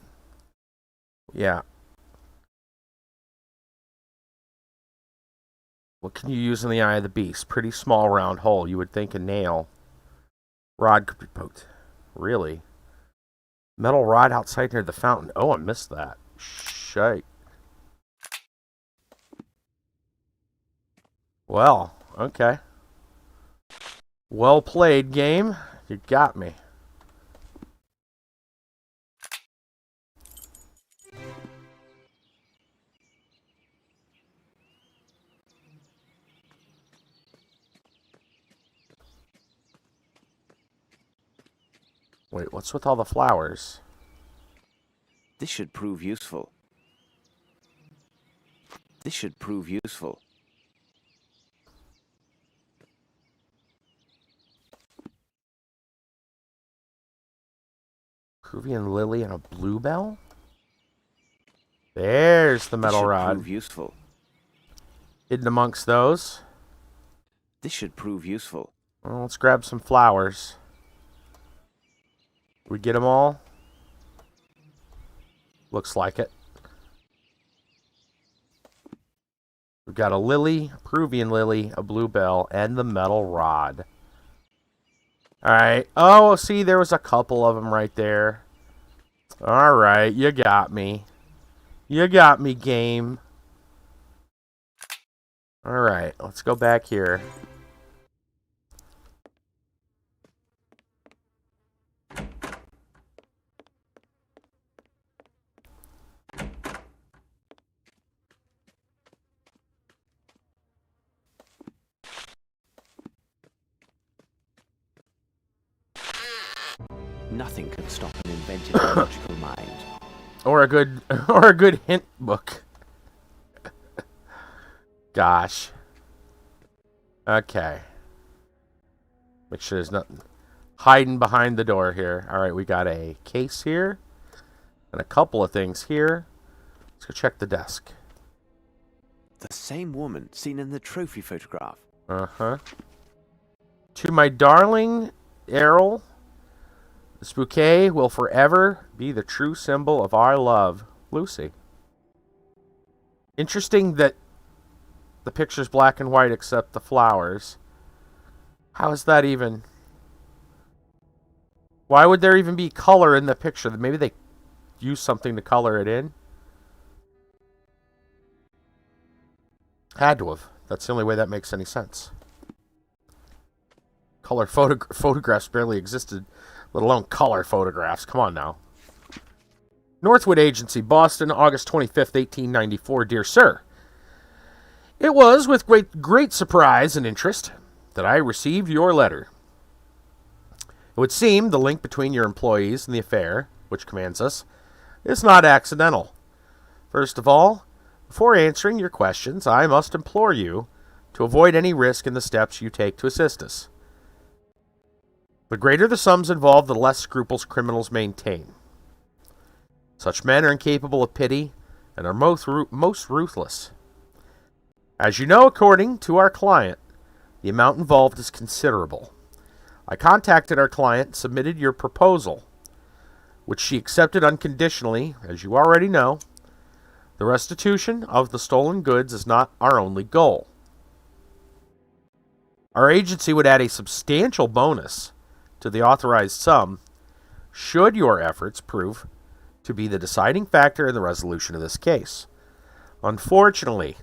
Yeah. What can you use in the eye of the beast? Pretty small round hole. You would think a nail. Rod could be poked. Really? Metal rod outside near the fountain. Oh, I missed that. Shite. Well, okay. Well played, game. You got me. Wait, what's with all the flowers? This should prove useful. This should prove useful. Peruvian lily and a bluebell? There's the metal This should rod. prove useful. Hidden amongst those. This should prove useful. Well, let's grab some flowers. We get them all? Looks like it. We've got a lily, a Peruvian lily, a bluebell, and the metal rod. Alright. Oh, see, there was a couple of them right there. Alright, you got me. You got me, game. Alright, let's go back here. Nothing can stop an inventive logical mind. Or a good hint book. Gosh. Okay. Make sure there's nothing hiding behind the door here. Alright, we got a case here. And a couple of things here. Let's go check the desk. The same woman seen in the trophy photograph. Uh-huh. To my darling Errol, this bouquet will forever be the true symbol of our love, Lucy. Interesting that the picture's black and white except the flowers. How is that even? Why would there even be color in the picture? Maybe they use something to color it in? Had to have. That's the only way that makes any sense. Color photographs barely existed, let alone color photographs. Come on now. Northwood Agency, Boston, August 25th, 1894. Dear Sir, it was with great surprise and interest that I received your letter. It would seem the link between your employees and the affair, which commands us, is not accidental. First of all, before answering your questions, I must implore you to avoid any risk in the steps you take to assist us. The greater the sums involved, the less scruples criminals maintain. Such men are incapable of pity and are most ruthless. As you know, according to our client, the amount involved is considerable. I contacted our client and submitted your proposal, which she accepted unconditionally, as you already know. The restitution of the stolen goods is not our only goal. Our agency would add a substantial bonus to the authorized sum should your efforts prove to be the deciding factor in the resolution of this case. Unfortunately,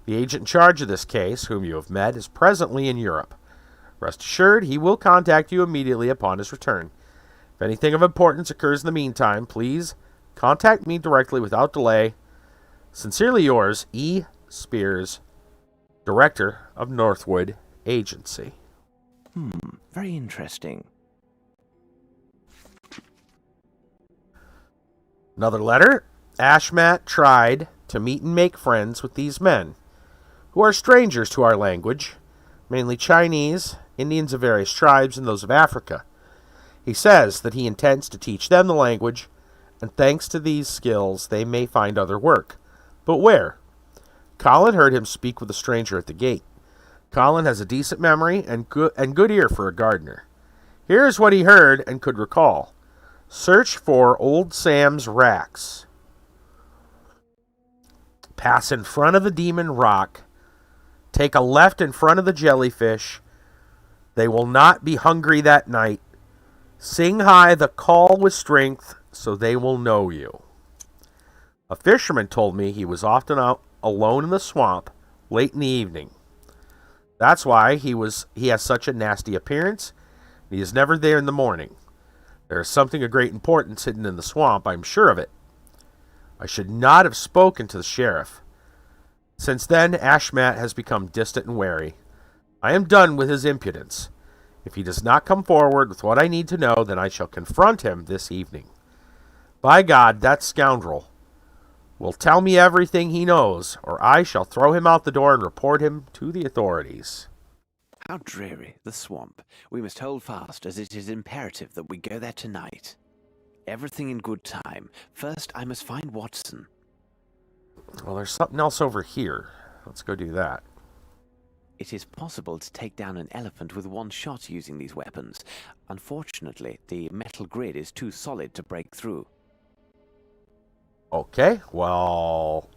the agent in charge of this case, whom you have met, is presently in Europe. Rest assured, he will contact you immediately upon his return. If anything of importance occurs in the meantime, please contact me directly without delay. Sincerely yours, E. Spears, Director of Northwood Agency. Very interesting. Another letter. Ashmat tried to meet and make friends with these men, who are strangers to our language, mainly Chinese, Indians of various tribes, and those of Africa. He says that he intends to teach them the language, and thanks to these skills they may find other work. But where? Colin heard him speak with a stranger at the gate. Colin has a decent memory and good ear for a gardener. Here's what he heard and could recall. Search for Old Sam's racks. Pass in front of the Demon Rock. Take a left in front of the jellyfish. They will not be hungry that night. Sing high the call with strength, so they will know you. A fisherman told me he was often out alone in the swamp late in the evening. That's why he has such a nasty appearance. He is never there in the morning. There is something of great importance hidden in the swamp, I am sure of it. I should not have spoken to the sheriff. Since then, Ashmat has become distant and wary. I am done with his impudence. If he does not come forward with what I need to know, then I shall confront him this evening. By God, that scoundrel will tell me everything he knows, or I shall throw him out the door and report him to the authorities. How dreary, the swamp. We must hold fast, as it is imperative that we go there tonight. Everything in good time. First, I must find Watson. Well, there's something else over here. Let's go do that. It is possible to take down an elephant with one shot using these weapons. Unfortunately, the metal grid is too solid to break through. Okay, well...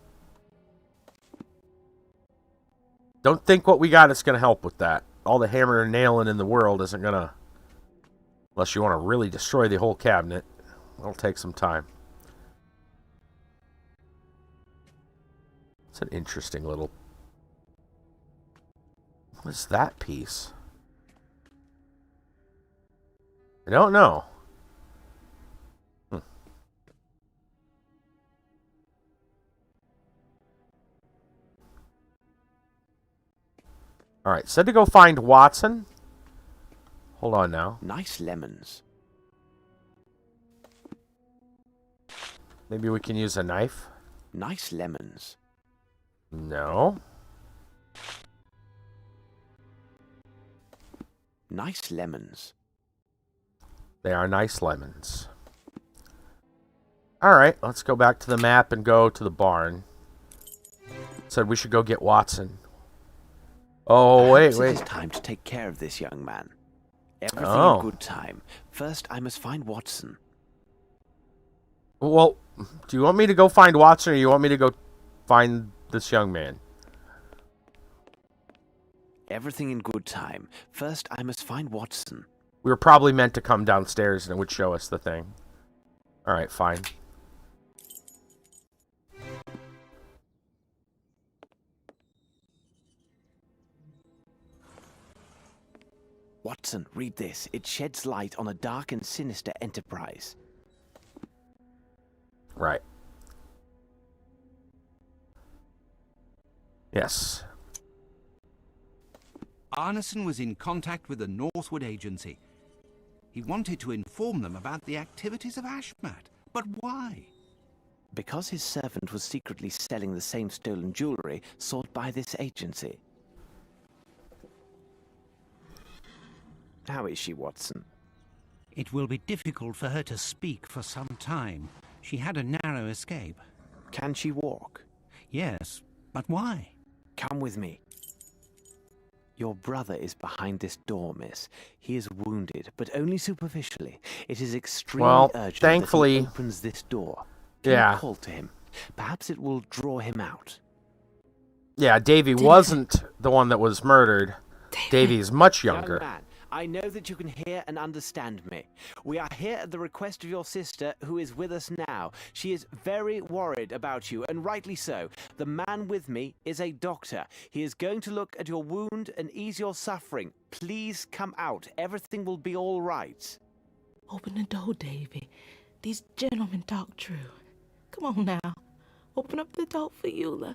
Don't think what we got is going to help with that. All the hammer and nailing in the world isn't going to... Unless you want to really destroy the whole cabinet. It'll take some time. It's an interesting little... What's that piece? I don't know. Alright, said to go find Watson. Hold on now. Nice lemons. Maybe we can use a knife? Nice lemons. No. Nice lemons. They are nice lemons. Alright, let's go back to the map and go to the barn. Said we should go get Watson. Oh, Perhaps wait. It is time to take care of this young man. Everything in good time. First, I must find Watson. Well, do you want me to go find Watson or you want me to go find this young man? Everything in good time. First, I must find Watson. We were probably meant to come downstairs and it would show us the thing. Alright, fine. Watson, read this. It sheds light on a dark and sinister enterprise. Right. Yes. Arneson was in contact with the Northwood Agency. He wanted to inform them about the activities of Ashmat. But why? Because his servant was secretly selling the same stolen jewelry sought by this agency. How is she, Watson? It will be difficult for her to speak for some time. She had a narrow escape. Can she walk? Yes, but why? Come with me. Your brother is behind this door, miss. He is wounded, but only superficially. It is extremely urgent thankfully, that he opens this door. Can you call to him? Perhaps it will draw him out. Yeah, Davy wasn't the one that was murdered. Davy's much younger. Young man, I know that you can hear and understand me. We are here at the request of your sister, who is with us now. She is very worried about you, and rightly so. The man with me is a doctor. He is going to look at your wound and ease your suffering. Please come out. Everything will be all right. Open the door, Davy. These gentlemen talk true. Come on now. Open up the door for Eula.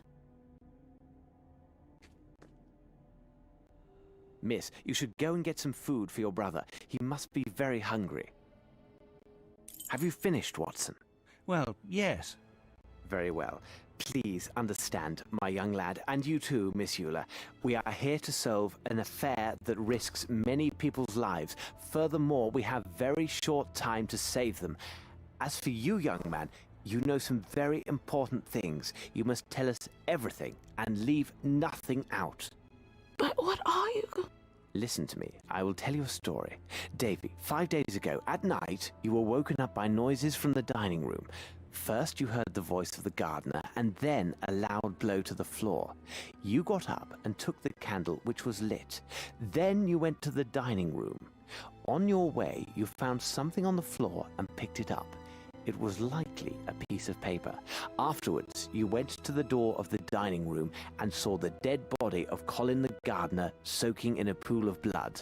Miss, you should go and get some food for your brother. He must be very hungry. Have you finished, Watson? Well, yes. Very well. Please understand, my young lad, and you too, Miss Eula. We are here to solve an affair that risks many people's lives. Furthermore, we have very short time to save them. As for you, young man, You know some very important things. You must tell us everything and leave nothing out. But what are you Listen to me. I will tell you a story. Davy, 5 days ago, at night, you were woken up by noises from the dining room. First, you heard the voice of the gardener, and then a loud blow to the floor. You got up and took the candle, which was lit. Then you went to the dining room. On your way, you found something on the floor and picked it up. It was likely a piece of paper. Afterwards, you went to the door of the dining room and saw the dead body of Colin the gardener soaking in a pool of blood.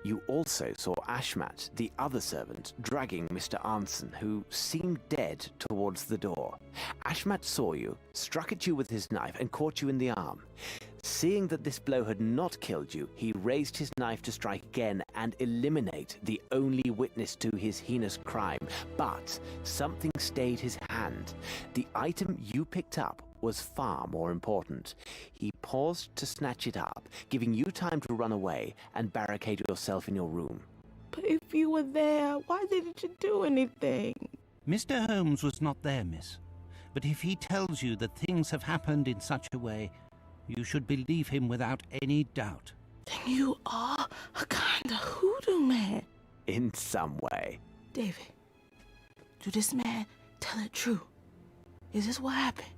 You also saw Ashmat, the other servant, dragging Mr. Arnson, who seemed dead, towards the door. Ashmat saw you, struck at you with his knife, and caught you in the arm. Seeing that this blow had not killed you, he raised his knife to strike again and eliminate the only witness to his heinous crime. But something stayed his hand. The item you picked up was far more important. He paused to snatch it up, giving you time to run away and barricade yourself in your room. But if you were there, why didn't you do anything? Mr. Holmes was not there, miss. But if he tells you that things have happened in such a way, you should believe him without any doubt. Then you are a kind of hoodoo man. In some way. David, do this man tell it true? Is this what happened?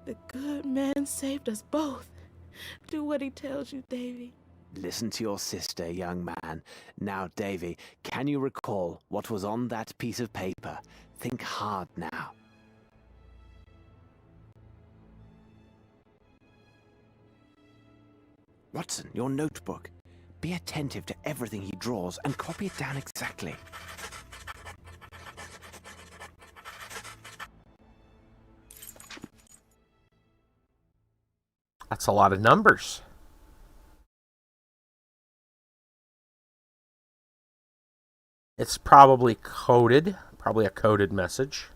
The good man saved us both. Do what he tells you, Davy. Listen to your sister, young man. Now, Davy, can you recall what was on that piece of paper? Think hard now. Watson, your notebook. Be attentive to everything he draws and copy it down exactly. That's a lot of numbers. It's probably coded. Probably a coded message.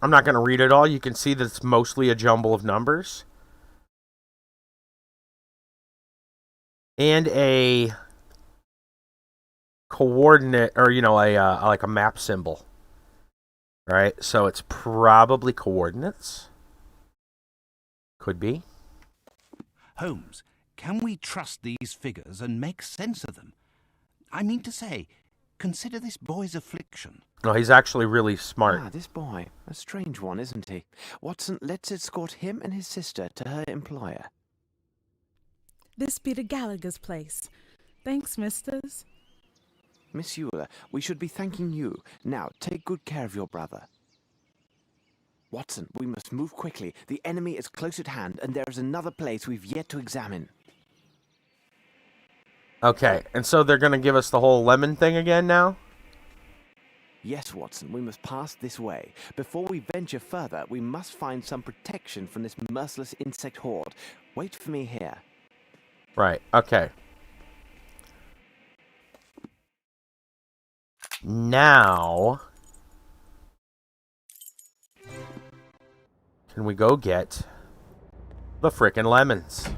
I'm not going to read it all. You can see that it's mostly a jumble of numbers. And a coordinate, or like a map symbol. Right? So it's probably coordinates. Could be. Holmes, can we trust these figures and make sense of them? I mean to say, consider this boy's affliction. No, he's actually really smart. Ah, this boy. A strange one, isn't he? Watson, let's escort him and his sister to her employer. This be the Gallagher's place. Thanks, misters. Miss Euler, we should be thanking you. Now, take good care of your brother. Watson, we must move quickly. The enemy is close at hand, and there is another place we've yet to examine. Okay, and so they're going to give us the whole lemon thing again now? Yes, Watson, we must pass this way. Before we venture further, we must find some protection from this merciless insect horde. Wait for me here. Right, okay. Now, can we go get the frickin' lemons?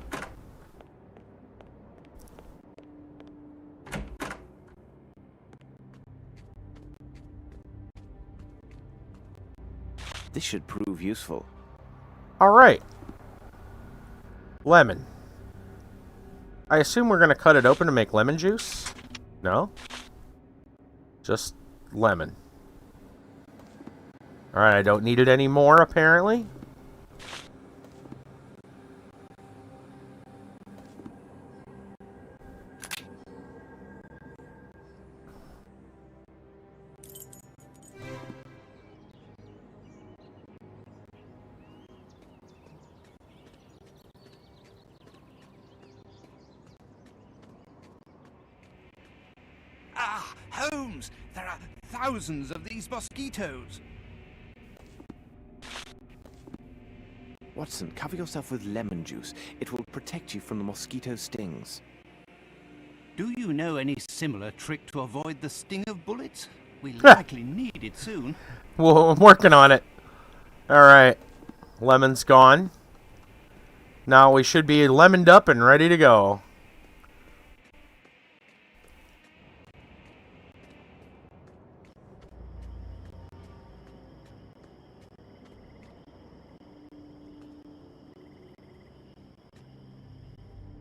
This should prove useful. Alright. Lemon. I assume we're going to cut it open to make lemon juice? No? Just lemon. Alright, I don't need it anymore, apparently. Ah, Holmes! There are thousands of these mosquitoes. Watson, cover yourself with lemon juice. It will protect you from the mosquito stings. Do you know any similar trick to avoid the sting of bullets? We'll likely need it soon. Well, I'm working on it. Alright. Lemon's gone. Now we should be lemoned up and ready to go.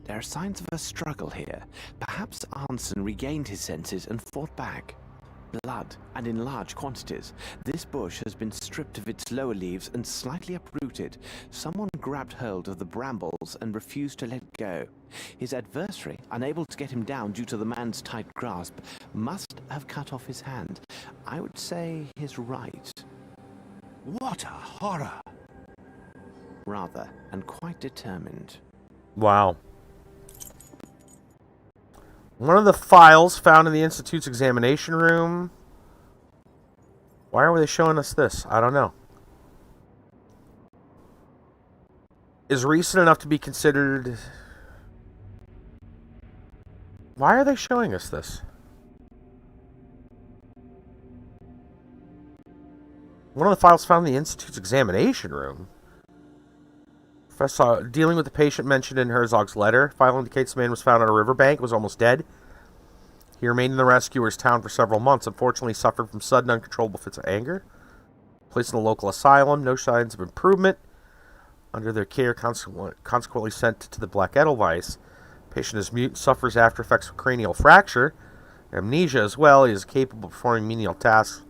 There are signs of a struggle here. Perhaps Arnson regained his senses and fought back. Blood, and in large quantities. This bush has been stripped of its lower leaves and slightly uprooted. Someone grabbed hold of the brambles and refused to let go. His adversary, unable to get him down due to the man's tight grasp, must have cut off his hand. I would say his right. What a horror! Rather, and quite determined. Wow. One of the files found in the Institute's examination room. Why are they showing us this? I don't know. Is recent enough to be considered... Why are they showing us this? One of the files found in the Institute's examination room. Professor, dealing with the patient mentioned in Herzog's letter, file indicates the man was found on a riverbank, was almost dead. He remained in the rescuer's town for several months. Unfortunately, he suffered from sudden, uncontrollable fits of anger. Placed in a local asylum, no signs of improvement. Under their care, consequently sent to the Black Edelweiss. Patient is mute, suffers after effects of cranial fracture, amnesia as well. He is capable of performing menial tasks.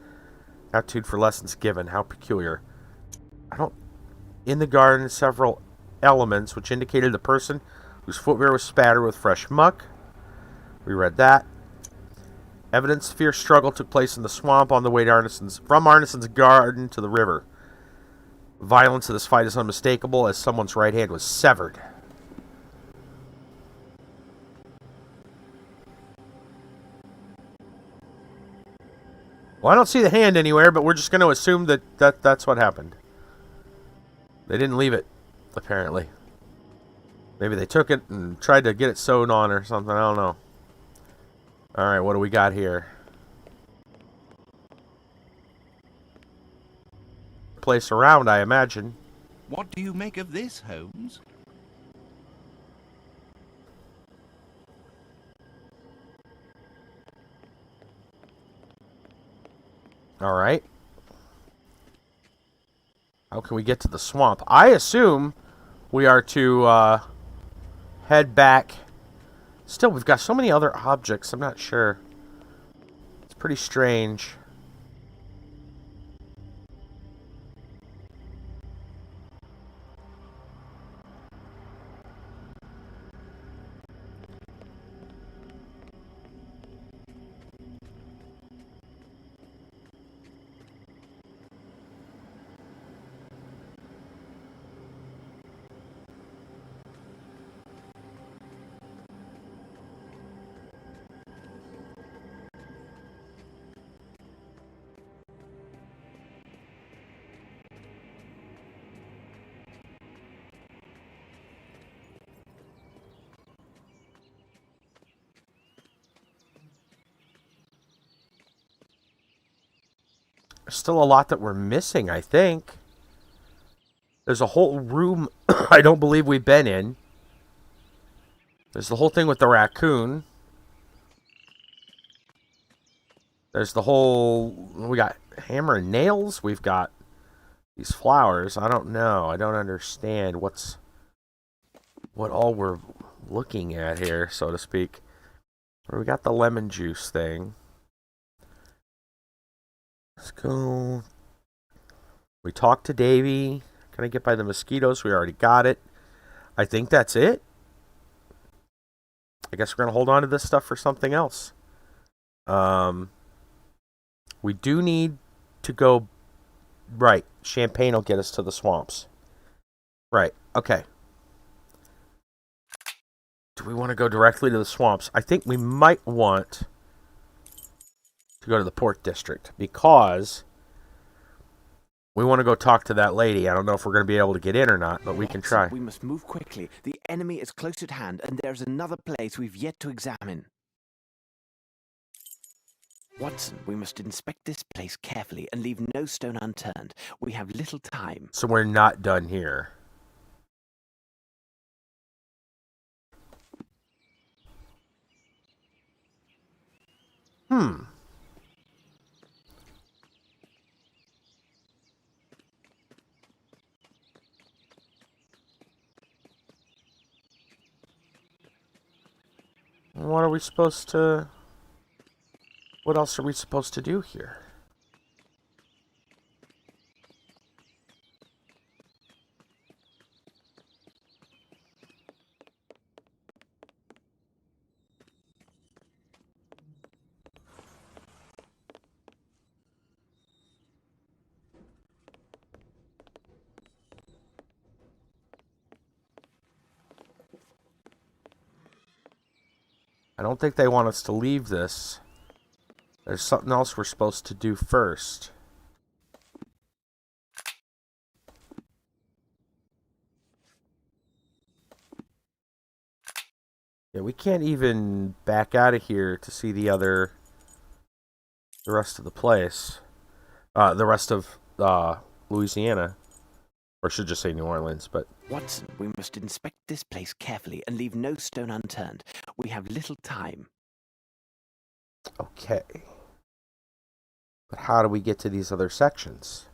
Aptitude for lessons given. How peculiar. In the garden, several elements which indicated the person whose footwear was spattered with fresh muck. We read that. Evidence fierce struggle took place in the swamp on the way to from Arneson's garden to the river. Violence of this fight is unmistakable as someone's right hand was severed. Well, I don't see the hand anywhere, but we're just going to assume that's what happened. They didn't leave it, apparently. Maybe they took it and tried to get it sewn on or something. I don't know. Alright, what do we got here? Place around, I imagine. What do you make of this, Holmes? Alright. How can we get to the swamp? I assume we are to head back. Still, we've got so many other objects. I'm not sure. It's pretty strange. There's still a lot that we're missing, I think. There's a whole room I don't believe we've been in. There's the whole thing with the raccoon. There's the whole... We got hammer and nails. We've got these flowers. I don't know. I don't understand what all we're looking at here, so to speak. We got the lemon juice thing. Let's go. We talked to Davy. Can I get by the mosquitoes? We already got it. I think that's it. I guess we're going to hold on to this stuff for something else. We do need to go... Right. Champagne will get us to the swamps. Right. Okay. Do we want to go directly to the swamps? I think we might want to go to the Port District because we want to go talk to that lady. I don't know if we're going to be able to get in or not, but we can try. We must move quickly. The enemy is close at hand, and there's another place we've yet to examine. Watson, we must inspect this place carefully and leave no stone unturned. We have little time. So we're not done here. What are we supposed to... What else are we supposed to do here? I don't think they want us to leave this. There's something else we're supposed to do first. Yeah, we can't even back out of here to see the rest of the place. The rest of Louisiana. Or I should just say New Orleans, but... Watson, we must inspect this place carefully and leave no stone unturned. We have little time. Okay. But how do we get to these other sections?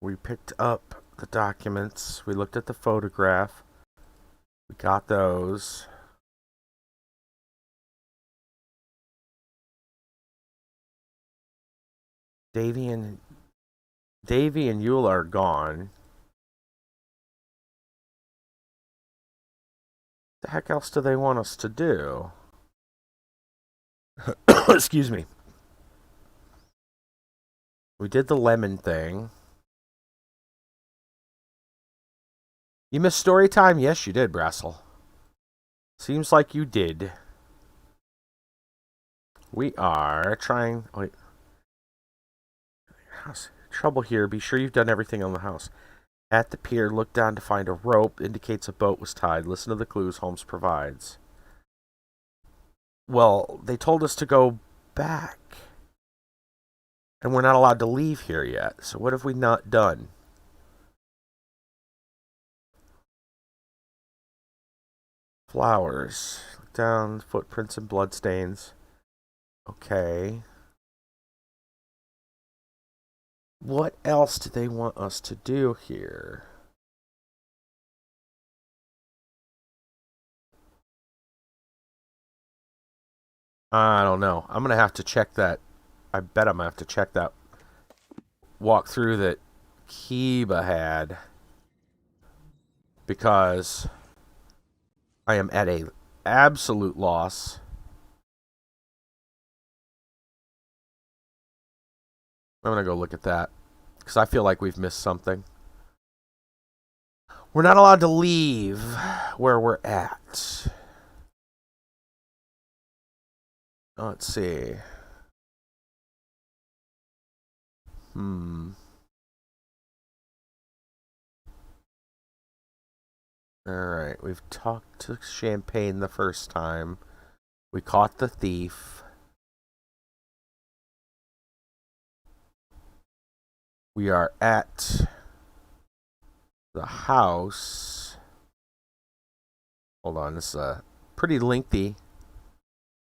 We picked up the documents. We looked at the photograph. We got those. Davy and Eula are gone. What the heck else do they want us to do? Excuse me. We did the lemon thing. You missed story time? Yes, you did, Brassel. Seems like you did. We are trying... Wait. House. Trouble here. Be sure you've done everything on the house. At the pier, look down to find a rope. Indicates a boat was tied. Listen to the clues Holmes provides. Well, they told us to go back. And we're not allowed to leave here yet. So what have we not done? Flowers. Look down. Footprints and bloodstains. Okay. What else do they want us to do here? I don't know. I'm going to have to check that. I bet I'm going to have to check that walkthrough that Kiba had. Because I am at a absolute loss. I'm going to go look at that. Because I feel like we've missed something. We're not allowed to leave where we're at. Let's see. Alright, we've talked to Champagne the first time. We caught the thief. We are at the house. Hold on, this is a pretty lengthy,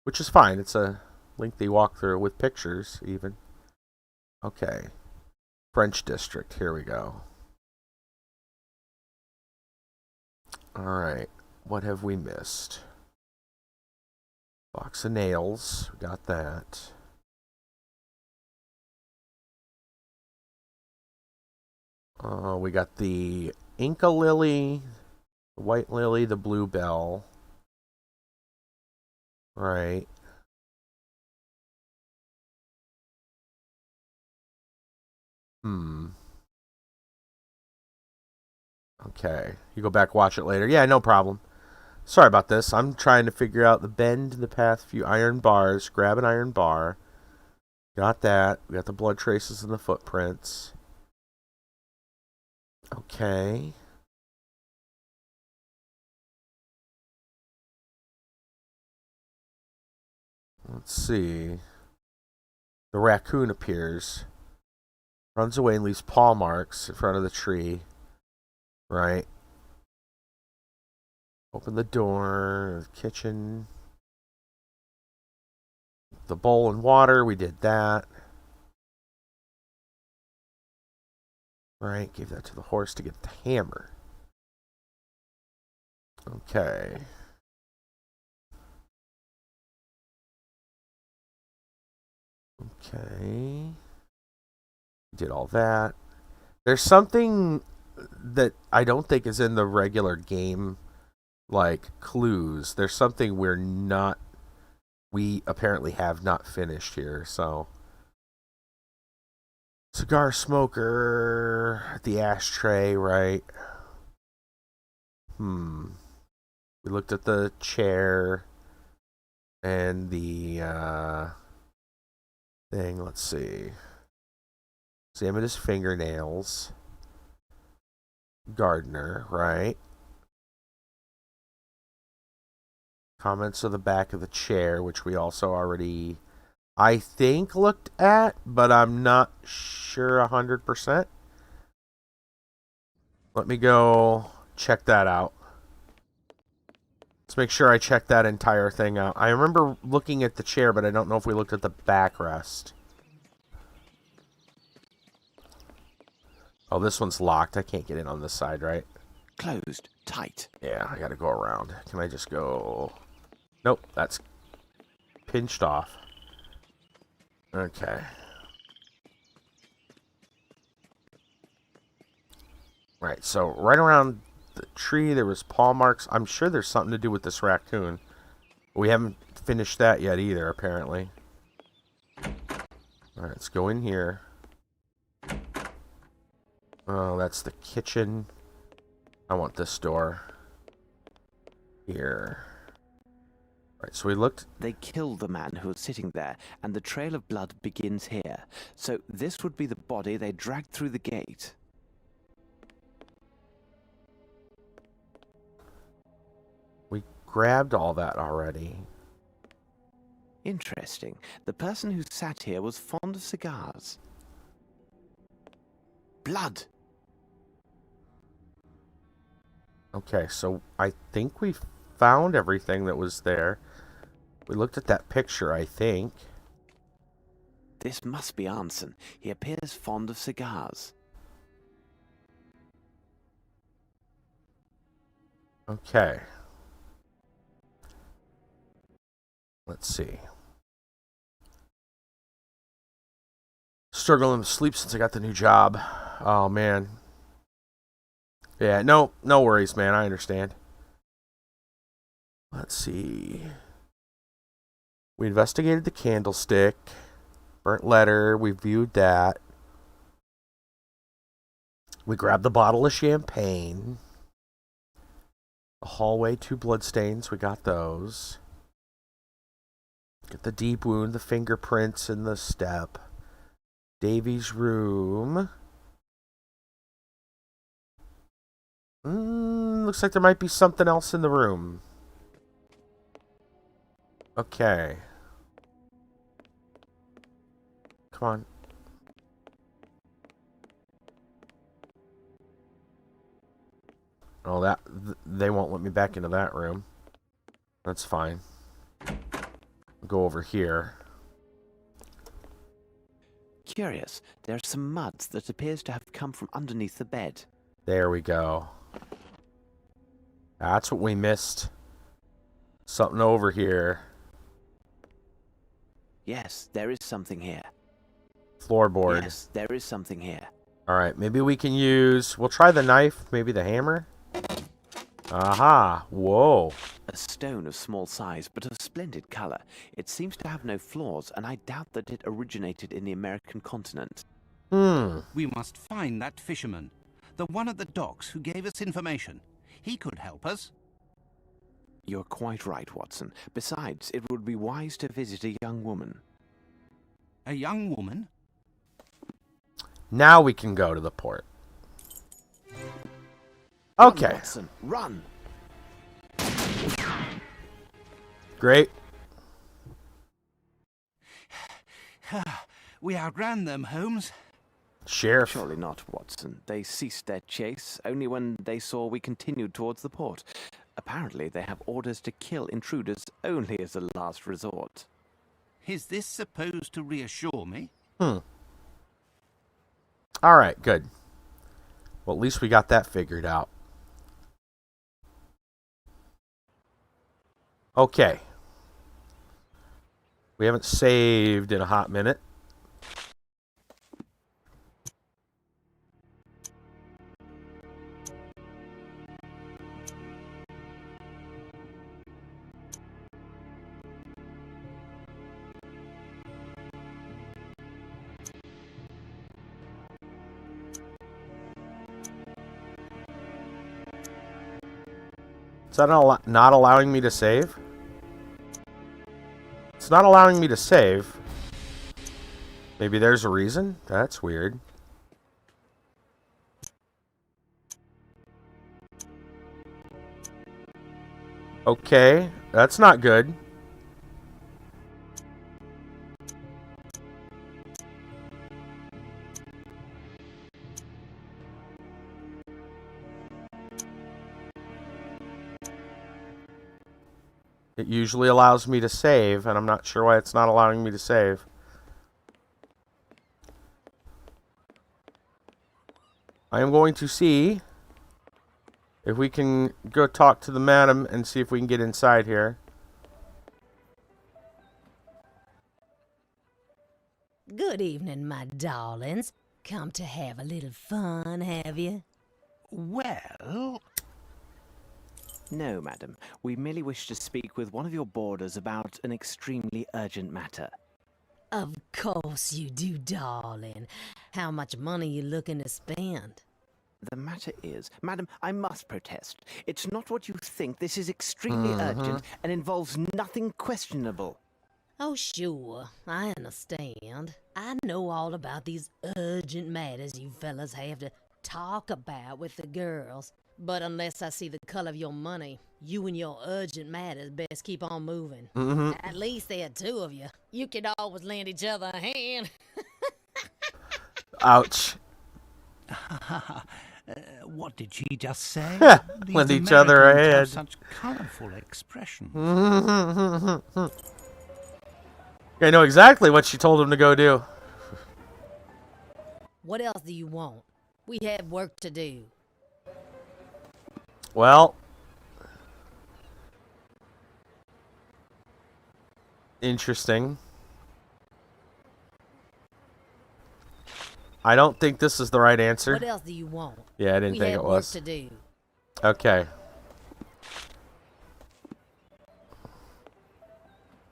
which is fine. It's a lengthy walkthrough with pictures, even. Okay. French District, here we go. Alright, what have we missed? Box of nails, we got that. We got the Inca lily, the white lily, the bluebell. Right. Okay. You go back, watch it later. Yeah, no problem. Sorry about this. I'm trying to figure out the bend in the path. Few iron bars. Grab an iron bar. Got that. We got the blood traces and the footprints. Okay. Let's see. The raccoon appears. Runs away and leaves paw marks in front of the tree. Right. Open the door. The kitchen. The bowl and water. We did that. Right, gave that to the horse to get the hammer. Okay. Okay. Did all that. There's something that I don't think is in the regular game, like clues. There's something we apparently have not finished here, so. Cigar smoker, the ashtray, right? We looked at the chair and the thing. Let's see. Examine his fingernails. Gardener, right? Comments of the back of the chair, which we also already, I think, looked at, but I'm not sure 100%. Let me go check that out. Let's make sure I check that entire thing out. I remember looking at the chair, but I don't know if we looked at the backrest. Oh, this one's locked. I can't get in on this side, right? Closed. Tight. Yeah, I gotta go around. Can I just go... Nope, that's pinched off. Okay. Right, so right around the tree there was paw marks. I'm sure there's something to do with this raccoon. We haven't finished that yet either, apparently. Alright, let's go in here. Oh, that's the kitchen. I want this door. Here. Right, so we looked... They killed the man who was sitting there, and the trail of blood begins here. So this would be the body they dragged through the gate. We grabbed all that already. Interesting. The person who sat here was fond of cigars. Blood! Okay, so I think we found everything that was there. We looked at that picture, I think. This must be Arnson. He appears fond of cigars. Okay. Let's see. Struggling to sleep since I got the new job. Oh, man. Yeah, no worries, man. I understand. Let's see. We investigated the candlestick. Burnt letter. We viewed that. We grabbed the bottle of champagne. The hallway, 2 bloodstains. We got those. Get the deep wound, the fingerprints in the step. Davy's room. Looks like there might be something else in the room. Okay. Come on. Oh, they won't let me back into that room. That's fine. Go over here. Curious. There's some mud that appears to have come from underneath the bed. There we go. That's what we missed. Something over here. Yes, there is something here. Floorboard. Yes, there is something here. Alright, maybe we can use... We'll try the knife, maybe the hammer? Aha! Whoa! A stone of small size, but of splendid color. It seems to have no flaws, and I doubt that it originated in the American continent. We must find that fisherman. The one at the docks who gave us information. He could help us. You're quite right, Watson. Besides, it would be wise to visit a young woman. A young woman? Now we can go to the port. Okay. Run, Watson, run! Great. We outran them, Holmes. Sheriff. Surely not, Watson. They ceased their chase only when they saw we continued towards the port. Apparently, they have orders to kill intruders only as a last resort. Is this supposed to reassure me? Alright, good. Well, at least we got that figured out. Okay. We haven't saved in a hot minute. Is that not allowing me to save? It's not allowing me to save. Maybe there's a reason? That's weird. Okay, that's not good. It usually allows me to save, and I'm not sure why it's not allowing me to save. I am going to see if we can go talk to the madam and see if we can get inside here. Good evening, my darlings. Come to have a little fun, have you? Well... No, madam. We merely wish to speak with one of your boarders about an extremely urgent matter. Of course you do, darling. How much money you looking to spend? The matter is, madam, I must protest. It's not what you think. This is extremely urgent and involves nothing questionable. Oh, sure. I understand. I know all about these urgent matters you fellas have to talk about with the girls. But unless I see the color of your money, you and your urgent matters best keep on moving. At least there are two of you. You can always lend each other a hand. Ouch. What did she just say? Lend each other a Americans have hand. Such colourful expressions. I know exactly what she told him to go do. What else do you want? We have work to do. Well, interesting. I don't think this is the right answer. What else do you want? Yeah, I didn't think it was. We have work to do. Okay.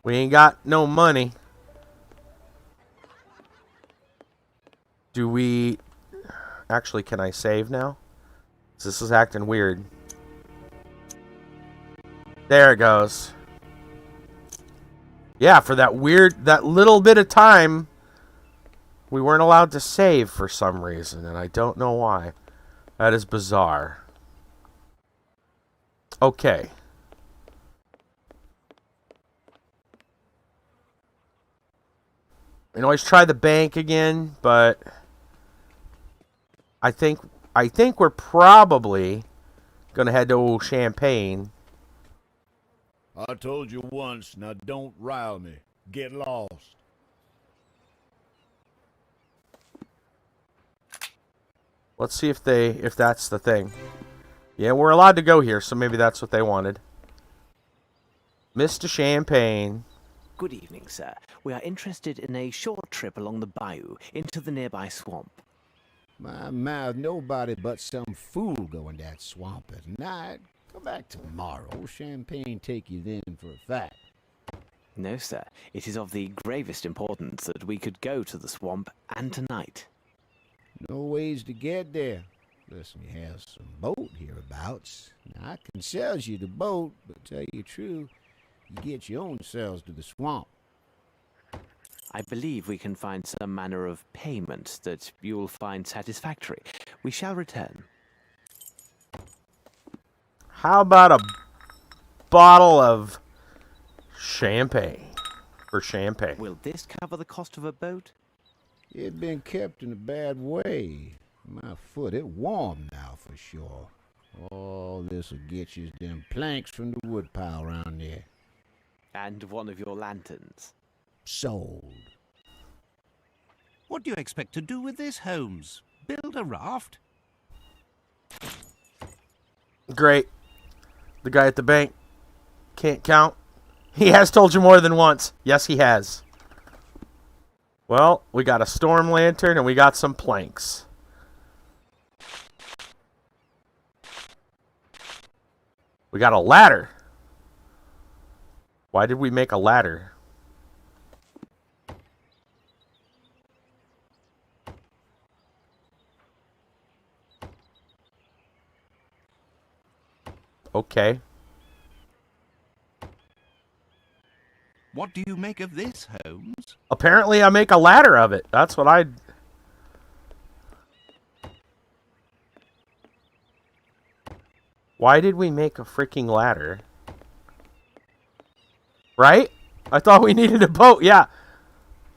We ain't got no money. Do we... Actually, can I save now? This is acting weird. There it goes. Yeah, for that little bit of time, we weren't allowed to save for some reason, and I don't know why. That is bizarre. Okay. I can always try the bank again, but I think we're probably gonna head to old Champagne. I told you once, now don't rile me. Get lost. Let's see if that's the thing. Yeah, we're allowed to go here, so maybe that's what they wanted. Mr. Champagne. Good evening, sir. We are interested in a short trip along the bayou into the nearby swamp. My mouth, nobody but some fool go in that swamp at night. Come back tomorrow. Champagne take you then for a fact. No, sir. It is of the gravest importance that we could go to the swamp and tonight. No ways to get there. Listen, we have some boat hereabouts. Now, I can sell you the boat, but tell you the truth, you get your own selves to the swamp. I believe we can find some manner of payment that you'll find satisfactory. We shall return. How about a bottle of champagne? For champagne. Will this cover the cost of a boat? It been kept in a bad way. My foot, it warm now for sure. All this'll get you them planks from the wood pile around there. And one of your lanterns. Sold. What do you expect to do with this, Holmes? Build a raft? Great. The guy at the bank can't count. He has told you more than once. Yes, he has. Well, we got a storm lantern and we got some planks. We got a ladder. Why did we make a ladder? Okay. What do you make of this, Holmes? Apparently I make a ladder of it. That's what I... Why did we make a freaking ladder? Right? I thought we needed a boat, yeah.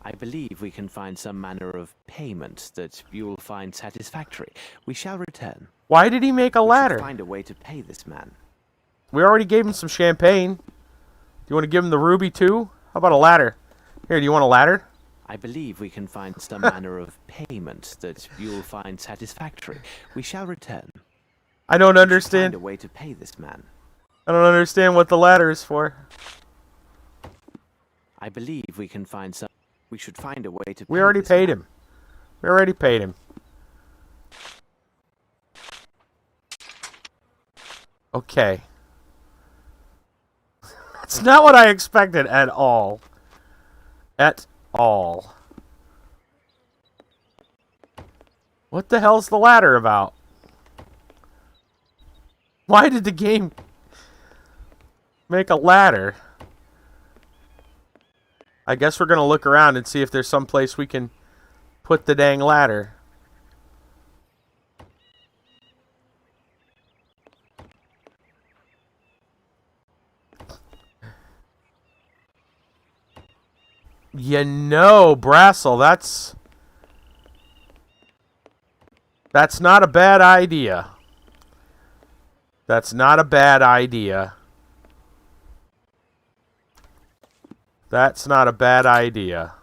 I believe we can find some manner of payment that you will find satisfactory. We shall return. Why did he make a ladder? We should find a way to pay this man. We already gave him some champagne. Do you want to give him the ruby too? How about a ladder? Here, do you want a ladder? I believe we can find some manner of payment that you will find satisfactory. We shall return. I don't We should understand. find a way to pay this man. I don't understand what the ladder is for. I believe we can find some... We should find a way to We pay already this paid man. him. We already paid him. Okay. That's not what I expected at all. At all. What the hell's the ladder about? Why did the game make a ladder? I guess we're going to look around and see if there's some place we can put the dang ladder. You know, Brassel, that's not a bad idea. That's not a bad idea. That's not a bad idea.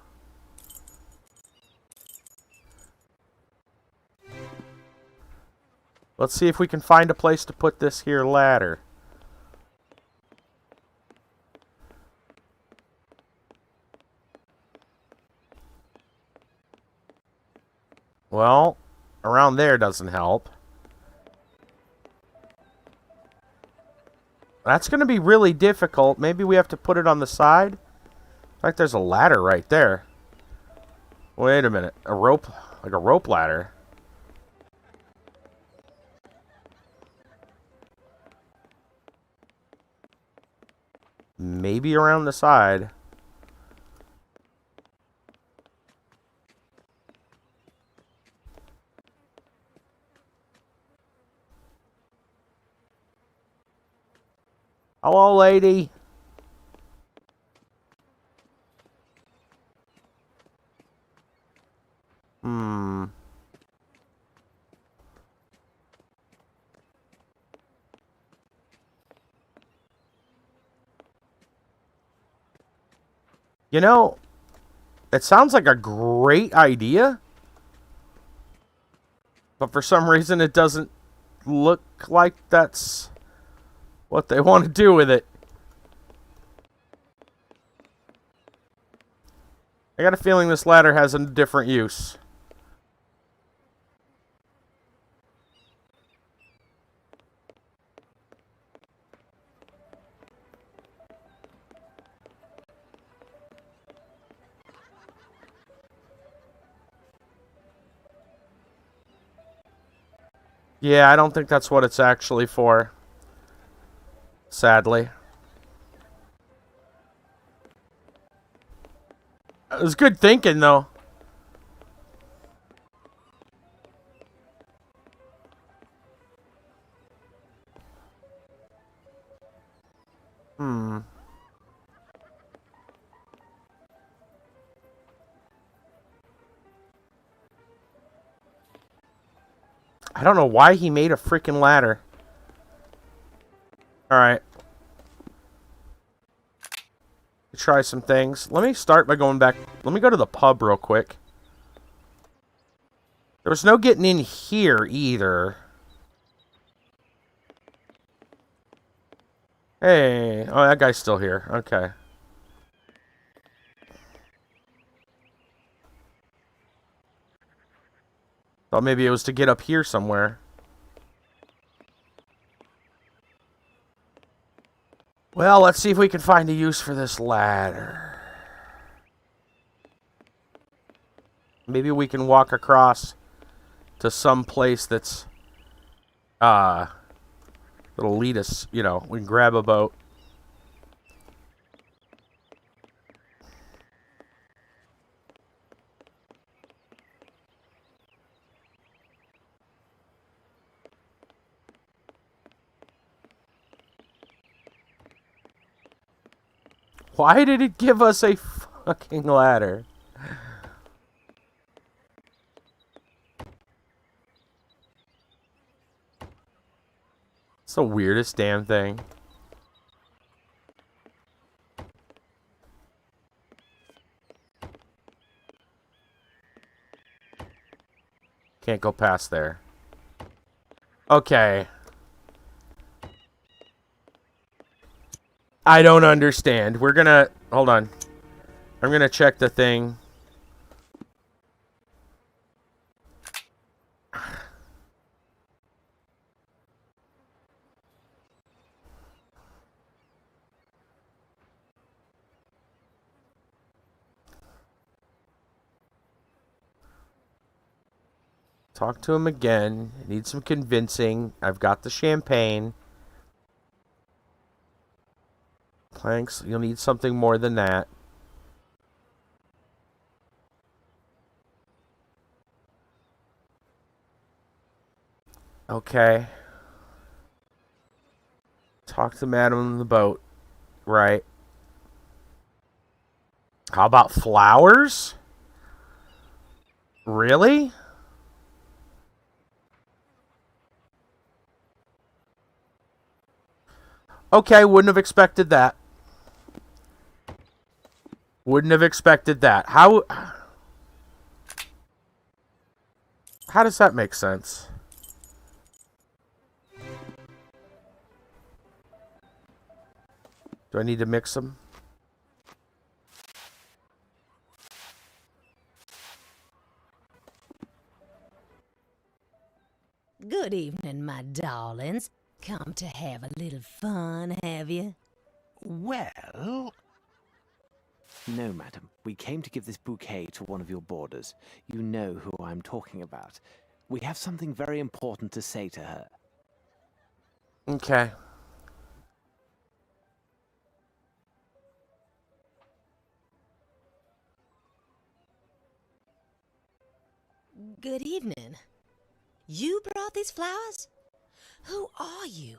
Let's see if we can find a place to put this here ladder. Well, around there doesn't help. That's going to be really difficult. Maybe we have to put it on the side. In fact, there's a ladder right there. Wait a minute. A rope, like a rope ladder. Maybe around the side. Hello, lady. You know, it sounds like a great idea, but for some reason it doesn't look like that's what they want to do with it. I got a feeling this ladder has a different use. Yeah, I don't think that's what it's actually for. Sadly. It was good thinking, though. I don't know why he made a freaking ladder. Alright. Try some things. Let me start by going back. Let me go to the pub real quick. There was no getting in here either. Hey, oh, that guy's still here. Okay. Thought maybe it was to get up here somewhere. Well, let's see if we can find a use for this ladder. Maybe we can walk across to some place that's that'll lead us, you know, we can grab a boat. Why did it give us a fucking ladder? It's the weirdest damn thing. Can't go past there. Okay. I don't understand. We're gonna... Hold on. I'm gonna check the thing. Talk to him again. Need some convincing. I've got the champagne. Planks. You'll need something more than that. Okay. Talk to Madam in the boat. Right. How about flowers? Really? Okay, wouldn't have expected that. Wouldn't have expected that. How does that make sense? Do I need to mix them? Good evening, my darlings. Come to have a little fun, have you? Well... No, madam. We came to give this bouquet to one of your boarders. You know who I'm talking about. We have something very important to say to her. Okay. Good evening. You brought these flowers? Who are you?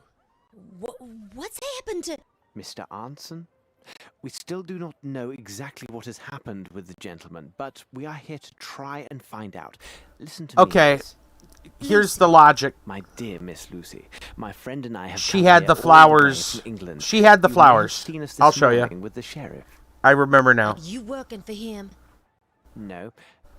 What's happened to... Mr. Arnson? We still do not know exactly what has happened with the gentleman, but we are here to try and find out. Listen to me. Okay. Miss. Here's the logic. My dear Miss Lucy, my friend and I have She come had here the all way flowers. from England. She had the You may have flowers. seen us this I'll show you. morning with the sheriff. I remember now. Are you working for him? No.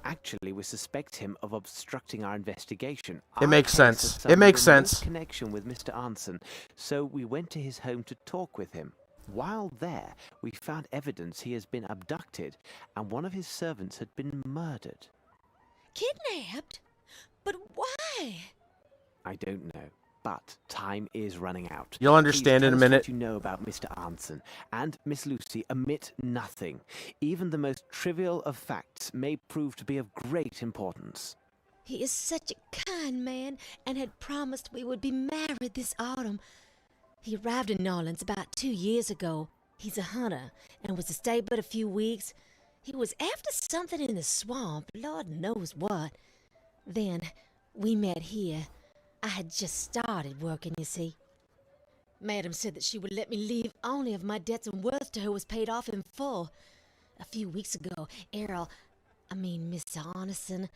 Actually, we suspect him of obstructing our investigation. It makes Our case sense. has some It makes remote sense. connection with Mr. Arnson, so we went to his home to talk with him. While there, we found evidence he has been abducted, and one of his servants had been murdered. Kidnapped? But why? I don't know, but time is running out. You'll understand Please in a tell us minute. what you know about Mr. Arnson, and Miss Lucy, omit nothing. Even the most trivial of facts may prove to be of great importance. He is such a kind man and had promised we would be married this autumn. He arrived in New Orleans about 2 years ago. He's a hunter and was to stay but a few weeks. He was after something in the swamp, Lord knows what. Then we met here. I had just started working, you see. Madam said that she would let me leave only if my debts and worth to her was paid off in full. A few weeks ago, Mr. Arneson,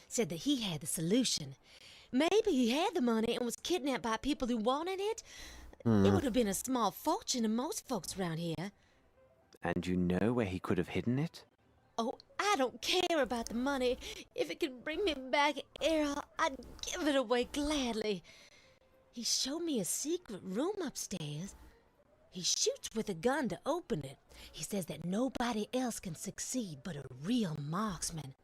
said that he had the solution. Maybe he had the money and was kidnapped by people who wanted it. It would have been a small fortune to most folks around here. And you know where he could have hidden it? Oh, I don't care about the money. If it could bring me back, Errol, I'd give it away gladly. He showed me a secret room upstairs. He shoots with a gun to open it. He says that nobody else can succeed but a real marksman.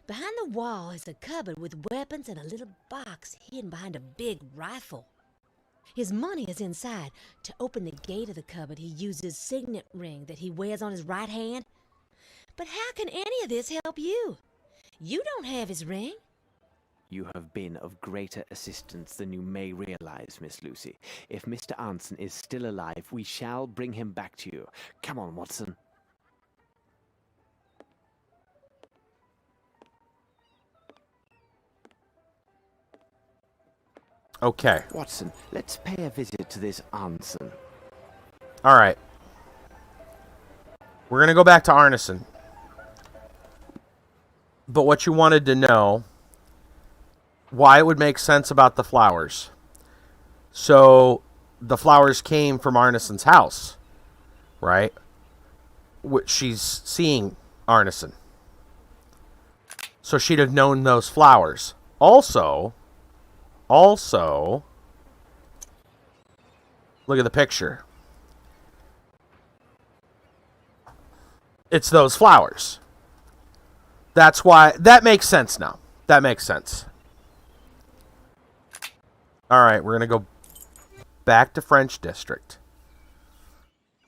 Behind the wall is a cupboard with weapons and a little box hidden behind a big rifle. His money is inside. To open the gate of the cupboard, he uses his signet ring that he wears on his right hand. But how can any of this help you? You don't have his ring. You have been of greater assistance than you may realize, Miss Lucy. If Mr. Anson is still alive, we shall bring him back to you. Come on, Watson. Okay. Watson, let's pay a visit to this Anson. All right. We're going to go back to Arneson. But what you wanted to know, why it would make sense about the flowers. So the flowers came from Arneson's house, right? She's seeing Arneson. So she'd have known those flowers. Also, look at the picture. It's those flowers. That's why, that makes sense now. That makes sense. All right, we're going to go back to French District.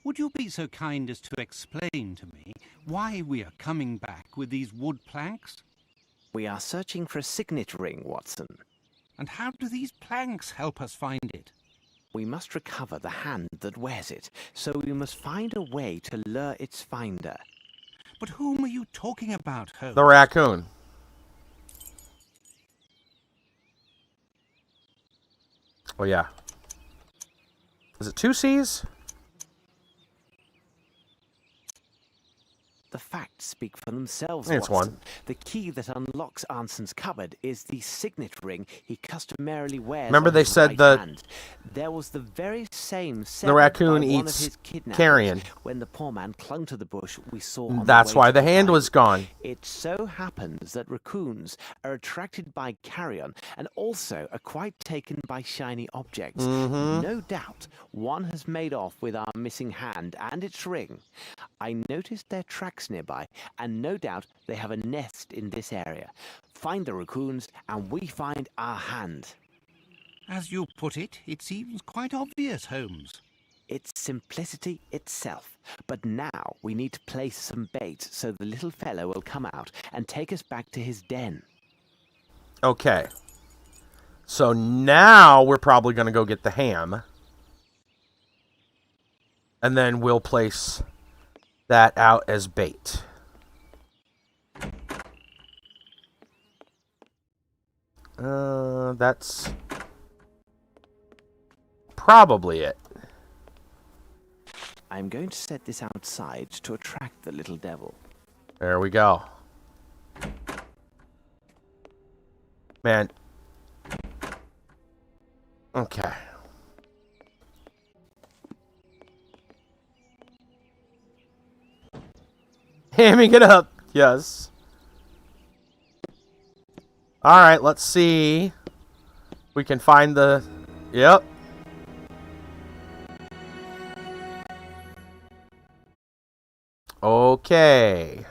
Would you be so kind as to explain to me why we are coming back with these wood planks? We are searching for a signet ring, Watson. And how do these planks help us find it? We must recover the hand that wears it, so we must find a way to lure its finder. But whom are you talking about, Holmes? The raccoon. Oh, yeah. Is it 2 C's? The facts speak for themselves, It's Watson. one. The key that unlocks Anson's cupboard is the signet ring he customarily wears. Remember on they his said right that hand. There was the very same the raccoon by one of eats his kidnappers. carrion. When the poor man clung to the bush we saw on That's the way why to the hand fight. was gone. It so happens that raccoons are attracted by carrion and also are quite taken by shiny objects. No doubt one has made off with our missing hand and its ring. I noticed their tracks nearby, and no doubt they have a nest in this area. Find the raccoons, and we find our hand. As you put it, it seems quite obvious, Holmes. It's simplicity itself. But now we need to place some bait so the little fellow will come out and take us back to his den. Okay. So now we're probably going to go get the ham. And then we'll place that out as bait. That's probably it. I'm going to set this outside to attract the little devil. There we go. Man. Okay. Hamming it up. Yes. Alright, let's see. We can find the... Yep. Okay.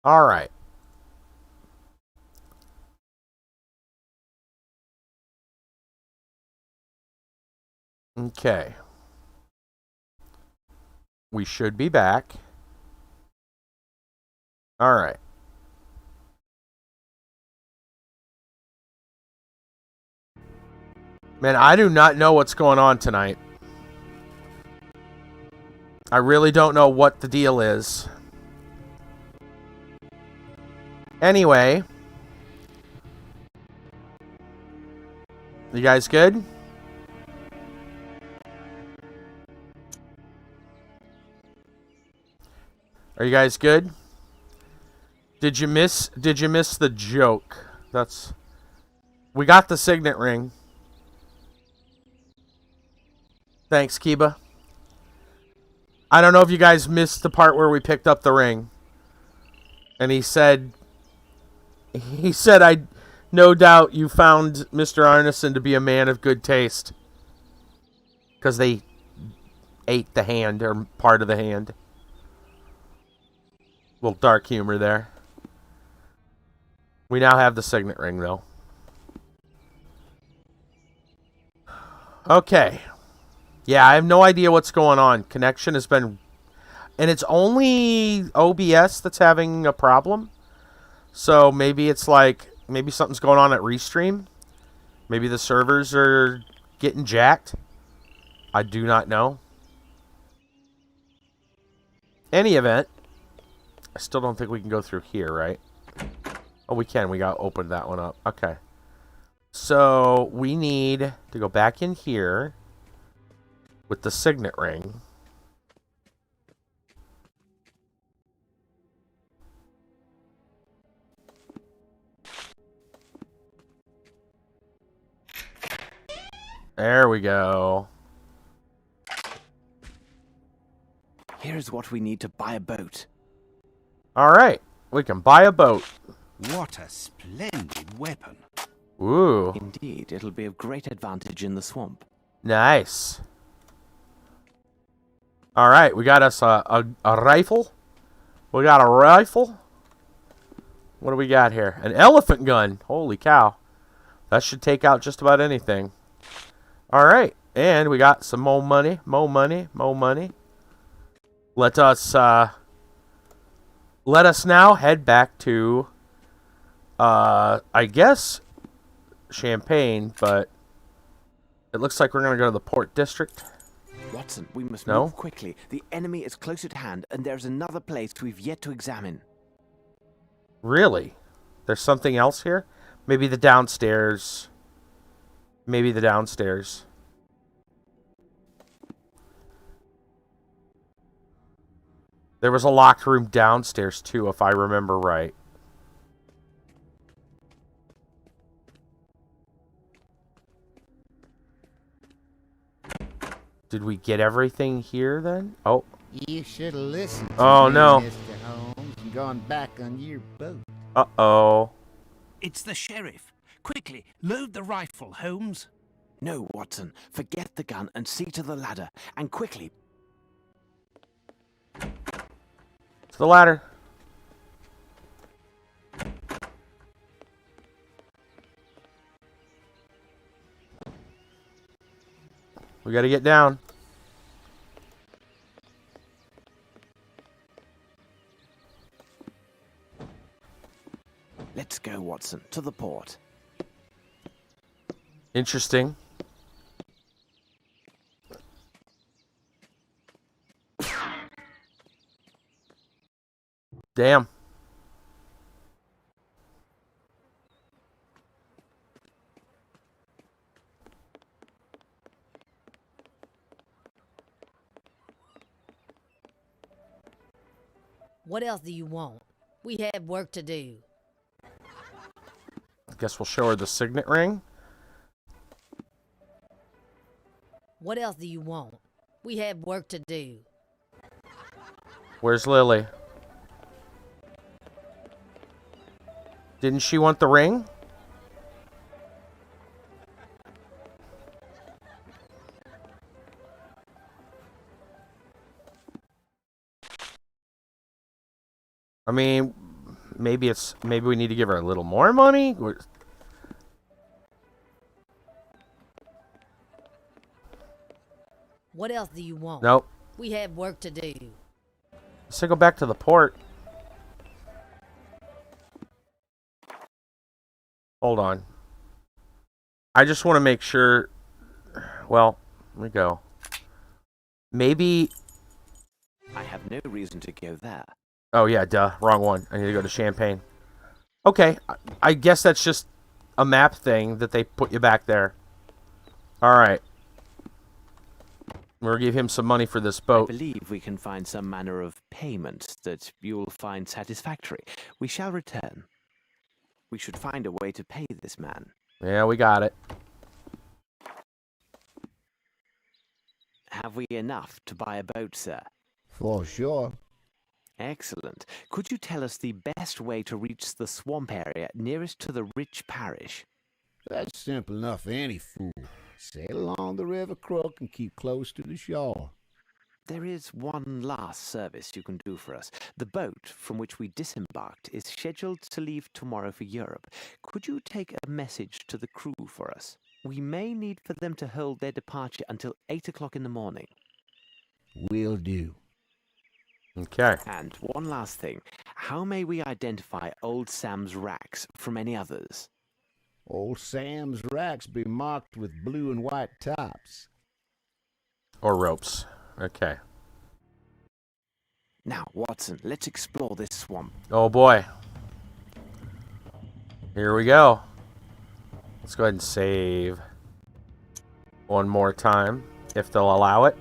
Alright. Okay. We should be back. All right. Man, I do not know what's going on tonight. I really don't know what the deal is. Anyway. You guys good? Are you guys good? Did you miss the joke? We got the signet ring. Thanks, Kiba. I don't know if you guys missed the part where we picked up the ring. And he said He said, "I no doubt you found Mr. Arneson to be a man of good taste." Because they ate the hand, or part of the hand. Little dark humor there. We now have the signet ring, though. Okay. Yeah, I have no idea what's going on. Connection has been... And it's only OBS that's having a problem. So maybe it's like... Maybe something's going on at Restream. Maybe the servers are getting jacked. I do not know. Any event, I still don't think we can go through here, right? Oh, we can. We got to open that one up. Okay. So we need to go back in here with the signet ring. There we go. Here's what we need to buy a boat. All right. We can buy a boat. What a splendid weapon. Ooh. Indeed, it'll be of great advantage in the swamp. Nice. All right. We got us a rifle. We got a rifle. What do we got here? An elephant gun. Holy cow. That should take out just about anything. All right. And we got some more money. More money. More money. Let us now head back to, I guess, Champagne, but it looks like we're going to go to the Port District. Watson, we must move quickly. The enemy is close at hand, and there's another place we've yet to examine. Really? There's something else here? Maybe the downstairs. Maybe the downstairs. There was a locked room downstairs, too, if I remember right. Did we get everything here, then? Oh. You should have listened to Oh, me, no. Mr. Holmes, and gone back on your boat. Uh-oh. It's the sheriff. Quickly, load the rifle, Holmes. No, Watson. Forget the gun and see to the ladder. And quickly. To the ladder. We gotta get down. Let's go, Watson, to the port. Interesting. Damn. What else do you want? We have work to do. I guess we'll show her the signet ring. What else do you want? We have work to do. Where's Lily? Didn't she want the ring? I mean, maybe we need to give her a little more money. What else do you want? Nope. We have work to do. Let's go back to the port. Hold on. I just want to make sure. Well, let me go. Maybe. I have no reason to go there. Oh, yeah, duh. Wrong one. I need to go to Champagne. Okay. I guess that's just a map thing that they put you back there. Alright. We'll give him some money for this boat. I believe we can find some manner of payment that you'll find satisfactory. We shall return. We should find a way to pay this man. Yeah, we got it. Have we enough to buy a boat, sir? For sure. Excellent. Could you tell us the best way to reach the swamp area nearest to the rich parish? That's simple enough for any fool. Sail along the river crook and keep close to the shore. There is one last service you can do for us. The boat from which we disembarked is scheduled to leave tomorrow for Europe. Could you take a message to the crew for us? We may need for them to hold their departure until 8 o'clock in the morning. Will do. Okay. And one last thing. How may we identify Old Sam's racks from any others? Old Sam's racks be marked with blue and white tops. Or ropes. Okay. Now, Watson, let's explore this swamp. Oh boy. Here we go. Let's go ahead and save one more time, if they'll allow it.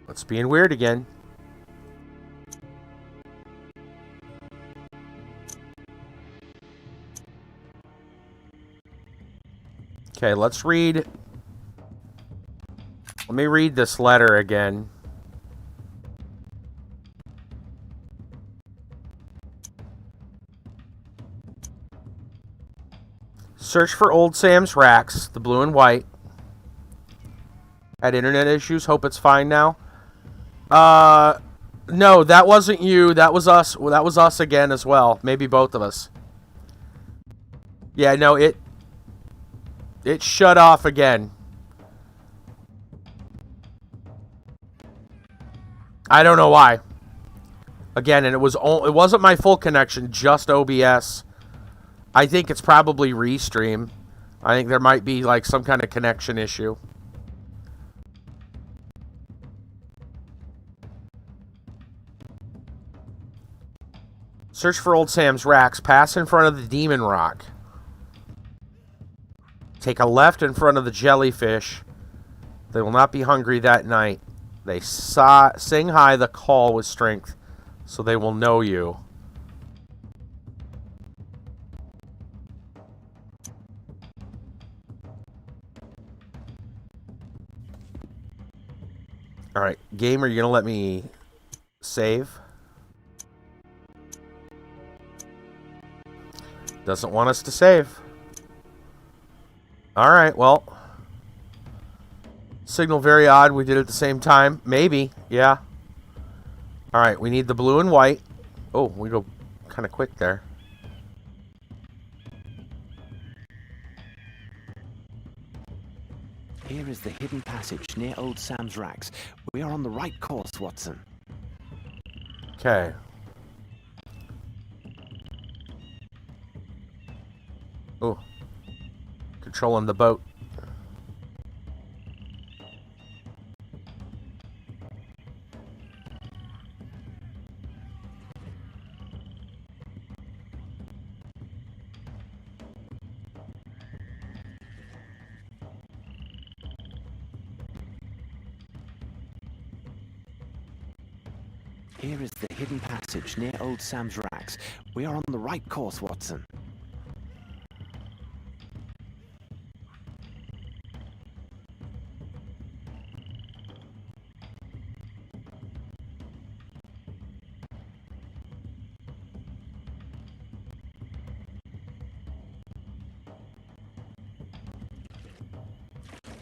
It's being weird again. Okay, let's read. Let me read this letter again. Search for Old Sam's racks, the blue and white. Had internet issues. Hope it's fine now. No, that wasn't you. That was us. Well, that was us again as well. Maybe both of us. Yeah, no, it shut off again. I don't know why. Again, and it wasn't my full connection, just OBS. I think it's probably Restream. I think there might be like some kind of connection issue. Search for Old Sam's racks. Pass in front of the Demon Rock. Take a left in front of the jellyfish. They will not be hungry that night. They sing high the call with strength, so they will know you. Alright, game, are you going to let me save? Doesn't want us to save. Alright, well. Signal very odd. We did it at the same time. Maybe. Yeah. Alright, we need the blue and white. Oh, we go kind of quick there. Here is the hidden passage near Old Sam's racks. We are on the right course, Watson. Okay. Oh. Controlling the boat. Here is the hidden passage near Old Sam's racks. We are on the right course, Watson.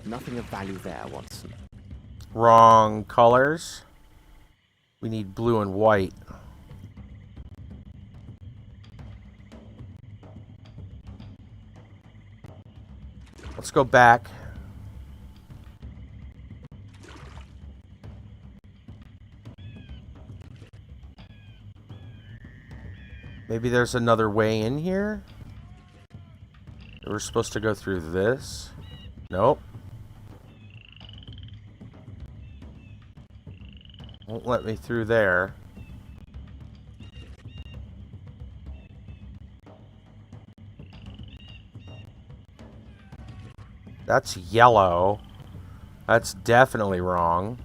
Nothing of value there, Watson. Wrong colors. We need blue and white. Let's go back. Maybe there's another way in here? We're supposed to go through this? Nope. Won't let me through there. That's yellow. That's definitely wrong.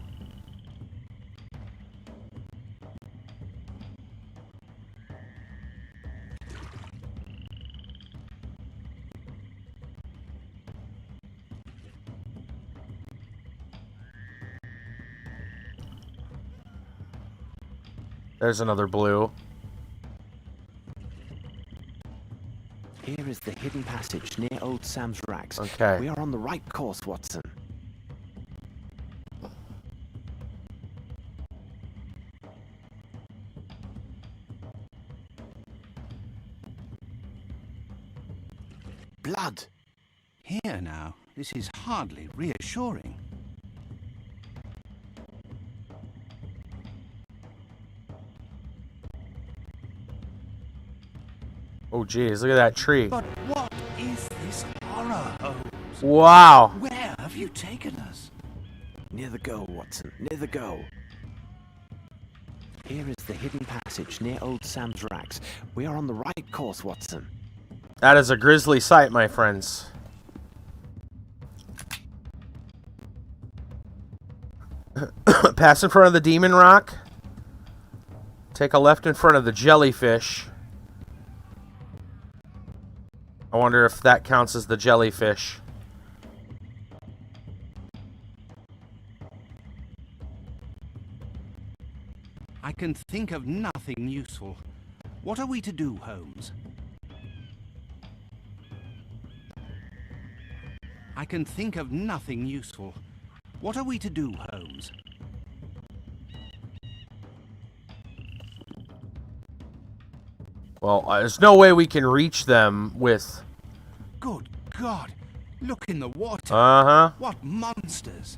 There's another blue. Here is the hidden passage near Old Sam's racks. Okay. We are on the right course, Watson. Blood! Here now, this is hardly reassuring. Oh, geez, look at that tree. But what is this horror, Holmes? Wow. Where have you taken us? Near the goal, Watson. Near the goal. Here is the hidden passage near Old Sam's racks. We are on the right course, Watson. That is a grisly sight, my friends. Pass in front of the demon rock. Take a left in front of the jellyfish. I wonder if that counts as the jellyfish. I can think of nothing useful. What are we to do, Holmes? I can think of nothing useful. What are we to do, Holmes? Well, there's no way we can reach them with... Good God! Look in the water! Uh-huh. What monsters!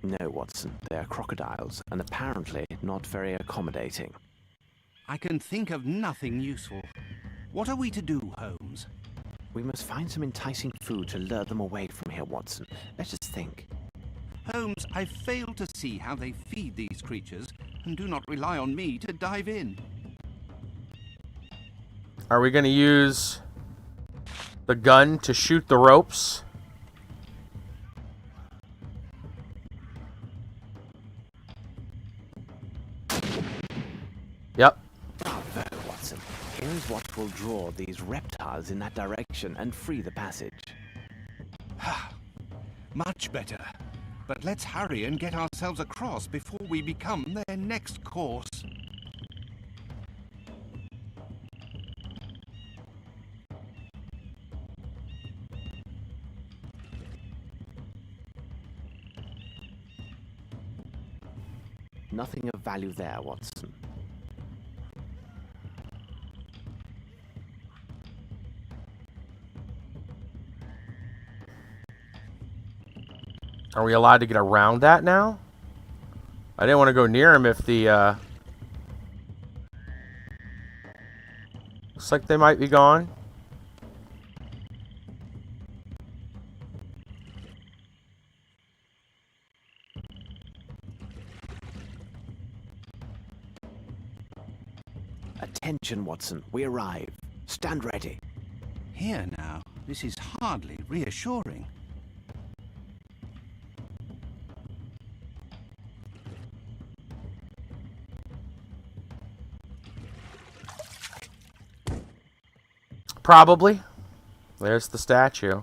No, Watson. They are crocodiles, and apparently not very accommodating. I can think of nothing useful. What are we to do, Holmes? We must find some enticing food to lure them away from here, Watson. Let us think. Holmes, I fail to see how they feed these creatures, and do not rely on me to dive in. Are we going to use the gun to shoot the ropes? Yep. Bravo, Watson. Here is what will draw these reptiles in that direction and free the passage. Much better. But let's hurry and get ourselves across before we become their next course. Nothing of value there, Watson. Are we allowed to get around that now? I didn't want to go near him if the, looks like they might be gone. Attention, Watson. We arrive. Stand ready. Here now, this is hardly reassuring. Probably. There's the statue.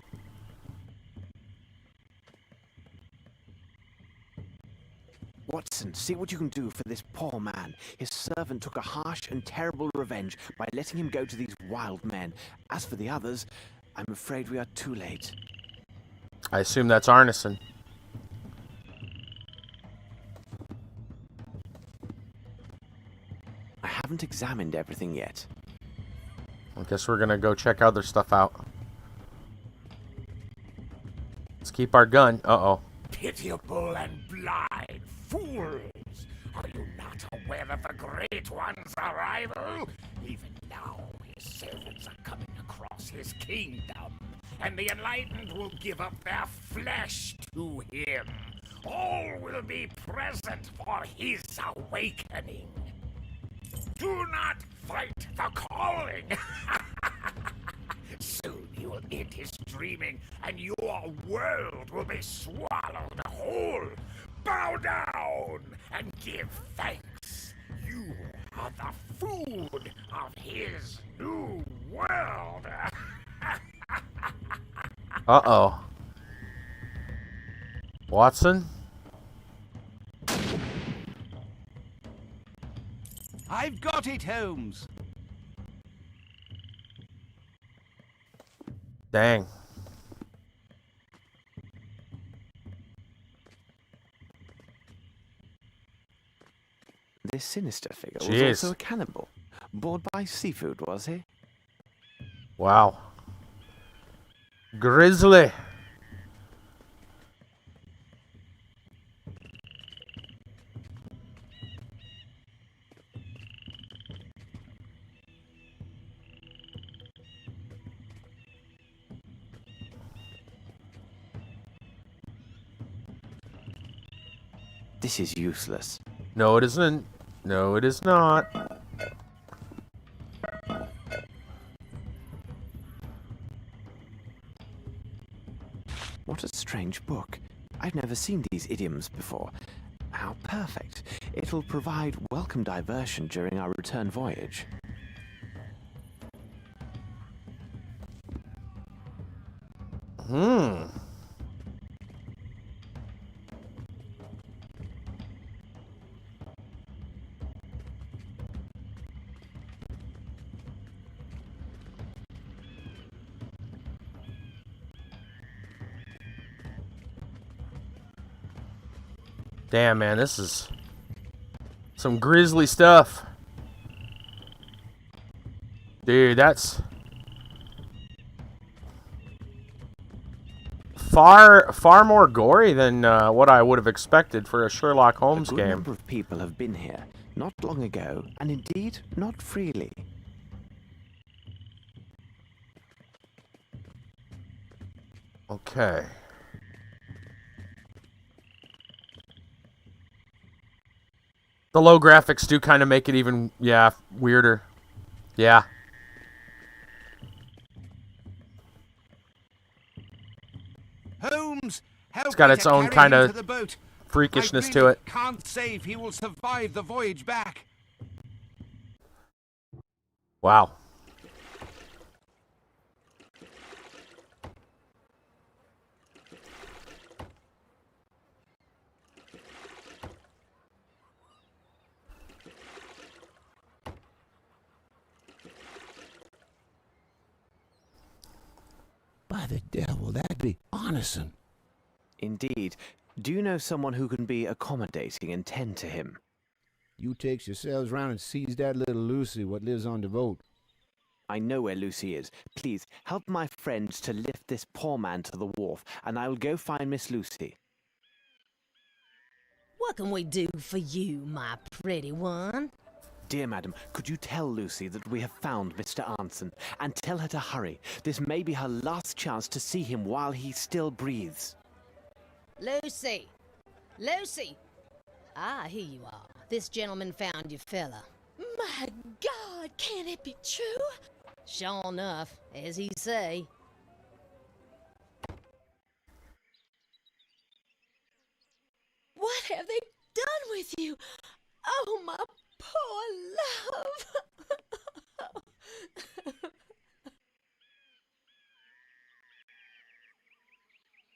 Watson, see what you can do for this poor man. His servant took a harsh and terrible revenge by letting him go to these wild men. As for the others, I'm afraid we are too late. I assume that's Arneson. I haven't examined everything yet. I guess we're gonna go check other stuff out. Let's keep our gun. Uh-oh. Pitiable and blind fools! Are you not aware of the Great One's arrival? Even now, his servants are coming across his kingdom, and the enlightened will give up their flesh to him. All will be present for his awakening. Do not fight the calling! Soon he will end his dreaming, and your world will be swallowed whole. Bow down and give thanks. You are the food of his new world. Uh-oh. Watson? I've got it, Holmes. Dang. This sinister figure was Jeez. also a cannibal. Bored by seafood, was he? Wow. Grizzly. This is useless. No, it isn't. No, it is not. What a strange book. I've never seen these idioms before. How perfect. It'll provide welcome diversion during our return voyage. Damn, man, this is some grisly stuff. Dude, that's far more gory than what I would have expected for a Sherlock Holmes A good game. number of people have been here, not long ago, and indeed not freely. Okay. The low graphics do kind of make it even, yeah, weirder. Yeah. Holmes, help It's got me its to own carry kind him of to the boat. freakishness I to really it. Can't say if he will survive the voyage back. Wow. By the devil, that'd be Arneson. Indeed. Do you know someone who can be accommodating and tend to him? You takes yourselves round and seize that little Lucy what lives on the boat. I know where Lucy is. Please, help my friends to lift this poor man to the wharf, and I will go find Miss Lucy. What can we do for you, my pretty one? Dear madam, could you tell Lucy that we have found Mr. Arneson, and tell her to hurry. This may be her last chance to see him while he still breathes. Lucy! Lucy! Ah, here you are. This gentleman found you, fella. My God, can it be true? Sure enough, as he say. What have they done with you? Oh, my poor love.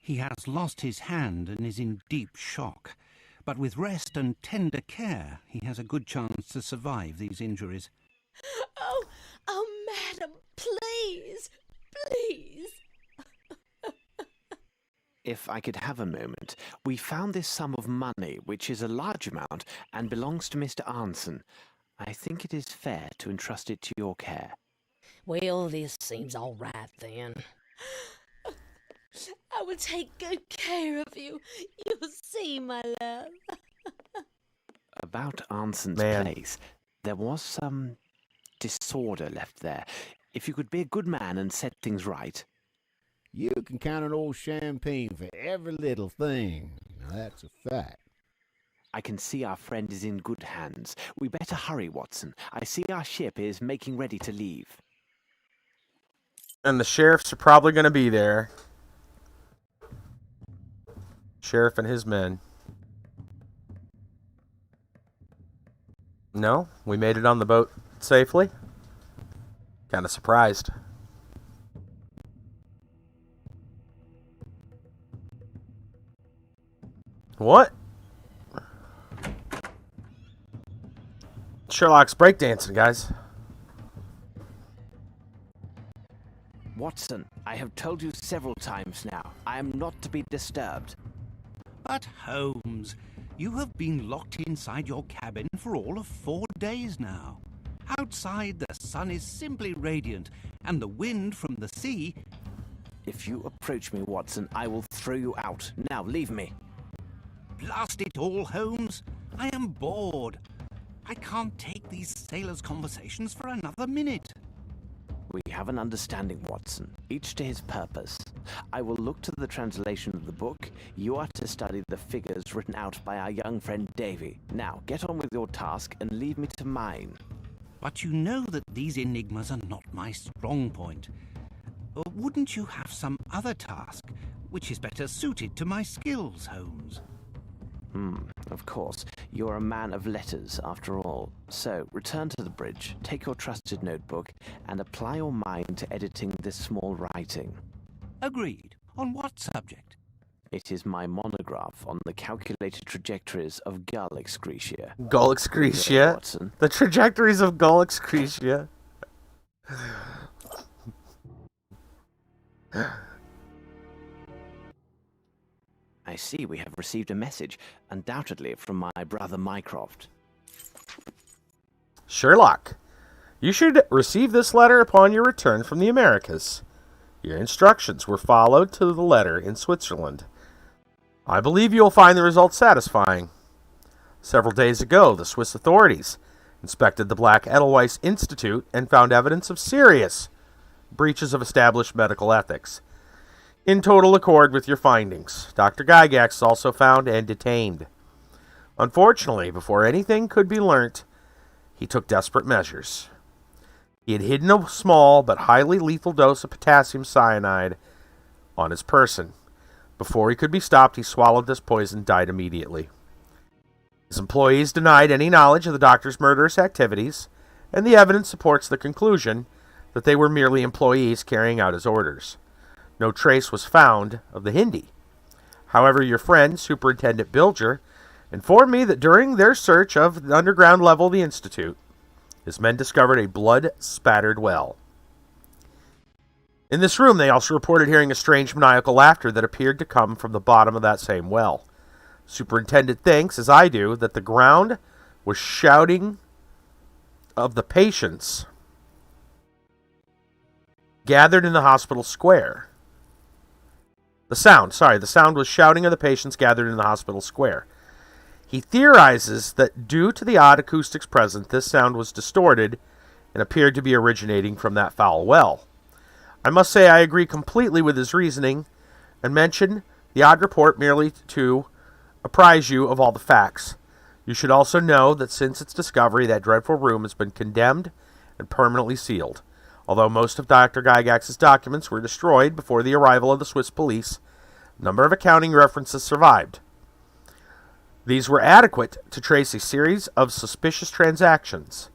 He has lost his hand and is in deep shock. But with rest and tender care, he has a good chance to survive these injuries. Oh, madam, please, please. If I could have a moment, we found this sum of money, which is a large amount, and belongs to Mr. Arneson. I think it is fair to entrust it to your care. Well, this seems all right then. I will take good care of you. You'll see, my love. About Arneson's Man. place, there was some disorder left there. If you could be a good man and set things right. You can count on old Champagne for every little thing. Now, that's a fact. I can see our friend is in good hands. We better hurry, Watson. I see our ship is making ready to leave. And the sheriffs are probably going to be there. Sheriff and his men. No, we made it on the boat safely. Kind of surprised. What? Sherlock's breakdancing, guys. Watson, I have told you several times now, I am not to be disturbed. But Holmes, you have been locked inside your cabin for all of 4 days now. Outside, the sun is simply radiant, and the wind from the sea... If you approach me, Watson, I will throw you out. Now, leave me. Blast it all, Holmes. I am bored. I can't take these sailors' conversations for another minute. We have an understanding, Watson, each to his purpose. I will look to the translation of the book. You are to study the figures written out by our young friend Davy. Now, get on with your task and leave me to mine. But you know that these enigmas are not my strong point. Wouldn't you have some other task, which is better suited to my skills, Holmes? Of course. You're a man of letters, after all. So, return to the bridge, take your trusted notebook, and apply your mind to editing this small writing. Agreed. On what subject? It is my monograph on the calculated trajectories of gull excretia. Gull excretia? Watson. The trajectories of gull excretia. I see we have received a message, undoubtedly from my brother Mycroft. Sherlock, you should receive this letter upon your return from the Americas. Your instructions were followed to the letter in Switzerland. I believe you will find the results satisfying. Several days ago, the Swiss authorities inspected the Black Edelweiss Institute and found evidence of serious breaches of established medical ethics. In total accord with your findings, Dr. Gygax is also found and detained. Unfortunately, before anything could be learnt, he took desperate measures. He had hidden a small but highly lethal dose of potassium cyanide on his person. Before he could be stopped, he swallowed this poison and died immediately. His employees denied any knowledge of the doctor's murderous activities, and the evidence supports the conclusion that they were merely employees carrying out his orders. No trace was found of the Hindi. However, your friend, Superintendent Bilger, informed me that during their search of the underground level of the Institute, his men discovered a blood-spattered well. In this room, they also reported hearing a strange maniacal laughter that appeared to come from the bottom of that same well. Superintendent thinks, as I do, that the ground was shouting of the patients gathered in the hospital square. The sound was shouting of the patients gathered in the hospital square. He theorizes that due to the odd acoustics present, this sound was distorted and appeared to be originating from that foul well. I must say I agree completely with his reasoning and mention the odd report merely to apprise you of all the facts. You should also know that since its discovery, that dreadful room has been condemned and permanently sealed. Although most of Dr. Gygax's documents were destroyed before the arrival of the Swiss police, a number of accounting references survived. These were adequate to trace a series of suspicious transactions.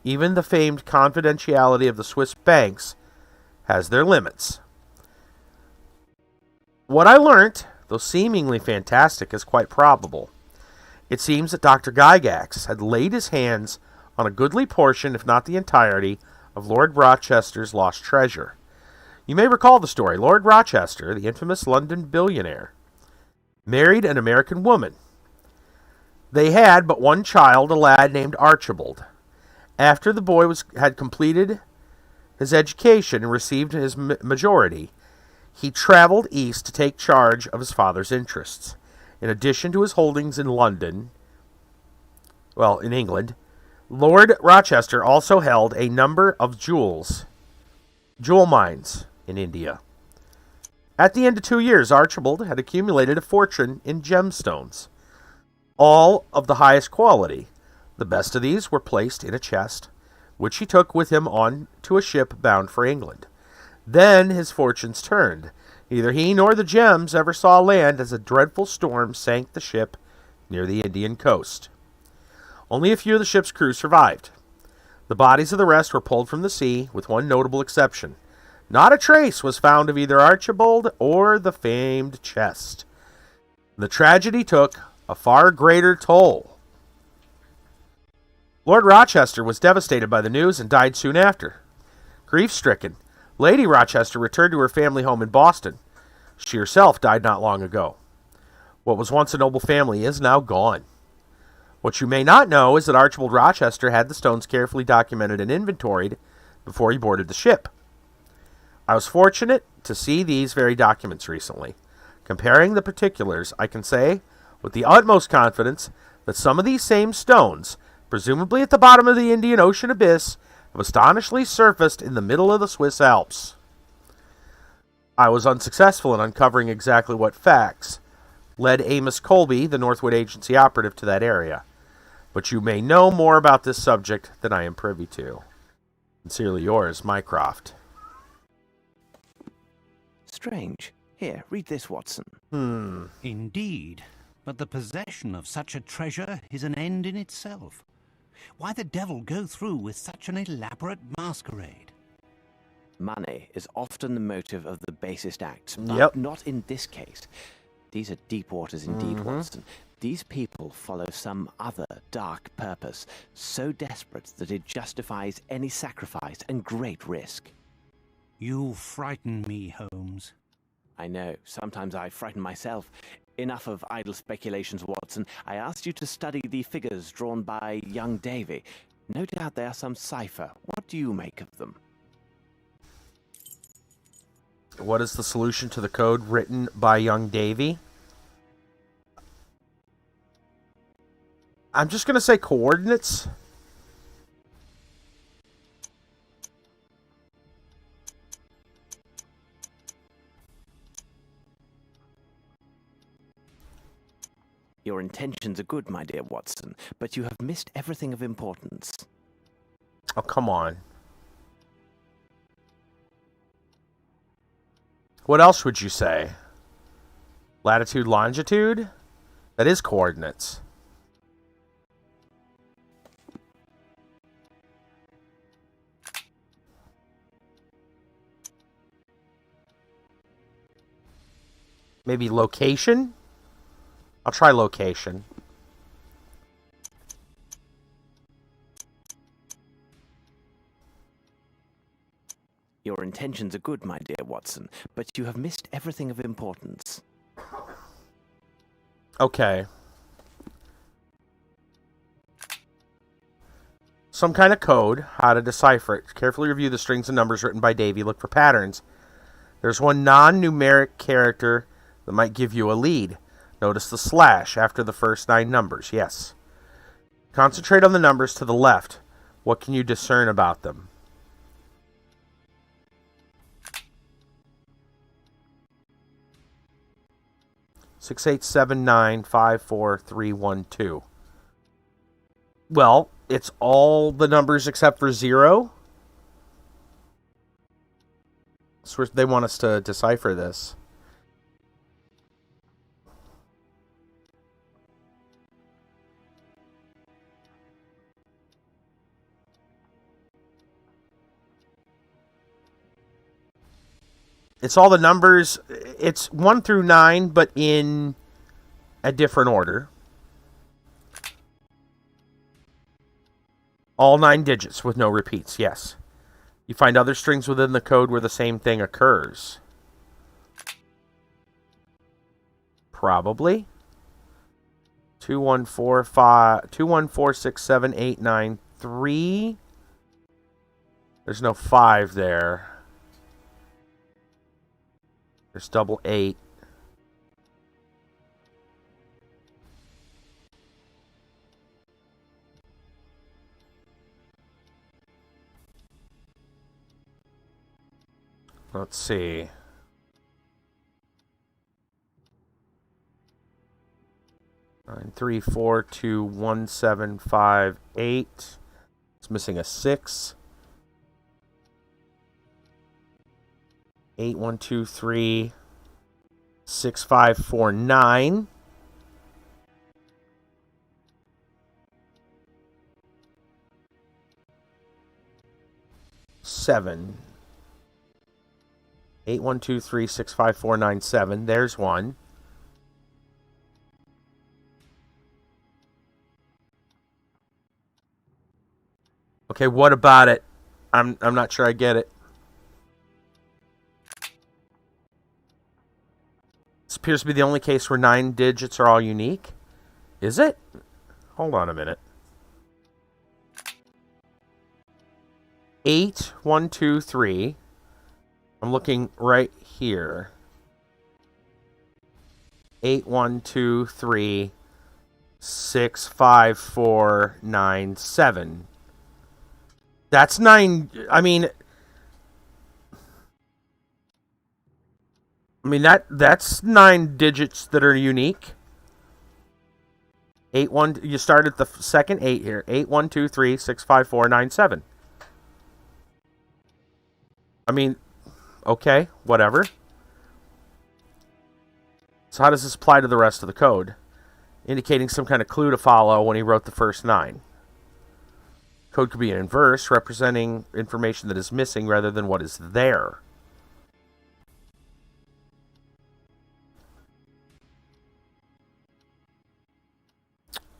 Even the famed confidentiality of the Swiss banks has their limits. What I learnt, though seemingly fantastic, is quite probable. It seems that Dr. Gygax had laid his hands on a goodly portion, if not the entirety, of Lord Rochester's lost treasure. You may recall the story. Lord Rochester, the infamous London billionaire, married an American woman. They had but one child, a lad named Archibald. After the boy had completed his education and received his majority, he traveled east to take charge of his father's interests. In addition to his holdings in England, Lord Rochester also held a number of jewel mines in India. At the end of 2 years, Archibald had accumulated a fortune in gemstones, all of the highest quality. The best of these were placed in a chest, which he took with him on to a ship bound for England. Then his fortunes turned. Neither he nor the gems ever saw land as a dreadful storm sank the ship near the Indian coast. Only a few of the ship's crew survived. The bodies of the rest were pulled from the sea, with one notable exception. Not a trace was found of either Archibald or the famed chest. The tragedy took a far greater toll Lord Rochester was devastated by the news and died soon after. Grief-stricken, Lady Rochester returned to her family home in Boston. She herself died not long ago. What was once a noble family is now gone. What you may not know is that Archibald Rochester had the stones carefully documented and inventoried before he boarded the ship. I was fortunate to see these very documents recently. Comparing the particulars, I can say, with the utmost confidence, that some of these same stones, presumably at the bottom of the Indian Ocean abyss, have astonishingly surfaced in the middle of the Swiss Alps. I was unsuccessful in uncovering exactly what facts led Amos Colby, the Northwood Agency operative, to that area. But you may know more about this subject than I am privy to. Sincerely yours, Mycroft. Strange. Here, read this, Watson. Indeed. But the possession of such a treasure is an end in itself. Why the devil go through with such an elaborate masquerade? Money is often the motive of the basest acts, but not in this case. These are deep waters indeed, Watson. These people follow some other dark purpose, so desperate that it justifies any sacrifice and great risk. You frighten me, Holmes. I know. Sometimes I frighten myself. Enough of idle speculations, Watson. I asked you to study the figures drawn by young Davy. No doubt they are some cipher. What do you make of them? What is the solution to the code written by young Davy? I'm just going to say coordinates. Your intentions are good, my dear Watson, but you have missed everything of importance. Oh, come on. What else would you say? Latitude, longitude? That is coordinates. Maybe location? I'll try location. Your intentions are good, my dear Watson, but you have missed everything of importance. Okay. Some kind of code, how to decipher it. Carefully review the strings and numbers written by Davy. Look for patterns. There's one non-numeric character that might give you a lead. Notice the slash after the first 9 numbers. Yes. Concentrate on the numbers to the left. What can you discern about them? Six, 8, 7, 9, 5, 4, 3, 1, 2. Well, it's all the numbers except for 0. So they want us to decipher this. It's all the numbers. It's 1 through 9, but in a different order. All 9 digits with no repeats, yes. You find other strings within the code where the same thing occurs. Probably. 2, 1, 4, 5, 2, 1, 4, 6, 7, 8, 9, 3. There's no 5 there. There's double 8. Let's see. Nine, 3, 4, 2, 1, 7, 5, 8. It's missing a 6. 8, 1, 2, 3, 6, 5, 4, 9. Seven. 8, 1, 2, 3, 6, 5, 4, 9, 7. There's one. Okay, what about it? I'm not sure I get it. This appears to be the only case where 9 digits are all unique. Is it? Hold on a minute. 8, 1, 2, 3. I'm looking right here. 8, 1, 2, 3, 6, 5, 4, 9, 7. That's 9. I mean that's 9 digits that are unique. 8, 1. You start at the second 8 here. 8, 1, 2, 3, 6, 5, 4, 9, 7. I mean, okay, whatever. So how does this apply to the rest of the code? Indicating some kind of clue to follow when he wrote the first 9. Code could be in verse, representing information that is missing rather than what is there.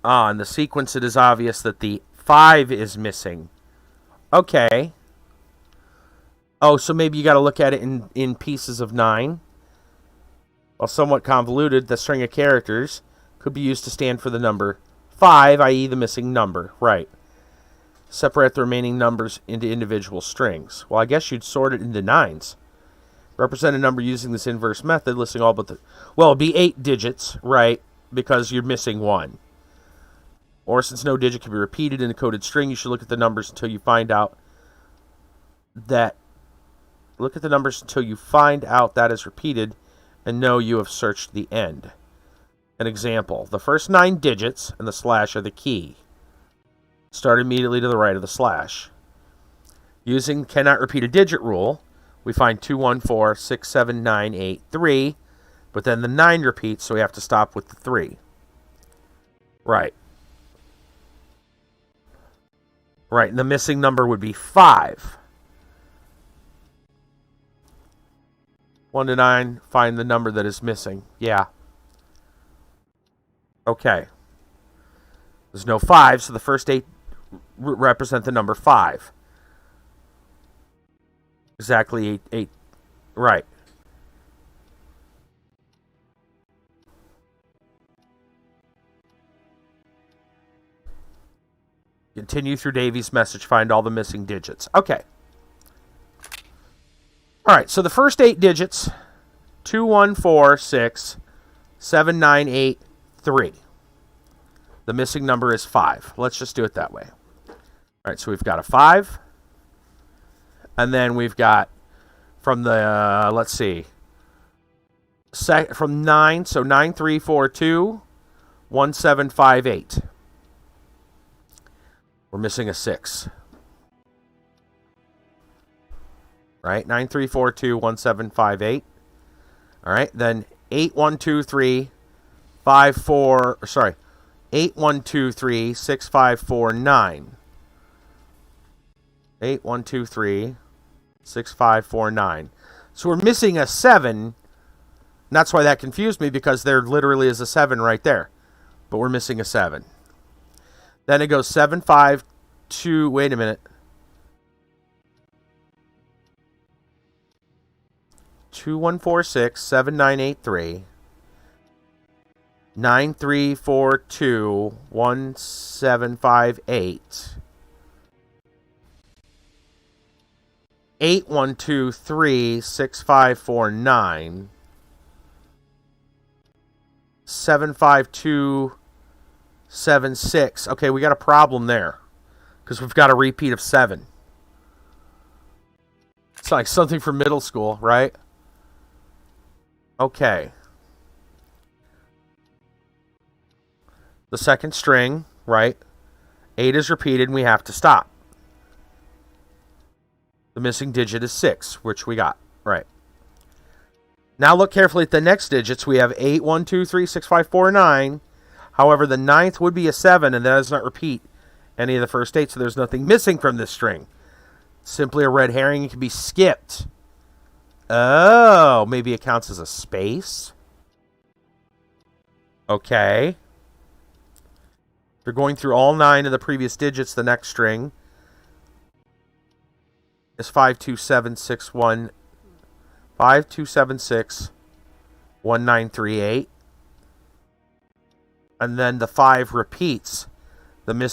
In the sequence it is obvious that the 5 is missing. Okay. Oh, so maybe you got to look at it in pieces of 9. While somewhat convoluted, the string of characters could be used to stand for the number 5, i.e. the missing number. Right. Separate the remaining numbers into individual strings. Well, I guess you'd sort it into 9s. Represent a number using this inverse method, listing all but the... Well, it'd be 8 digits, right? Because you're missing 1. Or since no digit can be repeated in a coded string, you should look at the numbers until you find out that... Look at the numbers until you find out that is repeated and know you have searched the end. An example. The first 9 digits and the slash are the key. Start immediately to the right of the slash. Using cannot repeat a digit rule, we find 2, 1, 4, 6, 7, 9, 8, 3, but then the 9 repeats, so we have to stop with the 3. Right. Right, and the missing number would be 5. 1 to 9, find the number that is missing. Yeah. Okay. There's no 5, so the first 8 represent the number 5. Exactly 8. Right. Continue through Davy's message. Find all the missing digits. Okay. Alright, so the first 8 digits. 2, 1, 4, 6, 7, 9, 8, 3. The missing number is 5. Let's just do it that way. Alright, so we've got a 5. And then we've got from the, let's see. From 9, so 9, 3, 4, 2, 1, 7, 5, 8. We're missing a 6. Right? 9, 3, 4, 2, 1, 7, 5, 8. Alright, then 8, 1, 2, 3, 5, 4, sorry. 8, 1, 2, 3, 6, 5, 4, 9. 8, 1, 2, 3, 6, 5, 4, 9. So we're missing a 7. And that's why that confused me, because there literally is a 7 right there. But we're missing a 7. Then it goes 7, 5, 2, wait a minute. 2, 1, 4, 6, 7, 9, 8, 3. 9, 3, 4, 2, 1, 7, 5, 8. 8, 1, 2, 3, 6, 5, 4, 9. 7, 5, 2, 7, 6. Okay, we got a problem there. Because we've got a repeat of 7. It's like something from middle school, right? Okay. The second string, right? 8 is repeated and we have to stop. The missing digit is 6, which we got, right? Now look carefully at the next digits. We have 8, 1, 2, 3, 6, 5, 4, 9. However, the 9th would be a 7, and that does not repeat any of the first 8, so there's nothing missing from this string. Simply a red herring. It can be skipped. Oh, maybe it counts as a space. Okay. If you're going through all 9 of the previous digits, the next string, is 52761938. And then the 5 repeats. The missing